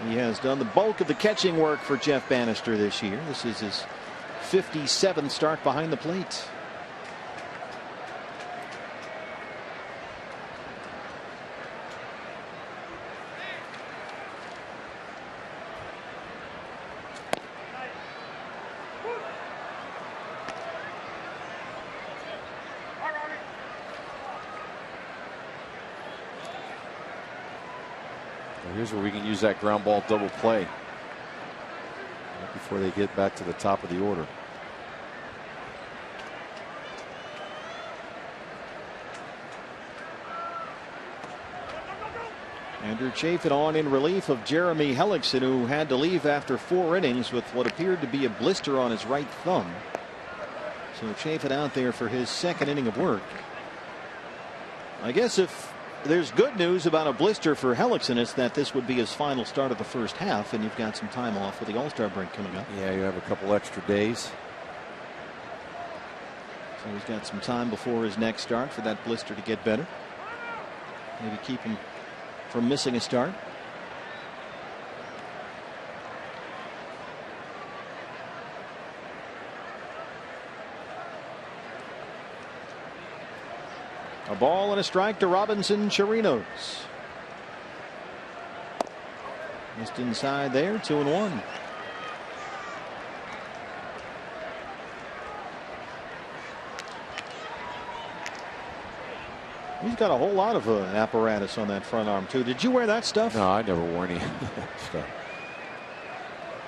He has done the bulk of the catching work for Jeff Bannister this year. This is his 57th start behind the plate. Here's where we can use that ground ball double play right before they get back to the top of the order. Andrew Chafin on in relief of Jeremy Hellickson, who had to leave after 4 innings with what appeared to be a blister on his right thumb. So Chafin out there for his 2nd inning of work. I guess if there's good news about a blister for Hellickson, it's that this would be his final start of the first half, and you've got some time off with the All-Star break coming up. Yeah, you have a couple extra days. So he's got some time before his next start for that blister to get better. Maybe keep him from missing a start. A ball and a strike to Robinson Chirinos. Just inside there, 2-1. He's got a whole lot of apparatus on that front arm too. Did you wear that stuff? No, I never wore any stuff.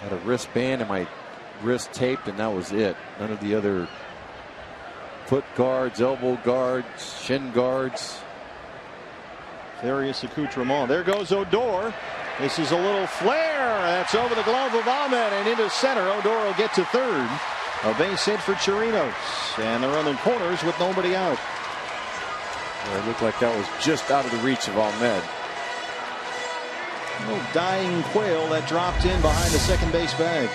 I had a wristband and my wrist taped, and that was it. None of the other foot guards, elbow guards, shin guards. Various accoutrements. There goes Odor. This is a little flare. That's over the glove of Ahmed and into center. Odor will get to 3rd. A base hit for Chirinos. And they're on the corners with nobody out. It looked like that was just out of the reach of Ahmed. A little dying quail that dropped in behind the second base bag.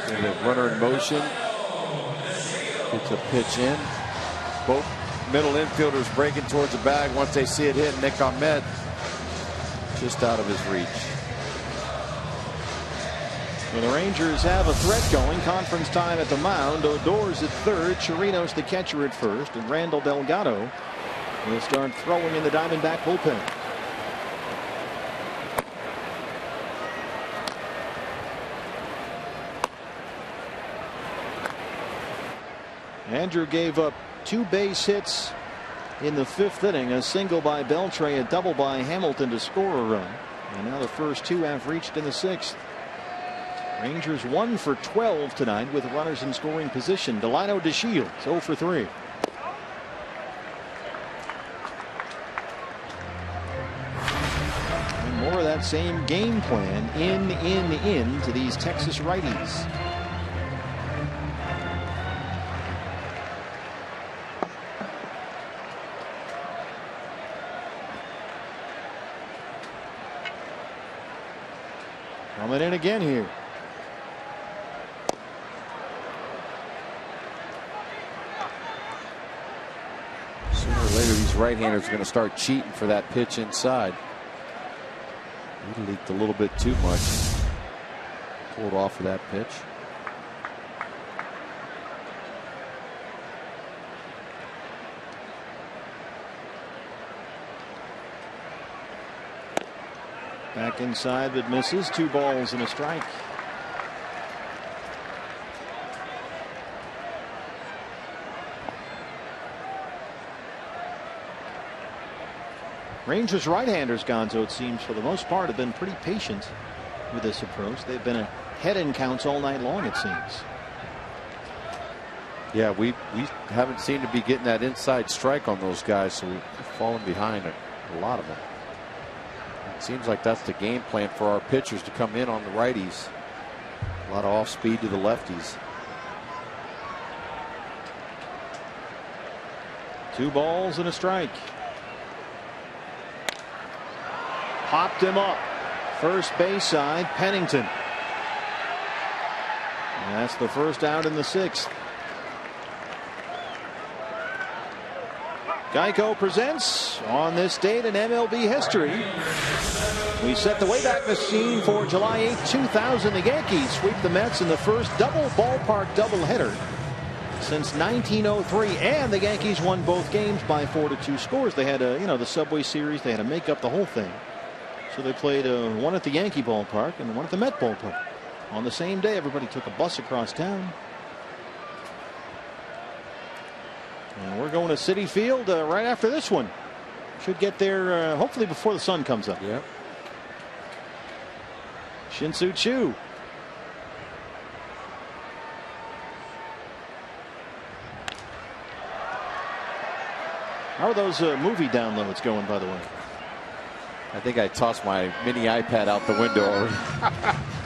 And the runner in motion. Gets a pitch in. Both middle infielders breaking towards the bag once they see it hit. Nick Ahmed just out of his reach. Well, the Rangers have a threat going. Conference time at the mound. Odor's at 3rd. Chirinos the catcher at 1st. And Randall Delgado will start throwing in the Diamondback bullpen. Andrew gave up 2 base hits in the 5th inning. A single by Beltre, a double by Hamilton to score a run. And now the first 2 have reached in the 6th. Rangers 1 for 12 tonight with runners in scoring position. Delino DeShields 0 for 3. And more of that same game plan in to these Texas righties. Coming in again here. Sooner or later, these right-handers are going to start cheating for that pitch inside. He leaked a little bit too much. Pulled off of that pitch. Back inside, but misses. 2 balls and a strike. Rangers right-handers, Gonzo, it seems for the most part, have been pretty patient with this approach. They've been ahead in counts all night long, it seems. Yeah, we haven't seemed to be getting that inside strike on those guys, so we've fallen behind a lot of them. It seems like that's the game plan for our pitchers, to come in on the righties. A lot of off speed to the lefties. 2 balls and a strike. Popped him up. First base side, Pennington. And that's the first out in the 6th. Geico presents on this date in MLB history. We set the Wayback Machine for July 8, 2000. The Yankees sweep the Mets in the first double ballpark doubleheader since 1903, and the Yankees won both games by 4-2 scores. They had the Subway Series. They had to make up the whole thing. So they played one at the Yankee ballpark and one at the Met ballpark. On the same day, everybody took a bus across town. And we're going to Citi Field right after this one. Should get there hopefully before the sun comes up. Yep. Shin-Soo Choo. How are those movie downloads going, by the way? I think I tossed my mini iPad out the window already.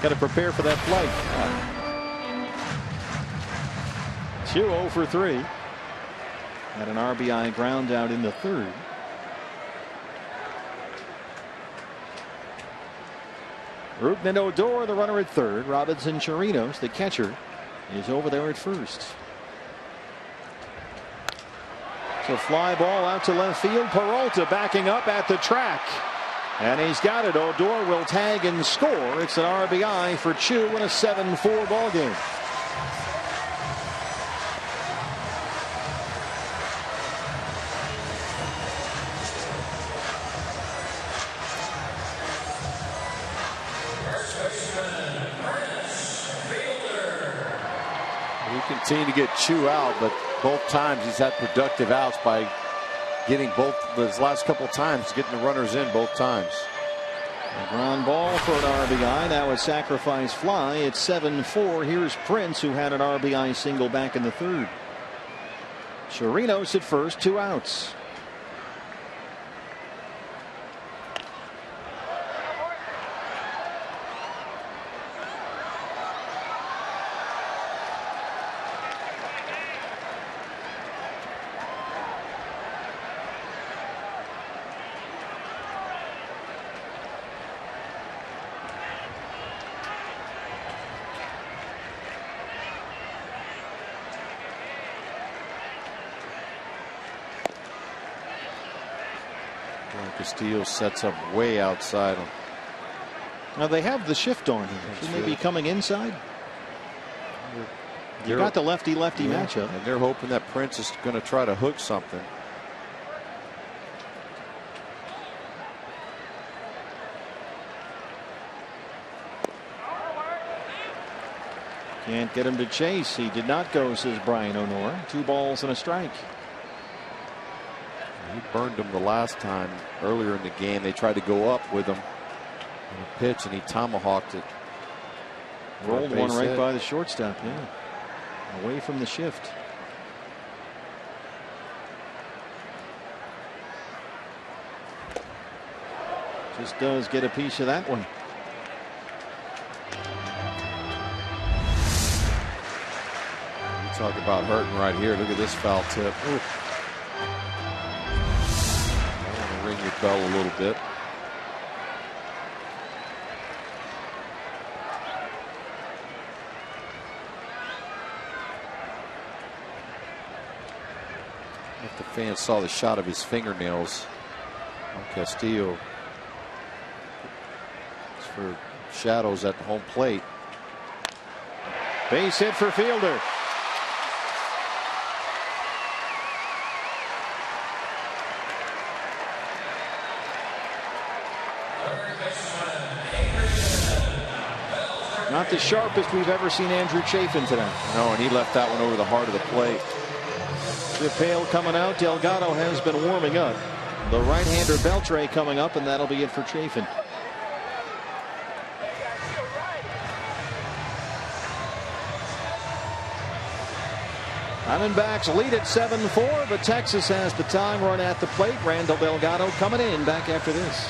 Got to prepare for that flight. 2-0 for 3. Had an RBI ground out in the 3rd. Rougned Odor, the runner at 3rd. Robinson Chirinos, the catcher, is over there at 1st. So fly ball out to left field. Peralta backing up at the track. And he's got it. Odor will tag and score. It's an RBI for Choo in a 7-4 ball game. We continue to get Choo out, but both times he's had productive outs by getting both his last couple times, getting the runners in both times. A ground ball for an RBI. Now a sacrifice fly. It's 7-4. Here's Prince, who had an RBI single back in the 3rd. Chirinos at 1st, 2 outs. Castillo sets up way outside him. Now they have the shift on here. Should they be coming inside? You got the lefty-lefty matchup. And they're hoping that Prince is going to try to hook something. Can't get him to chase. He did not go, says Brian O'Nora. 2 balls and a strike. He burned him the last time earlier in the game. They tried to go up with him in a pitch, and he tomahawked it. Rolled one right by the shortstop. Yeah, away from the shift. Just does get a piece of that one. You talk about hurting right here. Look at this foul tip. Ooh. Ring your bell a little bit. If the fans saw the shot of his fingernails on Castillo, it's for shadows at the home plate. Base hit for Fielder. Not the sharpest we've ever seen Andrew Chafin today. No, and he left that one over the heart of the plate. DePail coming out. Delgado has been warming up. The right-hander Beltre coming up, and that'll be it for Chafin. Diamondbacks lead at 7-4, but Texas has the time run at the plate. Randall Delgado coming in back after this.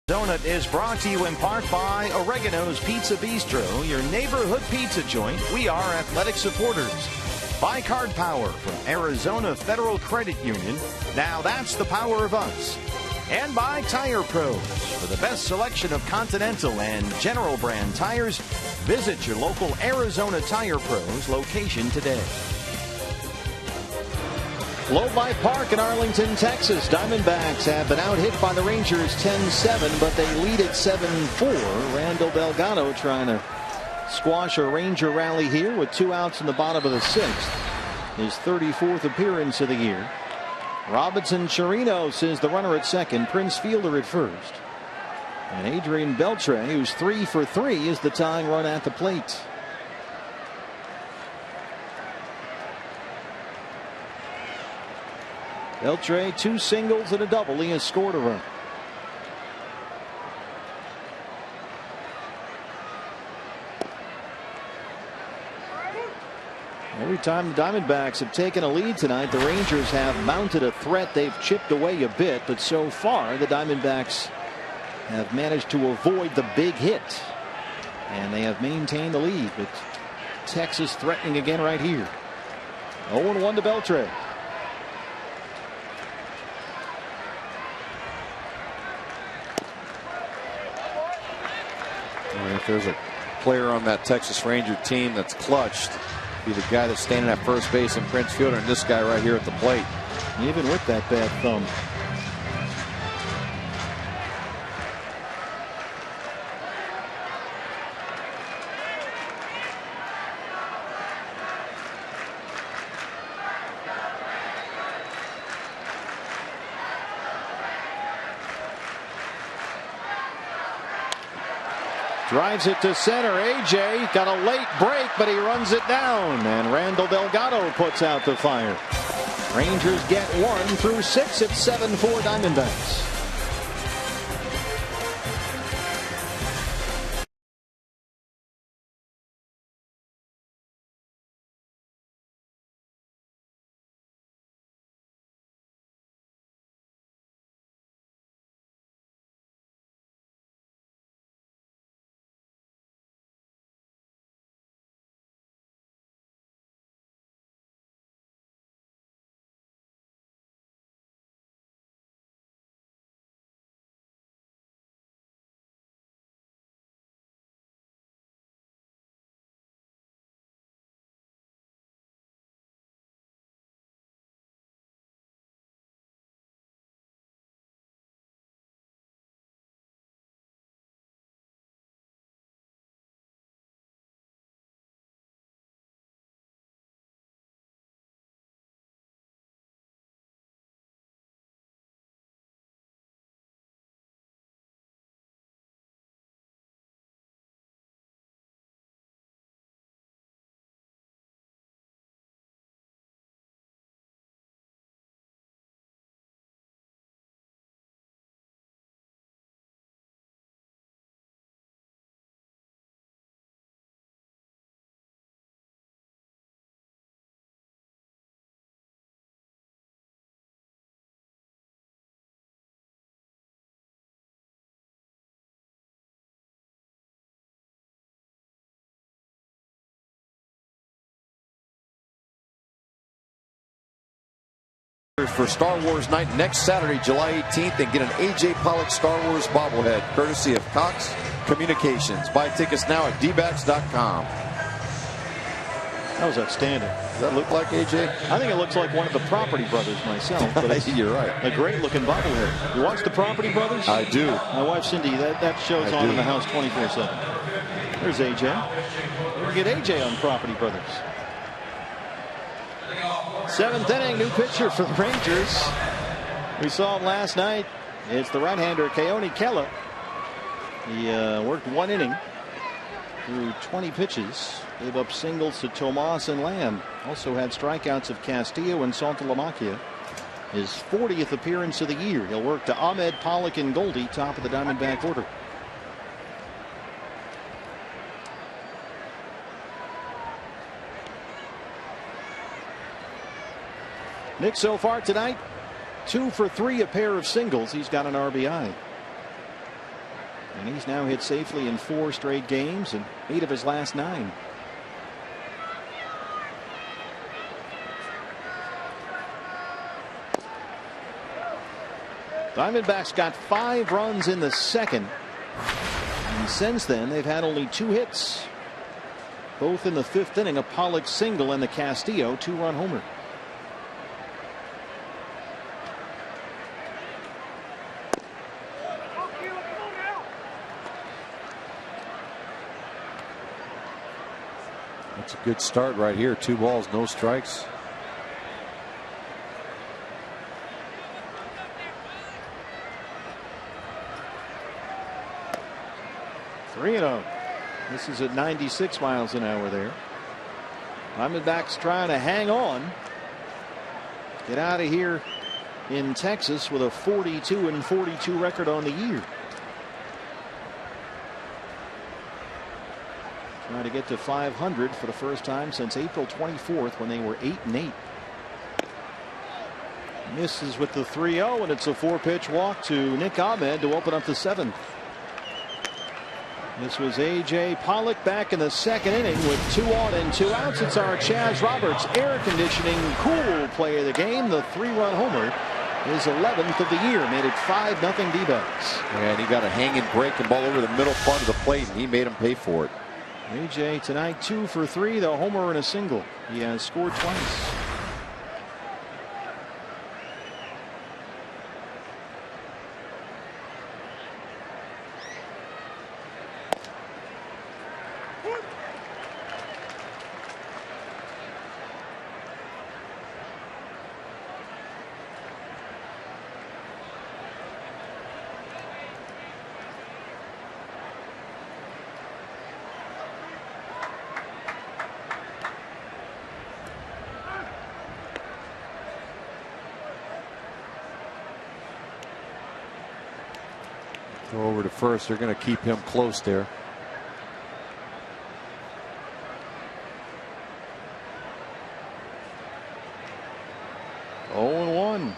Donut is brought to you in part by Oregano's Pizza Bistro, your neighborhood pizza joint. We are athletic supporters. By Card Power from Arizona Federal Credit Union. Now that's the power of us. And by Tire Pros. For the best selection of Continental and General brand tires, visit your local Arizona Tire Pros location today. Globe Life Park in Arlington, Texas. Diamondbacks have been out-hit by the Rangers 10-7, but they lead at 7-4. Randall Delgado trying to squash a Ranger rally here with 2 outs in the bottom of the 6th. His 34th appearance of the year. Robinson Chirinos is the runner at second. Prince Fielder at first. And Adrian Beltre, who's 3 for 3, is the tying run at the plate. Beltre, 2 singles and a double. He has scored a run. Every time the Diamondbacks have taken a lead tonight, the Rangers have mounted a threat. They've chipped away a bit, but so far the Diamondbacks have managed to avoid the big hit. And they have maintained the lead, but Texas threatening again right here. 0-1 to Beltre. If there's a player on that Texas Ranger team that's clutched, be the guy that's standing at first base and Prince Fielder, and this guy right here at the plate. Even with that bad thumb. Drives it to center. AJ got a late break, but he runs it down. And Randall Delgado puts out the fire. Rangers get 1 through 6 at 7-4 Diamondbacks. for Star Wars night next Saturday, July 18th, and get an A.J. Pollock Star Wars bobblehead, courtesy of Cox Communications. Buy tickets now at dbacks.com. That was outstanding. Does that look like AJ? I think it looks like one of the Property Brothers myself. But you're right. A great looking bobblehead. You watch the Property Brothers? I do. My wife Cindy, that show's on in the house 24/7. There's AJ. We'll get AJ on Property Brothers. 7th inning, new pitcher for the Rangers. We saw him last night. It's the right-hander Keone Kela. He worked 1 inning through 20 pitches. Gave up singles to Tomas and Lamb. Also had strikeouts of Castillo and Santalamacchia. His 40th appearance of the year. He'll work to Ahmed, Pollock, and Goldie, top of the Diamondback order. Nick so far tonight, 2 for 3, a pair of singles. He's got an RBI. And he's now hit safely in 4 straight games and 8 of his last 9. Diamondbacks got 5 runs in the 2nd. And since then, they've had only 2 hits. Both in the 5th inning, a Pollock single and the Castillo 2-run homer. That's a good start right here. 2 balls, no strikes. This is at 96 miles an hour there. Diamondbacks trying to hang on. Get out of here in Texas with a 42-42 record on the year. Trying to get to 500 for the first time since April 24th when they were 8-8. Misses with the 3-0, and it's a 4-pitch walk to Nick Ahmed to open up the 7th. This was A.J. Pollock back in the 2nd inning with 2 on and 2 outs. It's our Chaz Roberts air conditioning cool play of the game. The 3-run homer, his 11th of the year, made it 5-0 D-backs. And he got a hanging breaking ball over the middle part of the plate, and he made him pay for it. A.J. tonight 2 for 3, the homer and a single. He has scored twice. Go over to first. They're going to keep him close there. Oh, 0-1.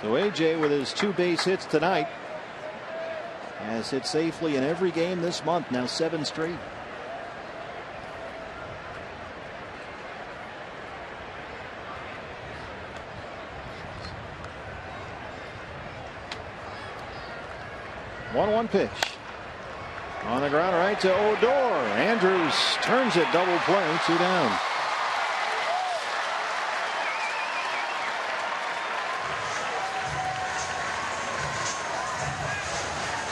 So A.J. with his 2 base hits tonight has hit safely in every game this month, now 7 straight. One pitch on the ground right to Odor. Andrews turns it, double play, 2 down.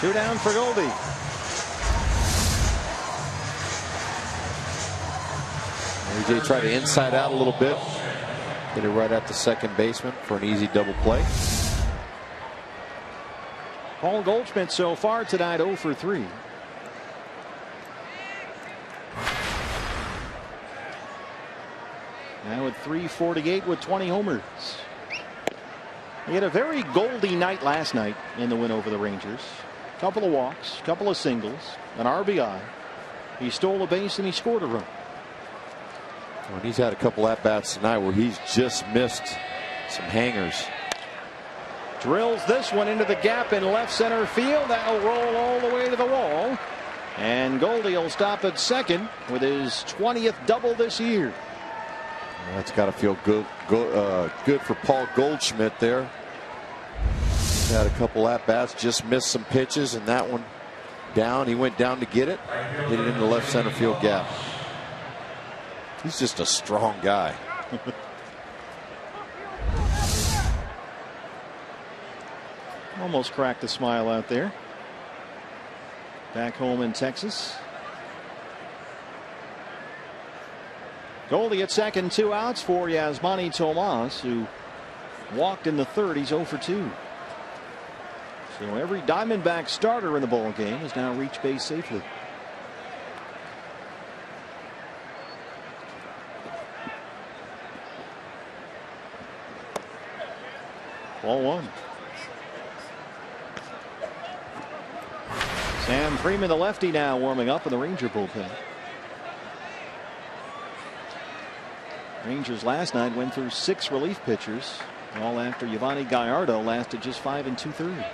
Two down for Goldie. A.J. tried to inside out a little bit. Get it right at the second baseman for an easy double play. Paul Goldschmidt so far tonight 0 for 3. Now at 348 with 20 homers. He had a very Goldie night last night in the win over the Rangers. Couple of walks, couple of singles, an RBI. He stole a base and he scored a run. Well, he's had a couple at bats tonight where he's just missed some hangers. Drills this one into the gap in left center field. That'll roll all the way to the wall. And Goldie will stop at second with his 20th double this year. That's got to feel good for Paul Goldschmidt there. Had a couple at-bats, just missed some pitches, and that one down. He went down to get it, hit it in the left center field gap. He's just a strong guy. Almost cracked a smile out there. Back home in Texas. Goldie at second, 2 outs for Yasmani Tomas, who walked in the third. He's 0 for 2. So every Diamondback starter in the ball game has now reached base safely. Ball 1. Sam Freeman, the lefty, now warming up in the Ranger bullpen. Rangers last night went through 6 relief pitchers, all after Yovani Gallardo lasted just 5 2/3.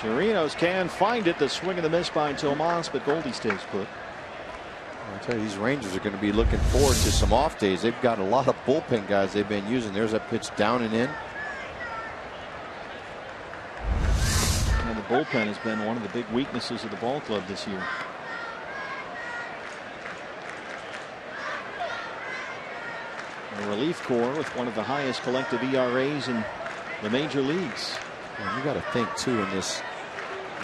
Chirinos can find it. The swing and the miss by Tomas, but Goldie stays put. I tell you, these Rangers are going to be looking forward to some off days. They've got a lot of bullpen guys they've been using. There's that pitch down and in. And the bullpen has been one of the big weaknesses of the ball club this year. The relief corps with one of the highest collective ERAs in the major leagues. And you got to think too, in this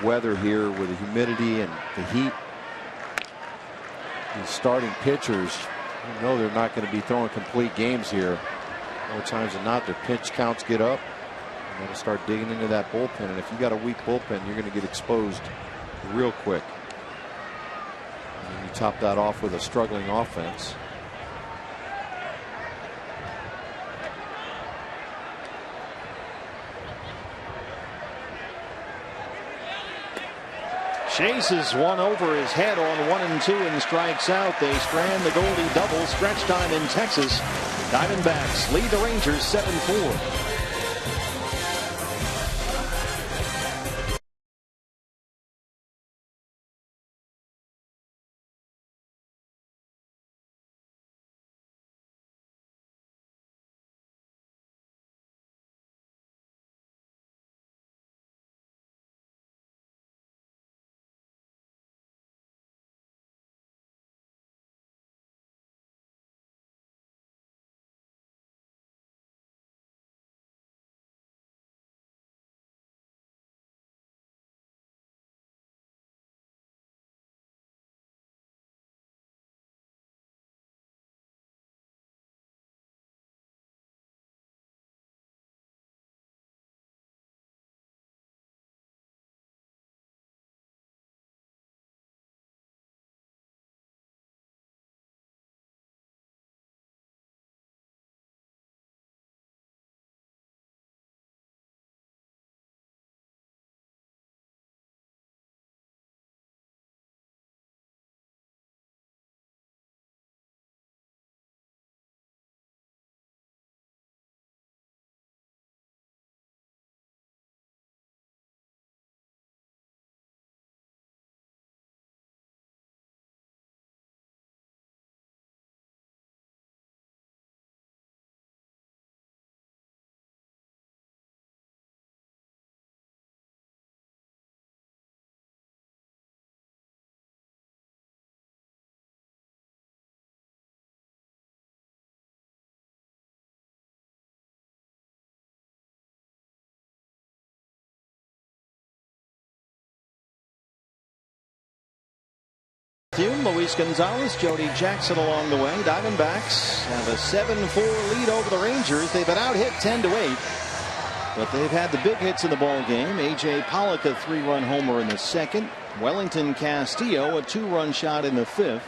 weather here with the humidity and the heat, these starting pitchers, you know, they're not going to be throwing complete games here. More times than not, their pitch counts get up. You got to start digging into that bullpen, and if you got a weak bullpen, you're going to get exposed real quick. And you top that off with a struggling offense. Chases one over his head on 1 and 2 and strikes out. They strand the Goldie double. Stretch time in Texas. Diamondbacks lead the Rangers 7-4. Luis Gonzalez, Jody Jackson along the way. Diamondbacks have a 7-4 lead over the Rangers. They've been out hit 10-8, but they've had the big hits in the ball game. A.J. Pollock, a 3-run homer in the second. Wellington Castillo, a 2-run shot in the 5th.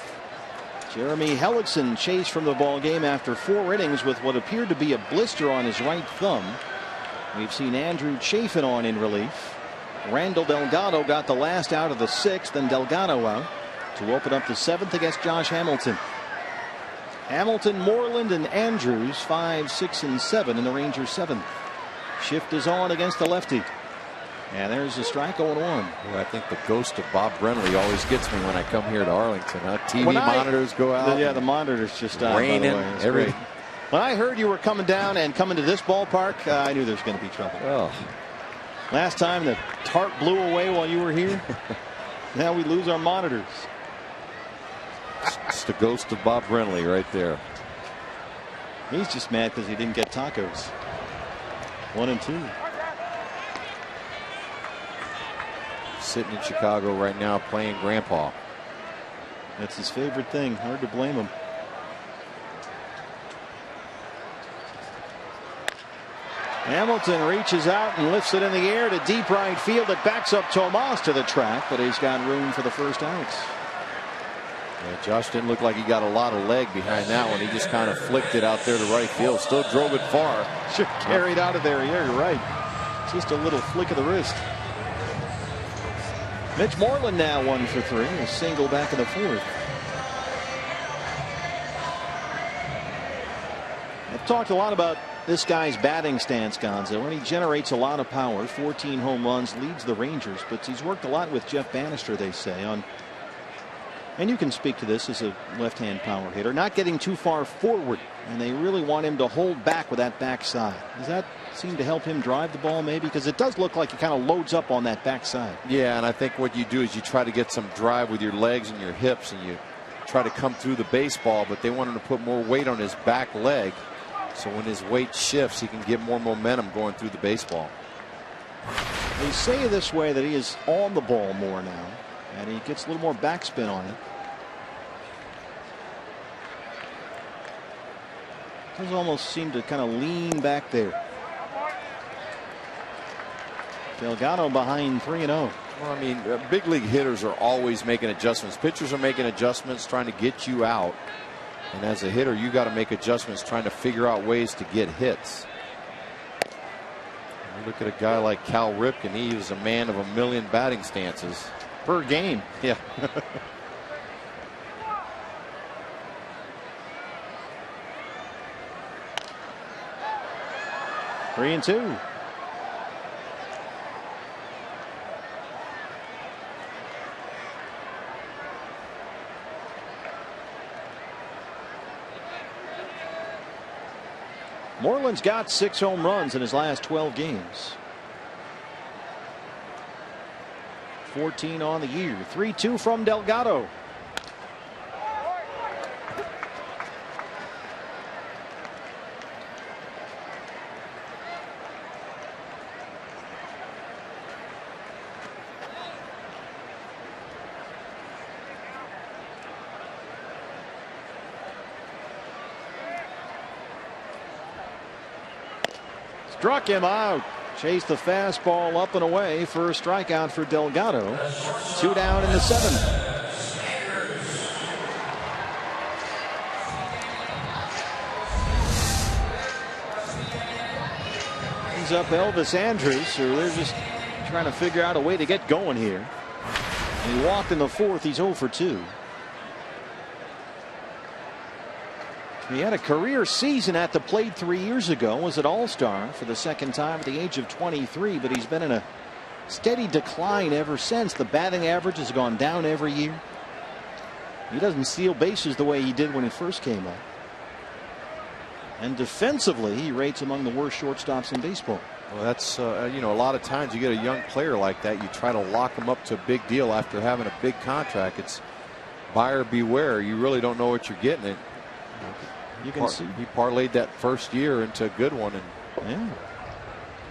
Jeremy Hellickson chased from the ball game after 4 innings with what appeared to be a blister on his right thumb. We've seen Andrew Chafin on in relief. Randall Delgado got the last out of the 6th, and Delgado out to open up the 7th against Josh Hamilton. Hamilton, Moreland, and Andrews 5, 6, and 7 in the Rangers' 7th. Shift is on against the lefty. And there's a strike 0-1. Well, I think the ghost of Bob Brenly always gets me when I come here to Arlington. TV monitors go out. Yeah, the monitors just raining. Everything. When I heard you were coming down and coming to this ballpark, I knew there was going to be trouble. Oh. Last time the tarp blew away while you were here. Now we lose our monitors. It's the ghost of Bob Brenly right there. He's just mad because he didn't get tacos. 1-2. Sitting in Chicago right now playing grandpa. That's his favorite thing. Hard to blame him. Hamilton reaches out and lifts it in the air to deep right field. It backs up Tomas to the track, but he's got room for the first outs. Yeah, Josh didn't look like he got a lot of leg behind that one. He just kind of flicked it out there to right field. Still drove it far. Sure, carried out of there. Yeah, you're right. Just a little flick of the wrist. Mitch Moreland now 1 for 3. A single back in the 4th. I've talked a lot about this guy's batting stance, Gonzo, and he generates a lot of power. 14 home runs, leads the Rangers, but he's worked a lot with Jeff Bannister, they say, on. And you can speak to this as a left-hand power hitter, not getting too far forward, and they really want him to hold back with that backside. Does that seem to help him drive the ball, maybe? Because it does look like he kind of loads up on that backside. Yeah, and I think what you do is you try to get some drive with your legs and your hips, and you try to come through the baseball, but they want him to put more weight on his back leg, so when his weight shifts, he can get more momentum going through the baseball. They say this way that he is on the ball more now, and he gets a little more backspin on it. Does almost seem to kind of lean back there. Delgado behind 3-0. Well, I mean, big league hitters are always making adjustments. Pitchers are making adjustments trying to get you out. And as a hitter, you got to make adjustments trying to figure out ways to get hits. You look at a guy like Cal Ripken. He is a man of 1,000,000 batting stances per game. Yeah. 3-2. Moreland's got 6 home runs in his last 12 games. 14 on the year. 3-2 from Delgado. Struck him out. Chased the fastball up and away for a strikeout for Delgado. 2 down in the 7th. Brings up Elvis Andrews, so they're just trying to figure out a way to get going here. And he walked in the 4th. He's 0 for 2. He had a career season at the plate 3 years ago, was an All-Star for the 2nd time at the age of 23, but he's been in a steady decline ever since. The batting average has gone down every year. He doesn't steal bases the way he did when he first came up. And defensively, he rates among the worst shortstops in baseball. Well, that's, you know, a lot of times you get a young player like that, you try to lock him up to a big deal after having a big contract. It's buyer beware. You really don't know what you're getting. You can see he parlayed that first year into a good one, and yeah,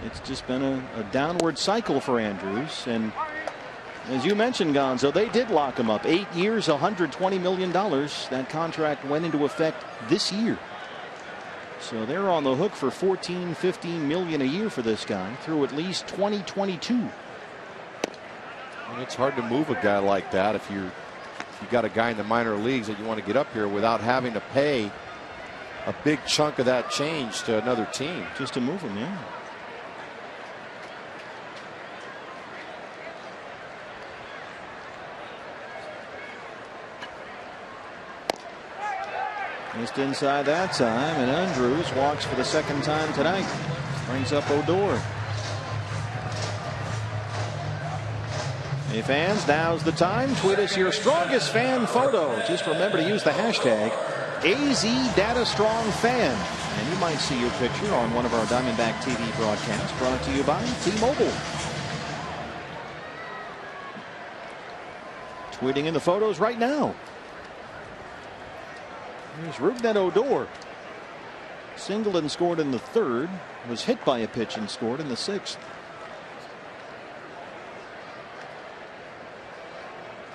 it's just been a downward cycle for Andrews. And as you mentioned, Gonzo, they did lock him up. 8 years, $120 million. That contract went into effect this year, so they're on the hook for $14-15 million a year for this guy through at least 2022. And it's hard to move a guy like that if you got a guy in the minor leagues that you want to get up here without having to pay a big chunk of that change to another team. Just to move him, yeah. Just inside that time, and Andrews walks for the second time tonight. Brings up Odor. Hey fans, now's the time. Tweet us your strongest fan photo. Just remember to use the hashtag AZDataStrongFan. And you might see your picture on one of our Diamondback TV broadcasts, brought to you by T-Mobile. Tweeting in the photos right now. Here's Rougned Odor. Singled and scored in the third. Was hit by a pitch and scored in the sixth.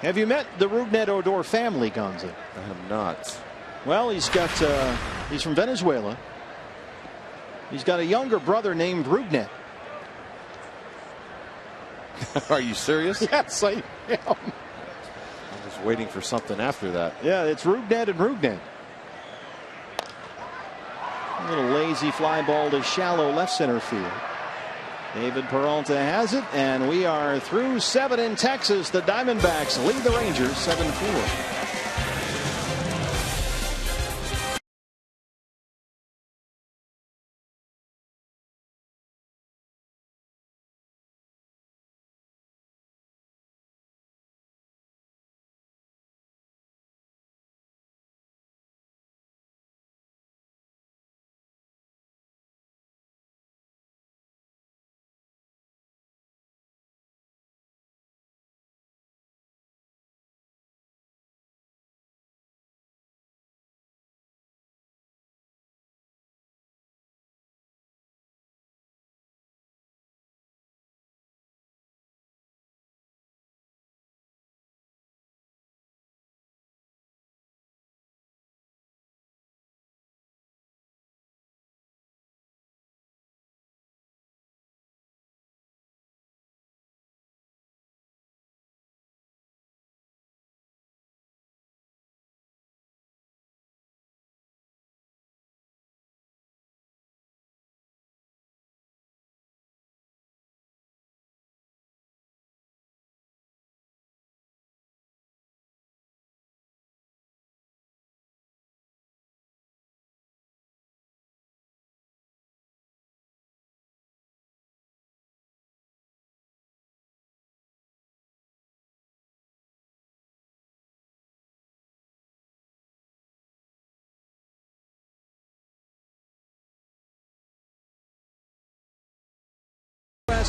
Have you met the Rougned Odor family, Gonza? I have not. Well, he's from Venezuela. He's got a younger brother named Rougned. Are you serious? Yes, I am. I was waiting for something after that. Yeah, it's Rougned and Rougned. A little lazy fly ball to shallow left center field. David Peralta has it, and we are through 7 in Texas. The Diamondbacks lead the Rangers 7-4.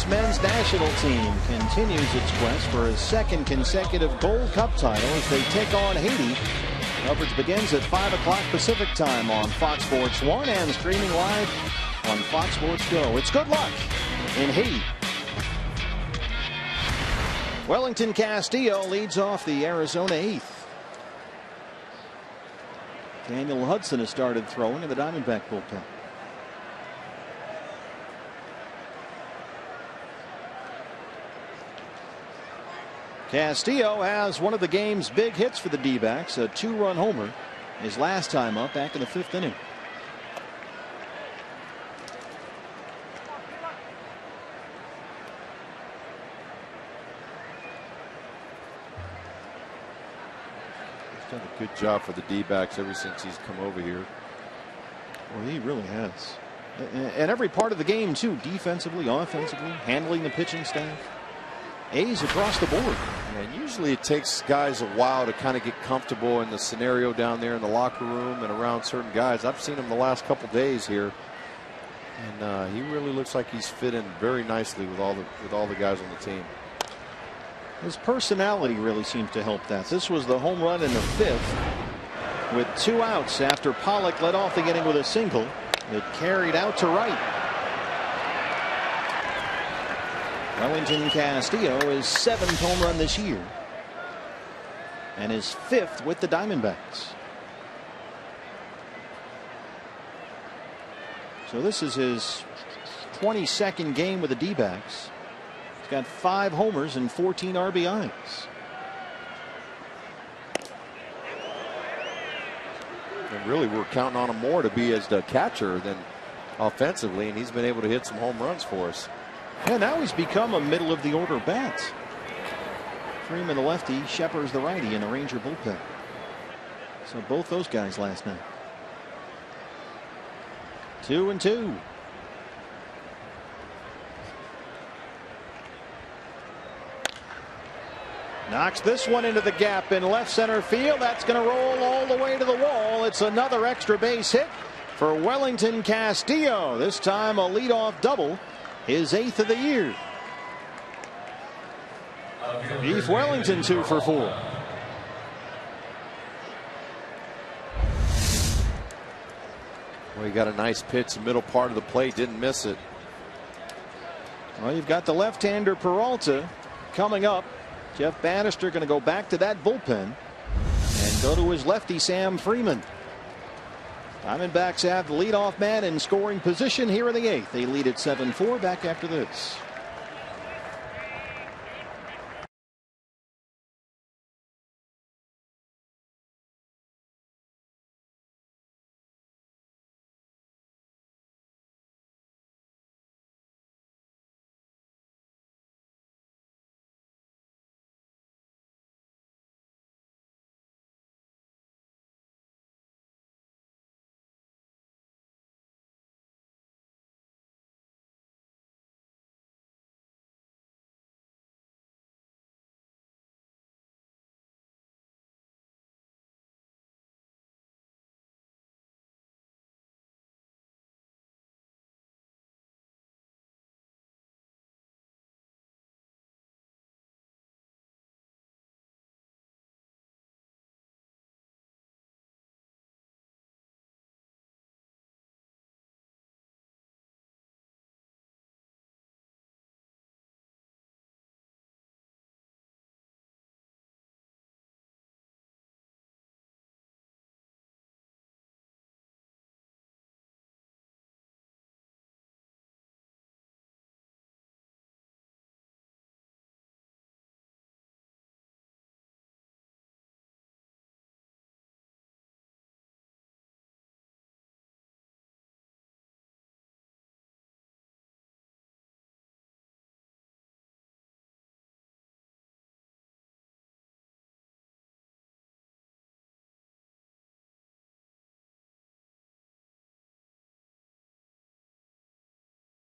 Men's national team continues its quest for a second consecutive Gold Cup title as they take on Haiti. Coverage begins at 5 o'clock Pacific time on Fox Sports 1 and streaming live on Fox Sports Go. It's good luck in Haiti. Wellington Castillo leads off the Arizona 8th. Daniel Hudson has started throwing in the Diamondback bullpen. Castillo has one of the game's big hits for the D-backs, a 2-run homer, his last time up back in the 5th inning. He's done a good job for the D-backs ever since he's come over here. Well, he really has. And every part of the game, too, defensively, offensively, handling the pitching staff. A's across the board. And usually it takes guys a while to kind of get comfortable in the scenario down there in the locker room and around certain guys. I've seen him the last couple days here, and he really looks like he's fit in very nicely with all the guys on the team. His personality really seems to help that. This was the home run in the 5th with 2 outs after Pollock led off the inning with a single. It carried out to right. Wellington Castillo is 7th home run this year and his 5th with the Diamondbacks. So this is his 22nd game with the D-backs He's got 5 homers and 14 RBIs. And really, we're counting on him more to be as the catcher than offensively, and he's been able to hit some home runs for us. And now he's become a middle of the order bat. Freeman the lefty, Shepard's the righty in the Ranger bullpen. So both those guys last night. 2-2. Knocks this one into the gap in left center field. That's going to roll all the way to the wall. It's another extra base hit for Wellington Castillo. This time a leadoff double, his 8th of the year. Keith Wellington 2 for 4. Well, he got a nice pitch in the middle part of the plate, didn't miss it. Well, you've got the left-hander Peralta coming up. Jeff Bannister going to go back to that bullpen and go to his lefty Sam Freeman. Diamondbacks have the leadoff man in scoring position here in the 8th. They lead at 7-4. Back after this.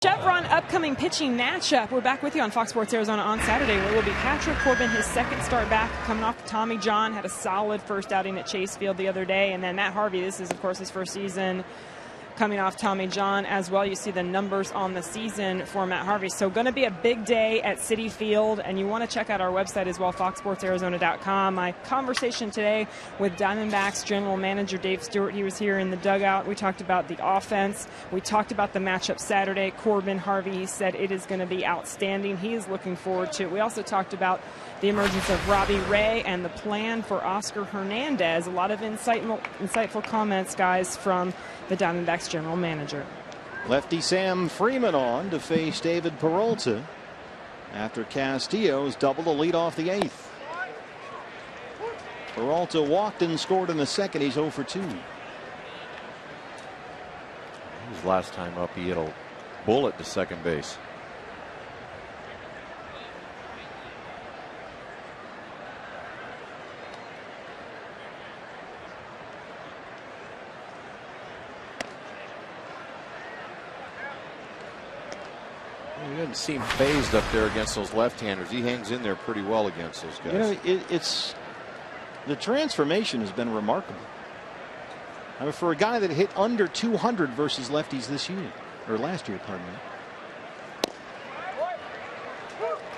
Chevron upcoming pitching matchup. We're back with you on Fox Sports Arizona on Saturday, where it will be Patrick Corbin, his 2nd start back, coming off Tommy John. Had a solid first outing at Chase Field the other day. And then Matt Harvey, this is, of course, his first season coming off Tommy John as well. You see the numbers on the season for Matt Harvey. So going to be a big day at Citi Field, and you want to check out our website as well, foxsportsarizona.com. My conversation today with Diamondbacks general manager Dave Stewart. He was here in the dugout. We talked about the offense. We talked about the matchup Saturday. Corbin, Harvey, he said it is going to be outstanding. He is looking forward to it. We also talked about the emergence of Robbie Ray and the plan for Oscar Hernandez. A lot of insightful comments, guys, from the Diamondbacks general manager. Lefty Sam Freeman on to face David Peralta after Castillo's doubled the lead off the 8th. Peralta walked and scored in the 2nd. He's 0 for 2. His last time up, he hit a bullet to second base. He doesn't seem phased up there against those left-handers. He hangs in there pretty well against those guys. You know, it's the transformation has been remarkable. I mean, for a guy that hit under 200 versus lefties this year, or last year, pardon me.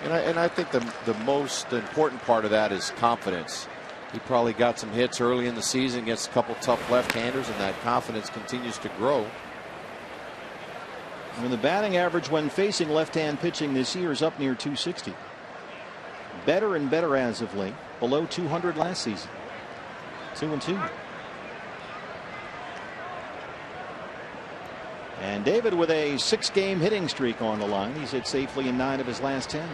And I think the most important part of that is confidence. He probably got some hits early in the season against a couple tough left-handers, and that confidence continues to grow. I mean, the batting average when facing left-hand pitching this year is up near 260. Better and better as of late. Below 200 last season. 2-2. And David with a 6-game hitting streak on the line. He's hit safely in 9 of his last 10.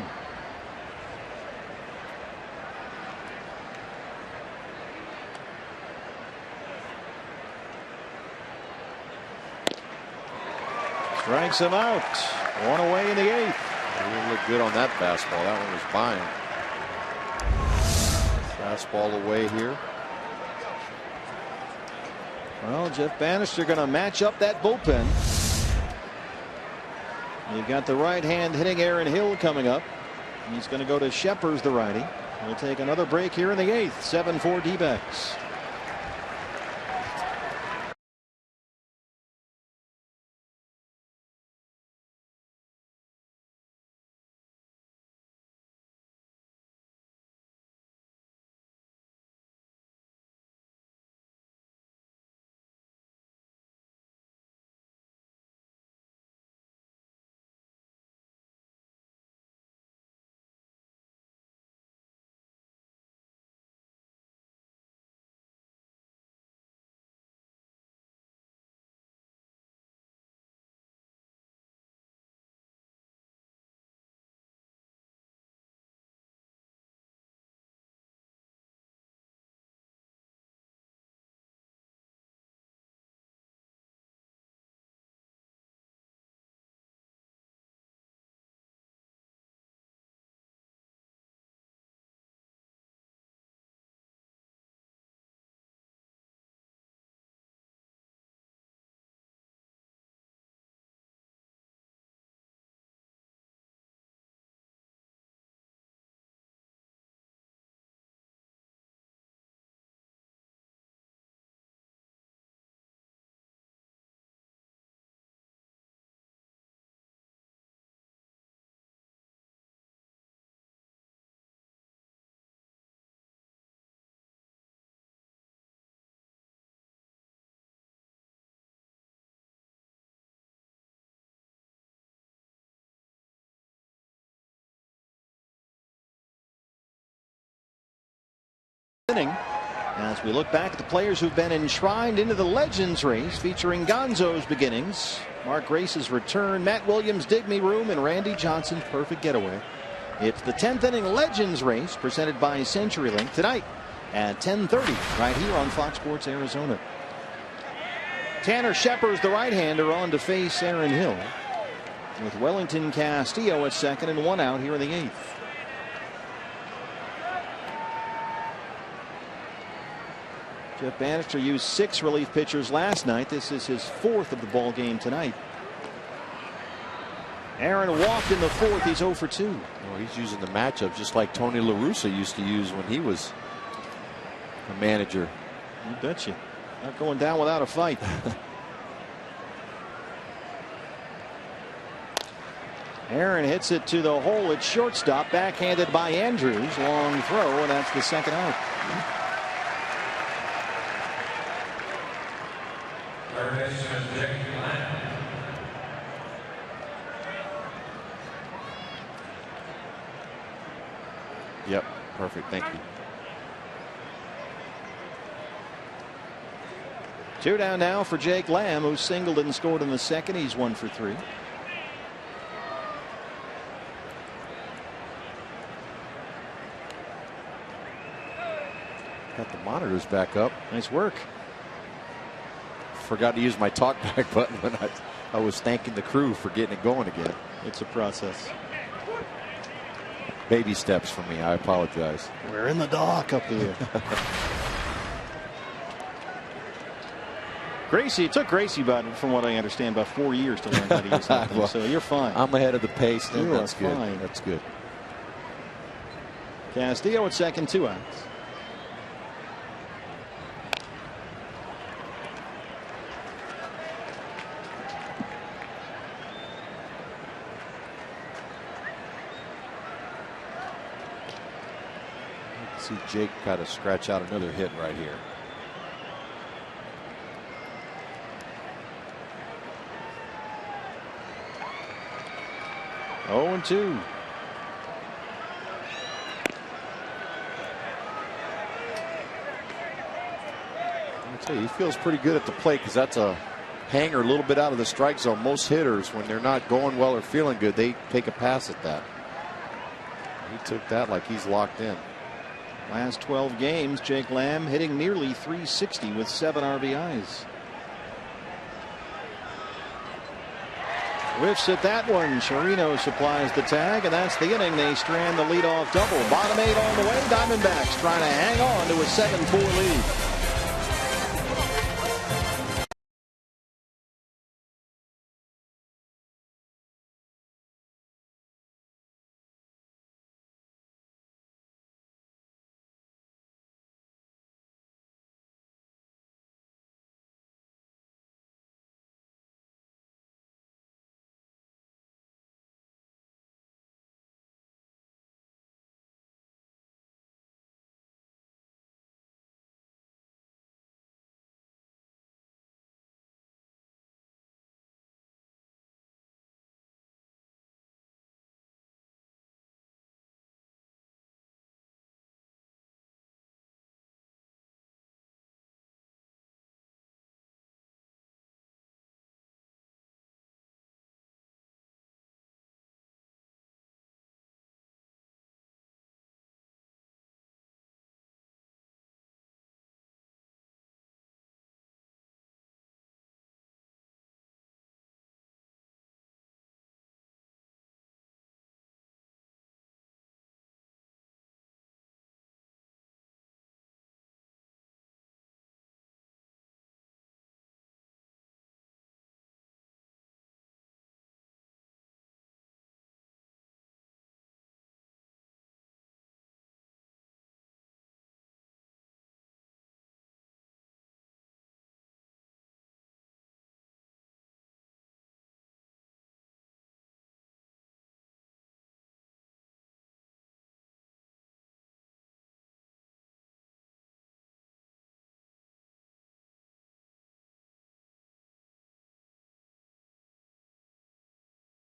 Strikes him out. 1 away in the 8th. He didn't look good on that fastball. That one was buying. Fastball away here. Well, Jeff Bannister going to match up that bullpen. You've got the right hand hitting Aaron Hill coming up. He's going to go to Sheppers, the righty. We'll take another break here in the 8th. 7-4 D-backs. As we look back at the players who've been enshrined into the Legends race, featuring Gonzo's beginnings, Mark Grace's return, Matt Williams' Dig Me Room, and Randy Johnson's perfect getaway. It's the 10th inning Legends race presented by CenturyLink tonight at 10:30 right here on Fox Sports Arizona. Tanner Sheppers, the right-hander, on to face Aaron Hill, with Wellington Castillo at second and 1 out here in the 8th. Jeff Bannister used 6 relief pitchers last night. This is his 4th of the ball game tonight. Aaron walked in the 4th. He's 0 for 2. Well, he's using the matchup just like Tony La Russa used to use when he was a manager. You betcha. Not going down without a fight. Aaron hits it to the hole at shortstop, backhanded by Andrews. Long throw, and that's the second out. Yep, perfect. Thank you. 2 down now for Jake Lamb, who singled and scored in the second. He's 1 for 3. Got the monitors back up. Nice work. Forgot to use my talkback button when I was thanking the crew for getting it going again. It's a process. Baby steps for me. I apologize. We're in the dock up here. Gracie, it took Gracie, from what I understand, about 4 years to learn how to use that thing, well, so you're fine. I'm ahead of the pace. You That's are good. fine. That's good. Castillo at second, 2 outs. See Jake got to scratch out another hit right here. Oh, and 2. I'll tell you, he feels pretty good at the plate because that's a hanger a little bit out of the strike zone. Most hitters, when they're not going well or feeling good, they take a pass at that. He took that like he's locked in. Last 12 games, Jake Lamb hitting nearly 360 with 7 RBIs. Whiffs at that one. Chirino supplies the tag, and that's the inning. They strand the leadoff double. Bottom 8 on the way. Diamondbacks trying to hang on to a 7-4 lead.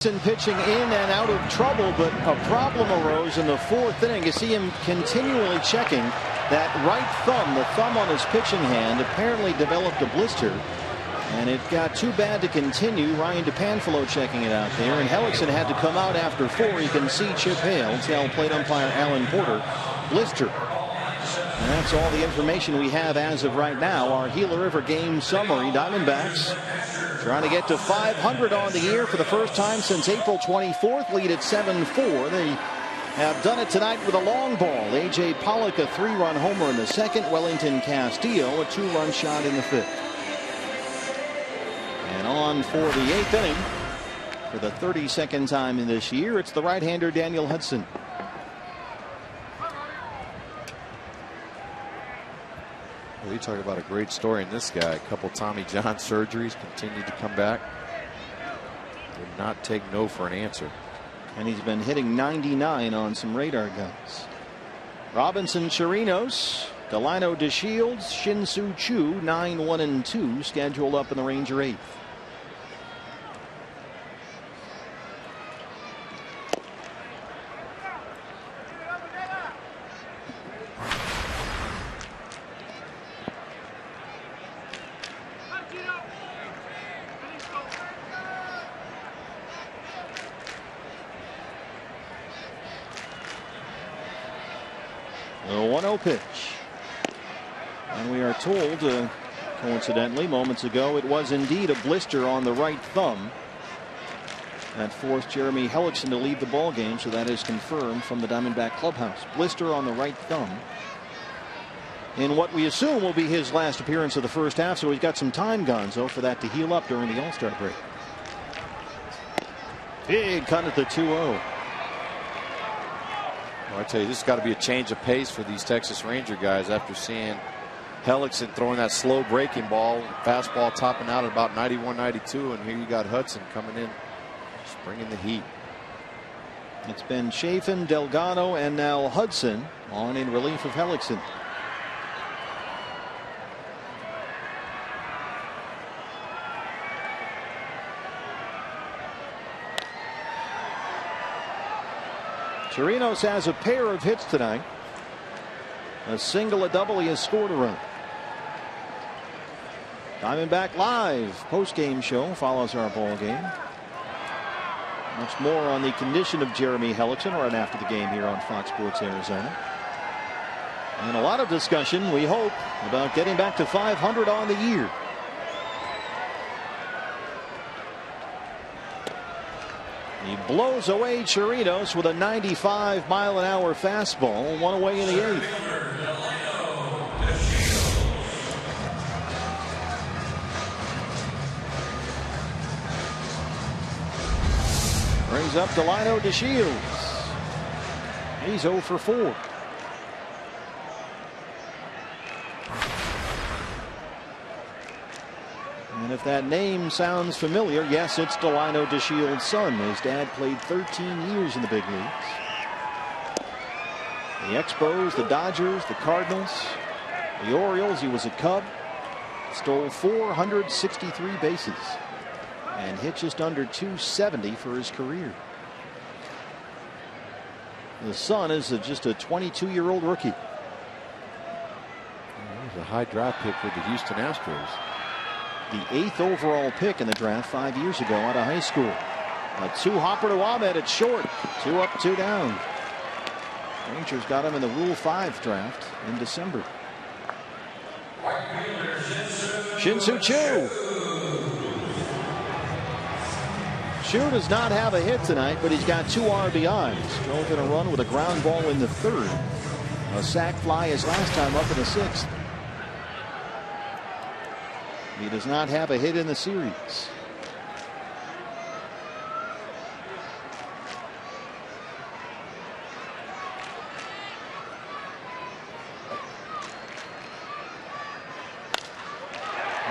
Pitching in and out of trouble, but a problem arose in the 4th inning. You see him continually checking that right thumb. The thumb on his pitching hand apparently developed a blister, and it got too bad to continue. Ryan DePanfilo checking it out there, and Hellickson had to come out after 4. You can see Chip Hale tell plate umpire Alan Porter, blister. And that's all the information we have as of right now. Our Gila River game summary. Diamondbacks trying to get to 500 on the year for the first time since April 24th. Lead at 7-4. They have done it tonight with a long ball. A.J. Pollock, a 3-run homer in the 2nd. Wellington Castillo, a 2-run shot in the 5th. And on for the 8th inning. For the 32nd time in this year, it's the right-hander Daniel Hudson. Well, you talk about a great story in this guy. A couple Tommy John surgeries, continued to come back. Did not take no for an answer. And he's been hitting 99 on some radar guns. Robinson, Chirinos, Delino, DeShields, Shin-Soo Choo, 9-1-2, scheduled up in the Ranger 8th. The 1-0 pitch. And we are told, coincidentally, moments ago, it was indeed a blister on the right thumb that forced Jeremy Hellickson to leave the ball game. So that is confirmed from the Diamondback clubhouse. Blister on the right thumb in what we assume will be his last appearance of the first half. So he's got some time, Gonzo, for that to heal up during the All-Star break. Big cut at the 2-0. Well, I tell you, this has got to be a change of pace for these Texas Ranger guys after seeing Hellickson throwing that slow breaking ball, fastball topping out at about 91, 92, and here you got Hudson coming in, just bringing the heat. It's been Chafin, Delgado, and now Hudson on in relief of Hellickson. Chirinos has a pair of hits tonight. A single, a double. He has scored a run. Diamondback Live post-game show follows our ball game. Much more on the condition of Jeremy Hellickson right after the game here on Fox Sports Arizona. And a lot of discussion, we hope, about getting back to 500 on the year. He blows away Chirinos with a 95-mile-an-hour fastball, one away in the 8th. Brings up Delino DeShields. He's 0 for 4. And if that name sounds familiar, yes, it's Delino DeShields' son. His dad played 13 years in the big leagues. The Expos, the Dodgers, the Cardinals, the Orioles. He was a Cub. Stole 463 bases. And hit just under 270 for his career. The son is just a 22-year-old rookie. He was a high draft pick for the Houston Astros. The 8th overall pick in the draft 5 years ago out of high school. A 2-hopper to Ahmed at short. 2 up, 2 down. Rangers got him in the Rule 5 draft in December. Shin-Soo Choo. Choo does not have a hit tonight, but he's got 2 RBIs. Drove in a run with a ground ball in the 3rd. A sac fly his last time up in the 6th. He does not have a hit in the series.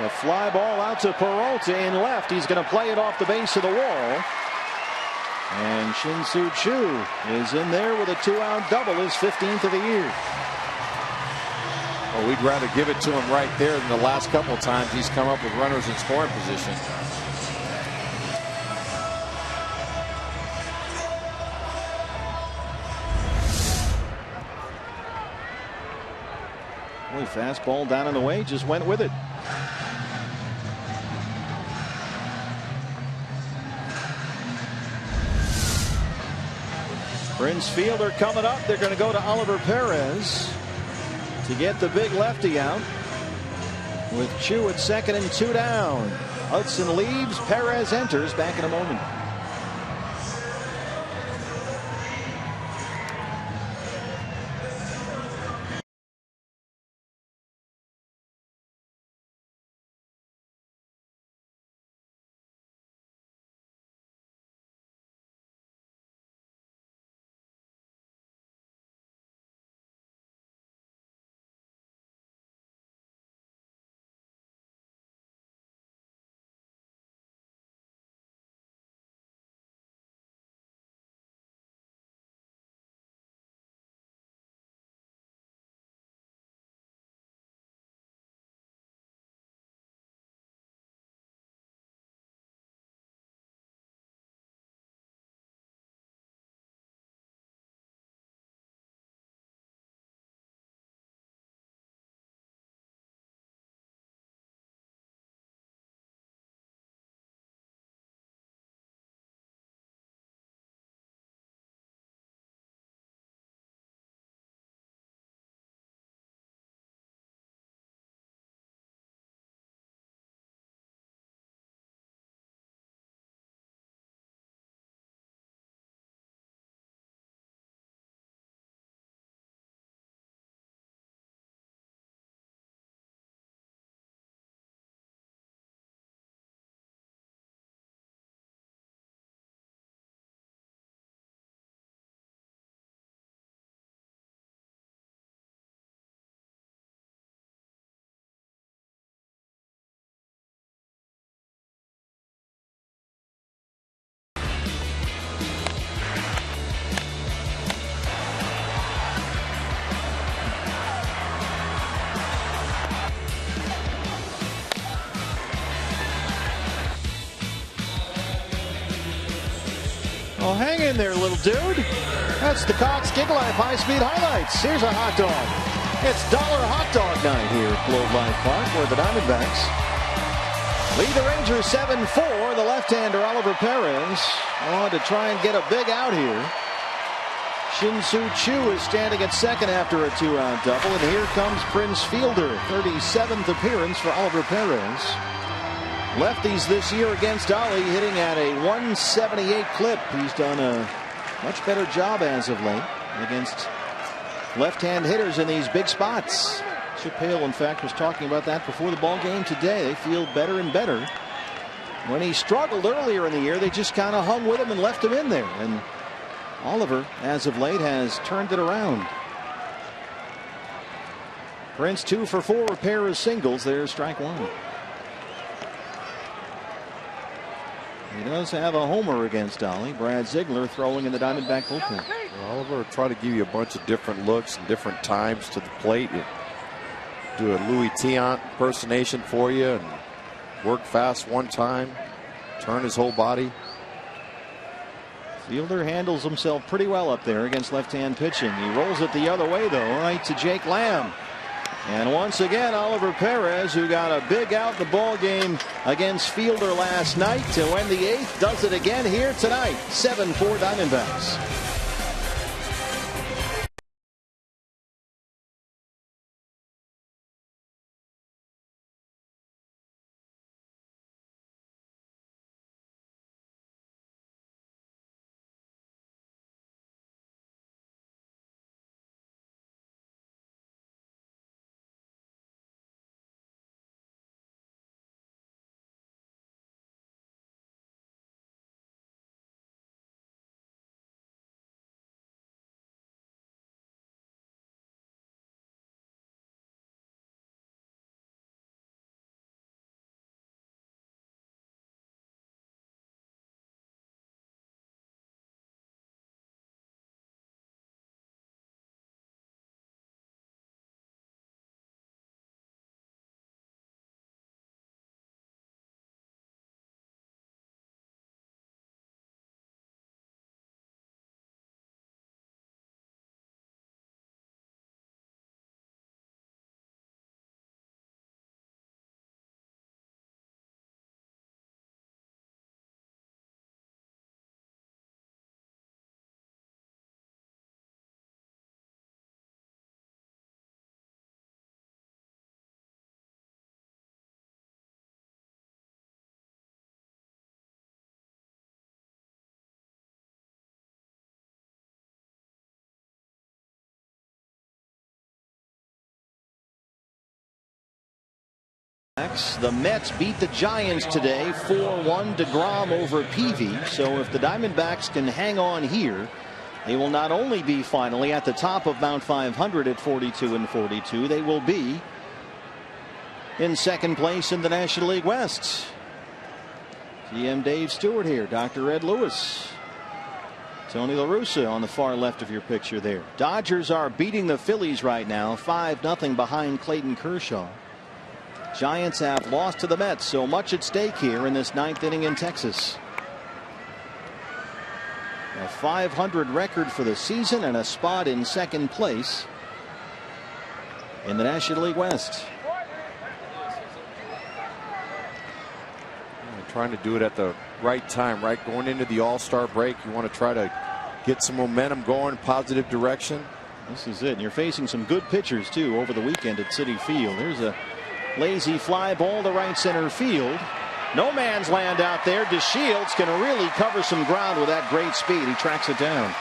A fly ball out to Peralta in left. He's going to play it off the base of the wall. And Shin-Soo Choo is in there with a 2-out double, his 15th of the year. Well, we'd rather give it to him right there than the last couple of times he's come up with runners in scoring position. Boy, fastball down and away, just went with it. Prince Fielder coming up. They're going to go to Oliver Perez to get the big lefty out. With Choo at second and 2 down. Hudson leaves. Perez enters. Back in a moment. Oh, hang in there, little dude. That's the Cox Gig Life high-speed highlights. Here's a hot dog. It's Dollar Hot Dog Night here at Globe Life Park, where the Diamondbacks Lead the Rangers 7-4. The left-hander Oliver Perez on to try and get a big out here. Shin-Soo Choo is standing at second after a 2-out double, and here comes Prince Fielder, 37th appearance for Oliver Perez. Lefties this year against Ollie, hitting at a 178 clip. He's done a much better job as of late against left-hand hitters in these big spots. Chip Hale, in fact, was talking about that before the ball game today. They feel better and better. When he struggled earlier in the year, they just kind of hung with him and left him in there. And Oliver, as of late, has turned it around. Prince 2 for 4, a pair of singles. There's strike one. He does have a homer against Ollie. Brad Ziegler throwing in the Diamondback bullpen. Well, Oliver will try to give you a bunch of different looks and different times to the plate. Do a Louis Tiant impersonation for you and work fast one time, turn his whole body. Fielder handles himself pretty well up there against left-hand pitching. He rolls it the other way, though, right to Jake Lamb. And once again, Oliver Perez, who got a big out in the ball game against Fielder last night to win the 8th, does it again here tonight. 7-4 Diamondbacks. The Mets beat the Giants today 4-1. DeGrom over Peavy. So if the Diamondbacks can hang on here, they will not only be finally at the top of Mount 500 at 42-42, they will be in second place in the National League West. GM Dave Stewart here, Dr. Ed Lewis, Tony La Russa on the far left of your picture there. Dodgers are beating the Phillies right now 5-0 behind Clayton Kershaw. Giants have lost to the Mets, so much at stake here in this 9th inning in Texas. A 500 record for the season and a spot in second place in the National League West. Trying to do it at the right time, right? Going into the All-Star break, you want to try to get some momentum going, positive direction. This is it. And you're facing some good pitchers, too, over the weekend at Citi Field. There's a lazy fly ball to right center field. No man's land out there. DeShields can really cover some ground with that great speed. He tracks it down.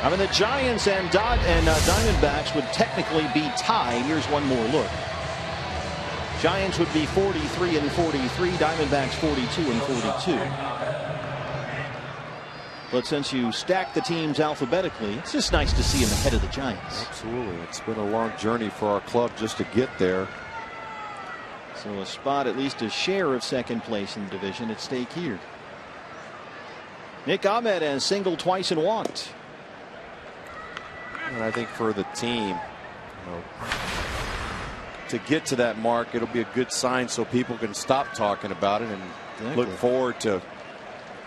I mean, the Giants and Diamondbacks would technically be tied. Here's one more look. Giants would be 43-43. Diamondbacks 42-42. But since you stack the teams alphabetically, it's just nice to see them ahead of the Giants. Absolutely. It's been a long journey for our club just to get there. So a spot, at least a share of second place in the division at stake here. Nick Ahmed has singled twice and walked. And I think for the team, to get to that mark, it'll be a good sign so people can stop talking about it and look forward to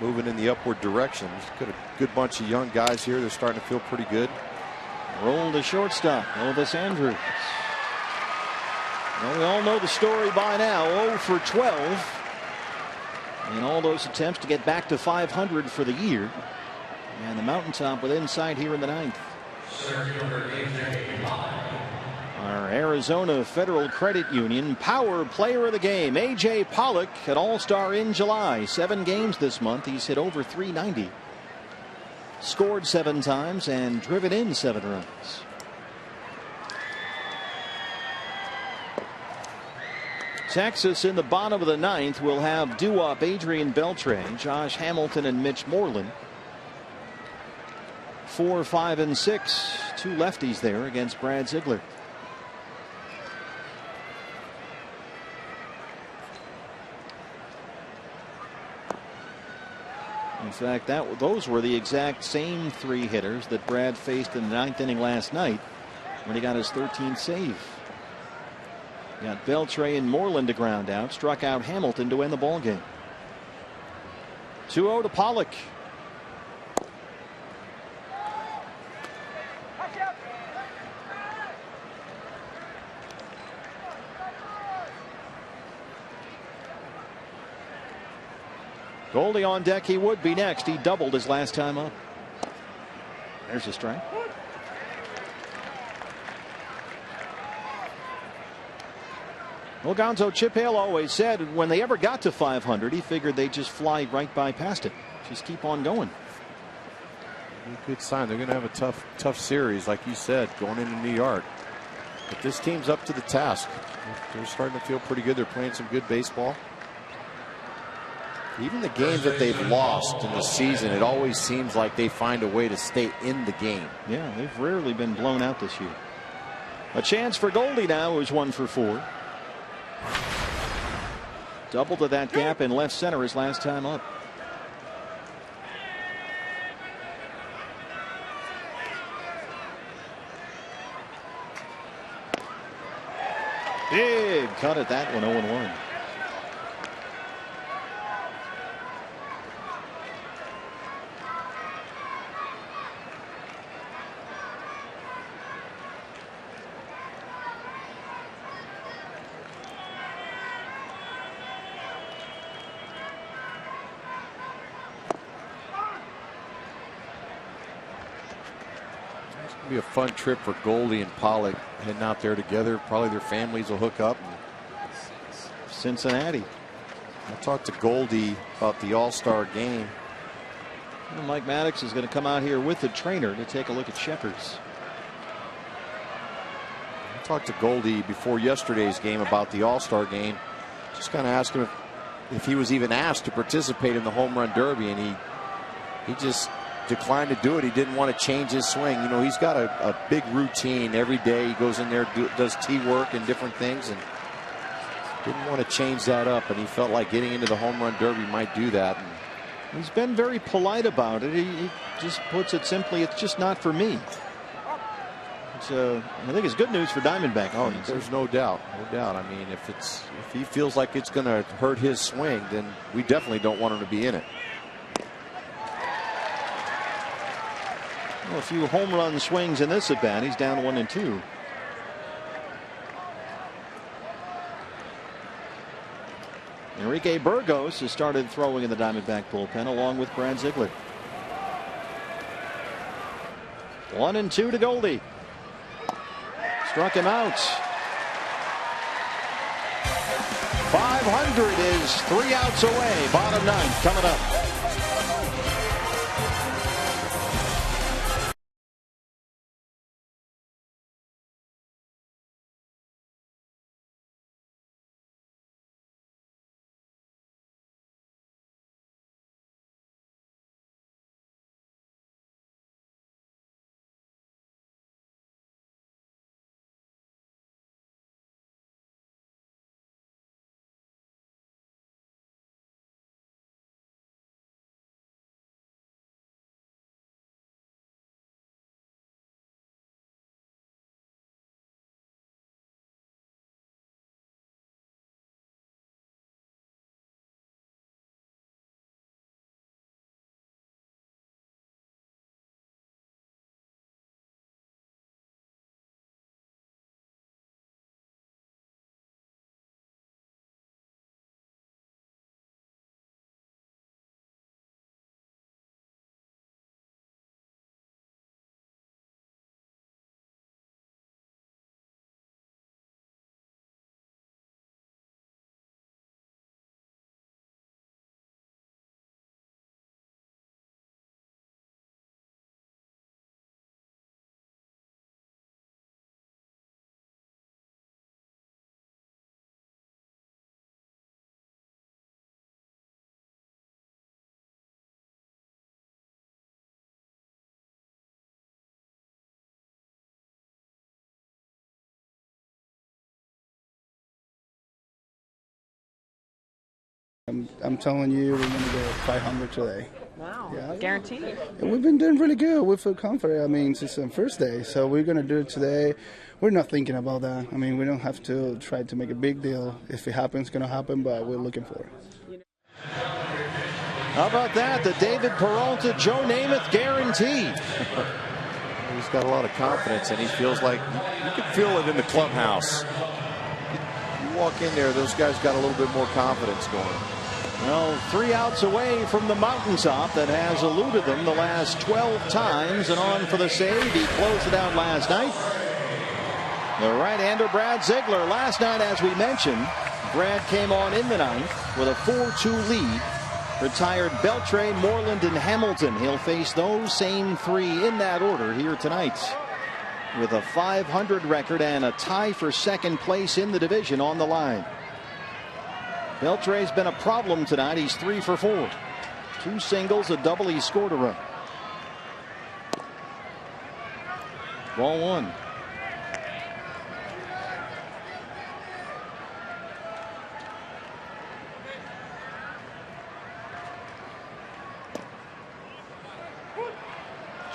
moving in the upward direction. Got a good bunch of young guys here. They're starting to feel pretty good. Roll to shortstop. Elvis Andrus. Well, we all know the story by now. 0 for 12 in all those attempts to get back to 500 for the year. And the mountaintop with insight here in the ninth. Our Arizona Federal Credit Union Power Player of the Game, A.J. Pollock, an All-Star in July. 7 games this month. He's hit over .390. Scored 7 times and driven in 7 runs. Texas in the bottom of the ninth will have due-up Adrian Beltre, Josh Hamilton, and Mitch Moreland. 4, 5, and 6. 2 lefties there against Brad Ziegler. In fact, those were the exact same 3 hitters that Brad faced in the 9th inning last night when he got his 13th save. Got Beltre and Moreland to ground out, struck out Hamilton to win the ball game. 2-0 to Pollock. Goldie on deck. He would be next. He doubled his last time up. There's a strike. Well, Gonzo, Chip Hale always said when they ever got to 500, he figured they'd just fly right by past it. Just keep on going. Good sign. They're going to have a tough series, like you said, going into New York. But this team's up to the task. They're starting to feel pretty good. They're playing some good baseball. Even the games that they've lost in the season, it always seems like they find a way to stay in the game. Yeah, they've rarely been blown out this year. A chance for Goldie now, who's 1 for 4. Double to that gap in left center his last time up. Big cut at that one, 0-1. Be a fun trip for Goldie and Pollock heading out there together. Probably their families will hook up. Cincinnati. I talked to Goldie about the All-Star game. Well, Mike Maddox is going to come out here with the trainer to take a look at Shepherd's. I talked to Goldie before yesterday's game about the All-Star game. Just kind of asked him if he was even asked to participate in the home run derby, and he just declined to do it. He didn't want to change his swing. You know, he's got a big routine every day. He goes in there, does tee work and different things, and didn't want to change that up. And he felt like getting into the home run derby might do that. And he's been very polite about it. He just puts it simply, it's just not for me. I think it's good news for Diamondback. Oh, there's no doubt, no doubt. I mean, if he feels like it's going to hurt his swing, then we definitely don't want him to be in it. Well, a few home run swings in this at bat. He's down 1-2. Enrique Burgos has started throwing in the Diamondback bullpen along with Brad Ziegler. 1-2 to Goldie. Struck him out. 500 is 3 outs away. Bottom 9 coming up. I'm telling you, we're going to go 500 today. Wow. Yeah. Guaranteed. And we've been doing really good. We feel confident. I mean, it's the first day, so we're going to do it today. We're not thinking about that. I mean, we don't have to try to make a big deal. If it happens, it's going to happen, but we're looking for it. How about that? The David Peralta, Joe Namath guarantee. He's got a lot of confidence, and he feels like you can feel it in the clubhouse. You walk in there, those guys got a little bit more confidence going. Well, 3 outs away from the mountaintop that has eluded them the last 12 times, and on for the save. He closed it out last night. The right-hander Brad Ziegler. Last night, as we mentioned, Brad came on in the ninth with a 4-2 lead. Retired Beltre, Moreland, and Hamilton. He'll face those same 3 in that order here tonight, with a .500 record and a tie for second place in the division on the line. Beltre's been a problem tonight. He's 3 for 4. 2 singles, a double. He scored a run. Ball 1.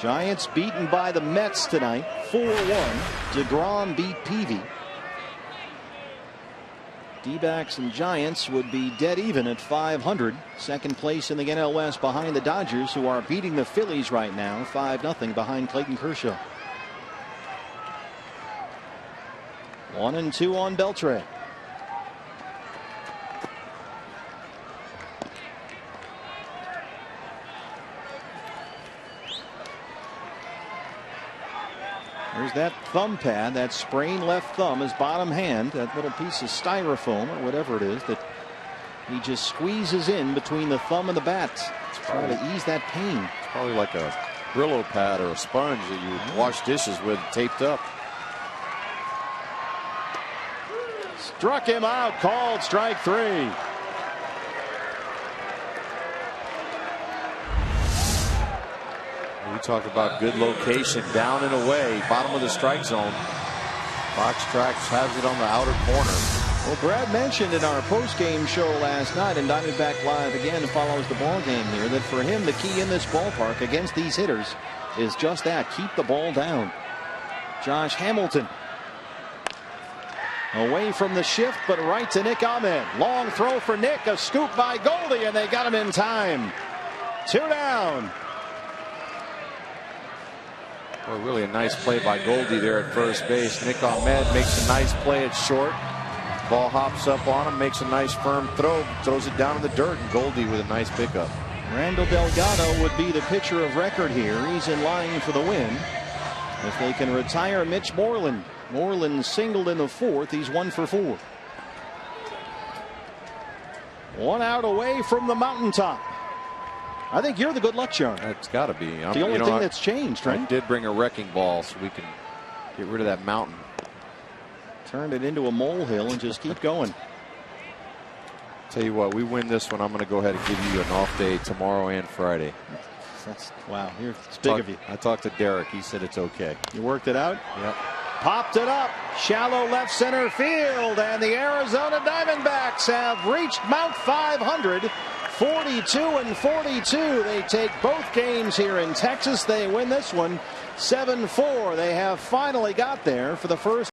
Giants beaten by the Mets tonight, 4-1. DeGrom beat Peavy. D-backs and Giants would be dead even at 500. Second place in the NL West behind the Dodgers, who are beating the Phillies right now 5-0 behind Clayton Kershaw. 1-2 on Beltre. There's that thumb pad, that sprained left thumb, his bottom hand, that little piece of styrofoam or whatever it is that he just squeezes in between the thumb and the bat to try to ease that pain. It's probably like a Brillo pad or a sponge that you would wash dishes with, taped up. Struck him out, called strike 3. We talk about good location, down and away, bottom of the strike zone. Fox Tracks has it on the outer corner. Well, Brad mentioned in our post-game show last night, and Diamondback Live again follows the ball game here, that for him the key in this ballpark against these hitters is just that, keep the ball down. Josh Hamilton away from the shift, but right to Nick Ahmed. Long throw for Nick, a scoop by Goldie, and they got him in time. 2 down. Well, really a nice play by Goldie there at first base. Nick Ahmed makes a nice play at short. Ball hops up on him, makes a nice firm throw, throws it down in the dirt, and Goldie with a nice pickup. Randall Delgado would be the pitcher of record here. He's in line for the win. If they can retire Mitch Moreland. Moreland singled in the 4th. He's 1 for 4. 1 out away from the mountaintop. I think you're the good luck charm. It's got to be. The only thing that's changed, right? I did bring a wrecking ball so we can get rid of that mountain. Turn it into a molehill and just keep going. Tell you what, we win this one, I'm going to go ahead and give you an off day tomorrow and Friday. Wow, it's big of you. I talked to Derek. He said it's okay. You worked it out? Yep. Popped it up. Shallow left center field. And the Arizona Diamondbacks have reached Mount 500. 42-42. They take both games here in Texas. They win this one 7-4. They have finally got there for the first